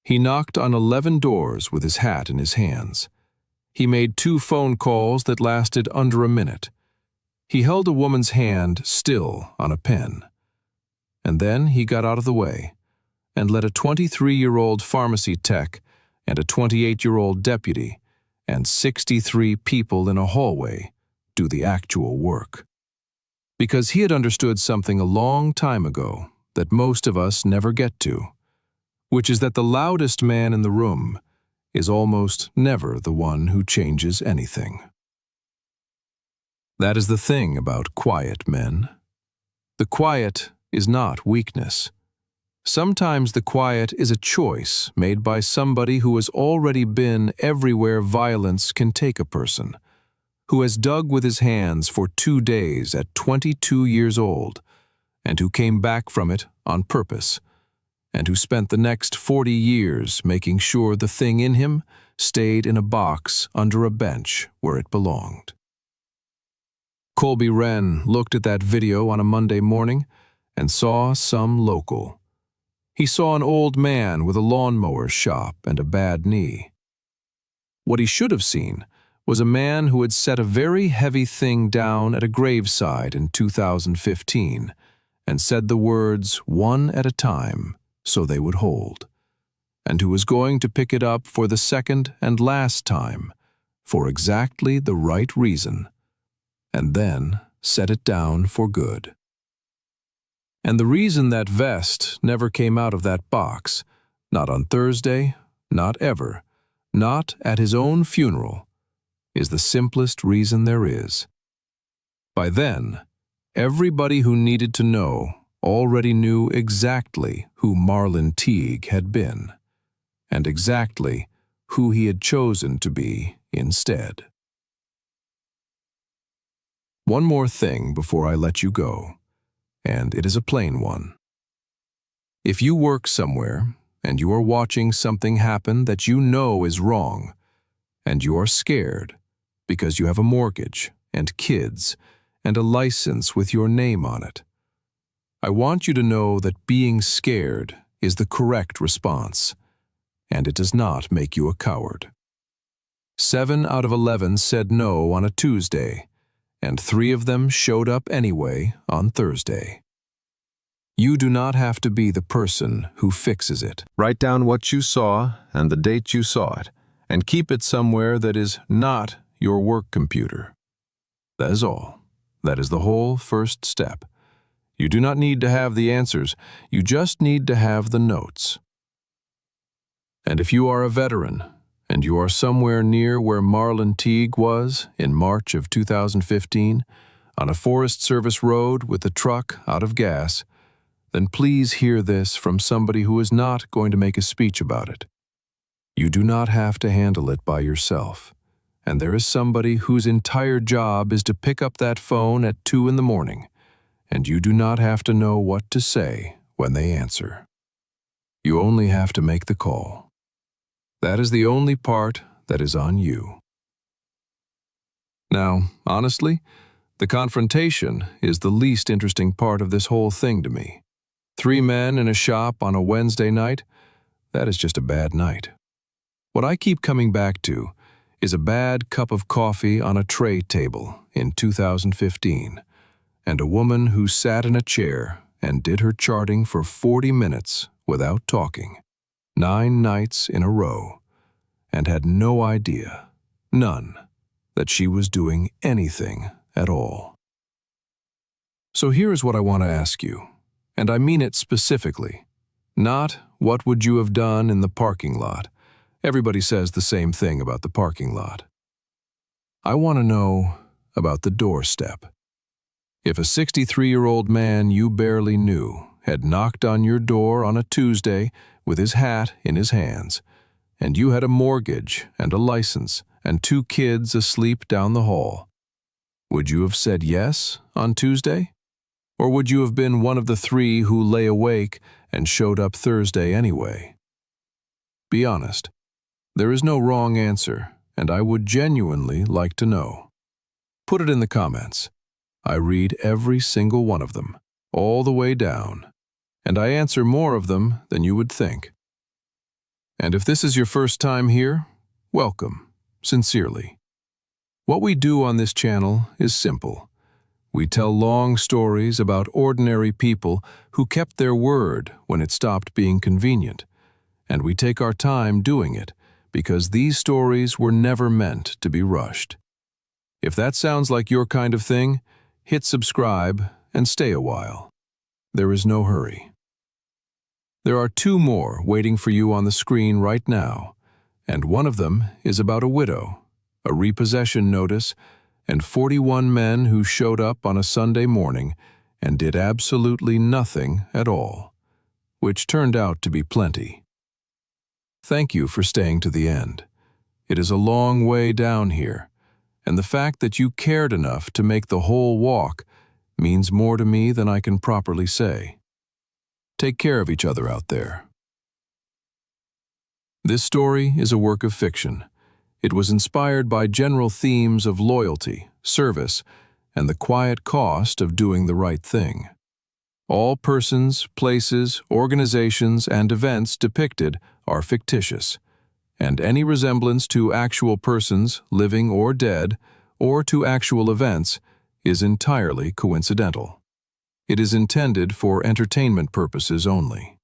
He knocked on 11 doors with his hat in his hands. He made 2 phone calls that lasted under a minute. He held a woman's hand still on a pen. And then he got out of the way and let a 23-year-old pharmacy tech and a 28-year-old deputy and 63 people in a hallway do the actual work. Because he had understood something a long time ago that most of us never get to, which is that the loudest man in the room is almost never the one who changes anything. That is the thing about quiet men. The quiet is not weakness. Sometimes the quiet is a choice made by somebody who has already been everywhere violence can take a person, who has dug with his hands for 2 days at 22 years old, and who came back from it on purpose, and who spent the next 40 years making sure the thing in him stayed in a box under a bench where it belonged. Colby Wren looked at that video on a Monday morning and saw some local. He saw an old man with a lawnmower shop and a bad knee. What he should have seen was a man who had set a very heavy thing down at a graveside in 2015 and said the words one at a time so they would hold. and who was going to pick it up for the second and last time, for exactly the right reason, and then set it down for good. And the reason that vest never came out of that box, not on Thursday, not ever, not at his own funeral, is the simplest reason there is. By then, everybody who needed to know already knew exactly who Marlon Teague had been, and exactly who he had chosen to be instead. One more thing before I let you go, and it is a plain one. If you work somewhere and you are watching something happen that you know is wrong, and you are scared because you have a mortgage and kids and a license with your name on it, I want you to know that being scared is the correct response, and it does not make you a coward. 7 out of 11 said no on a Tuesday, and 3 of them showed up anyway on Thursday. You do not have to be the person who fixes it. Write down what you saw and the date you saw it, and keep it somewhere that is not your work computer. That is all. That is the whole first step. You do not need to have the answers, you just need to have the notes. And if you are a veteran, and you are somewhere near where Marlon Teague was in March of 2015, on a Forest Service road with the truck out of gas, then please hear this from somebody who is not going to make a speech about it. You do not have to handle it by yourself, and there is somebody whose entire job is to pick up that phone at 2 in the morning, and you do not have to know what to say when they answer. You only have to make the call. That is the only part that is on you. Now, honestly, the confrontation is the least interesting part of this whole thing to me. 3 men in a shop on a Wednesday night, that is just a bad night. What I keep coming back to is a bad cup of coffee on a tray table in 2015, and a woman who sat in a chair and did her charting for 40 minutes without talking, 9 nights in a row, and had no idea, none, that she was doing anything at all. So here is what I want to ask you, and I mean it specifically. Not, what would you have done in the parking lot? Everybody says the same thing about the parking lot. I want to know about the doorstep. If a 63-year-old man you barely knew had knocked on your door on a Tuesday with his hat in his hands, and you had a mortgage and a license and 2 kids asleep down the hall, would you have said yes on Tuesday? Or would you have been one of the 3 who lay awake and showed up Thursday anyway? Be honest. There is no wrong answer, and I would genuinely like to know. Put it in the comments. I read every single one of them, all the way down, and I answer more of them than you would think. And if this is your first time here, welcome, sincerely. What we do on this channel is simple. We tell long stories about ordinary people who kept their word when it stopped being convenient, and we take our time doing it because these stories were never meant to be rushed. If that sounds like your kind of thing, hit subscribe and stay a while. There is no hurry. There are 2 more waiting for you on the screen right now, and one of them is about a widow, a repossession notice, and 41 men who showed up on a Sunday morning and did absolutely nothing at all, which turned out to be plenty. Thank you for staying to the end. It is a long way down here, and the fact that you cared enough to make the whole walk means more to me than I can properly say. Take care of each other out there. This story is a work of fiction. It was inspired by general themes of loyalty, service, and the quiet cost of doing the right thing. All persons, places, organizations, and events depicted are fictitious, and any resemblance to actual persons, living or dead, or to actual events, is entirely coincidental. It is intended for entertainment purposes only.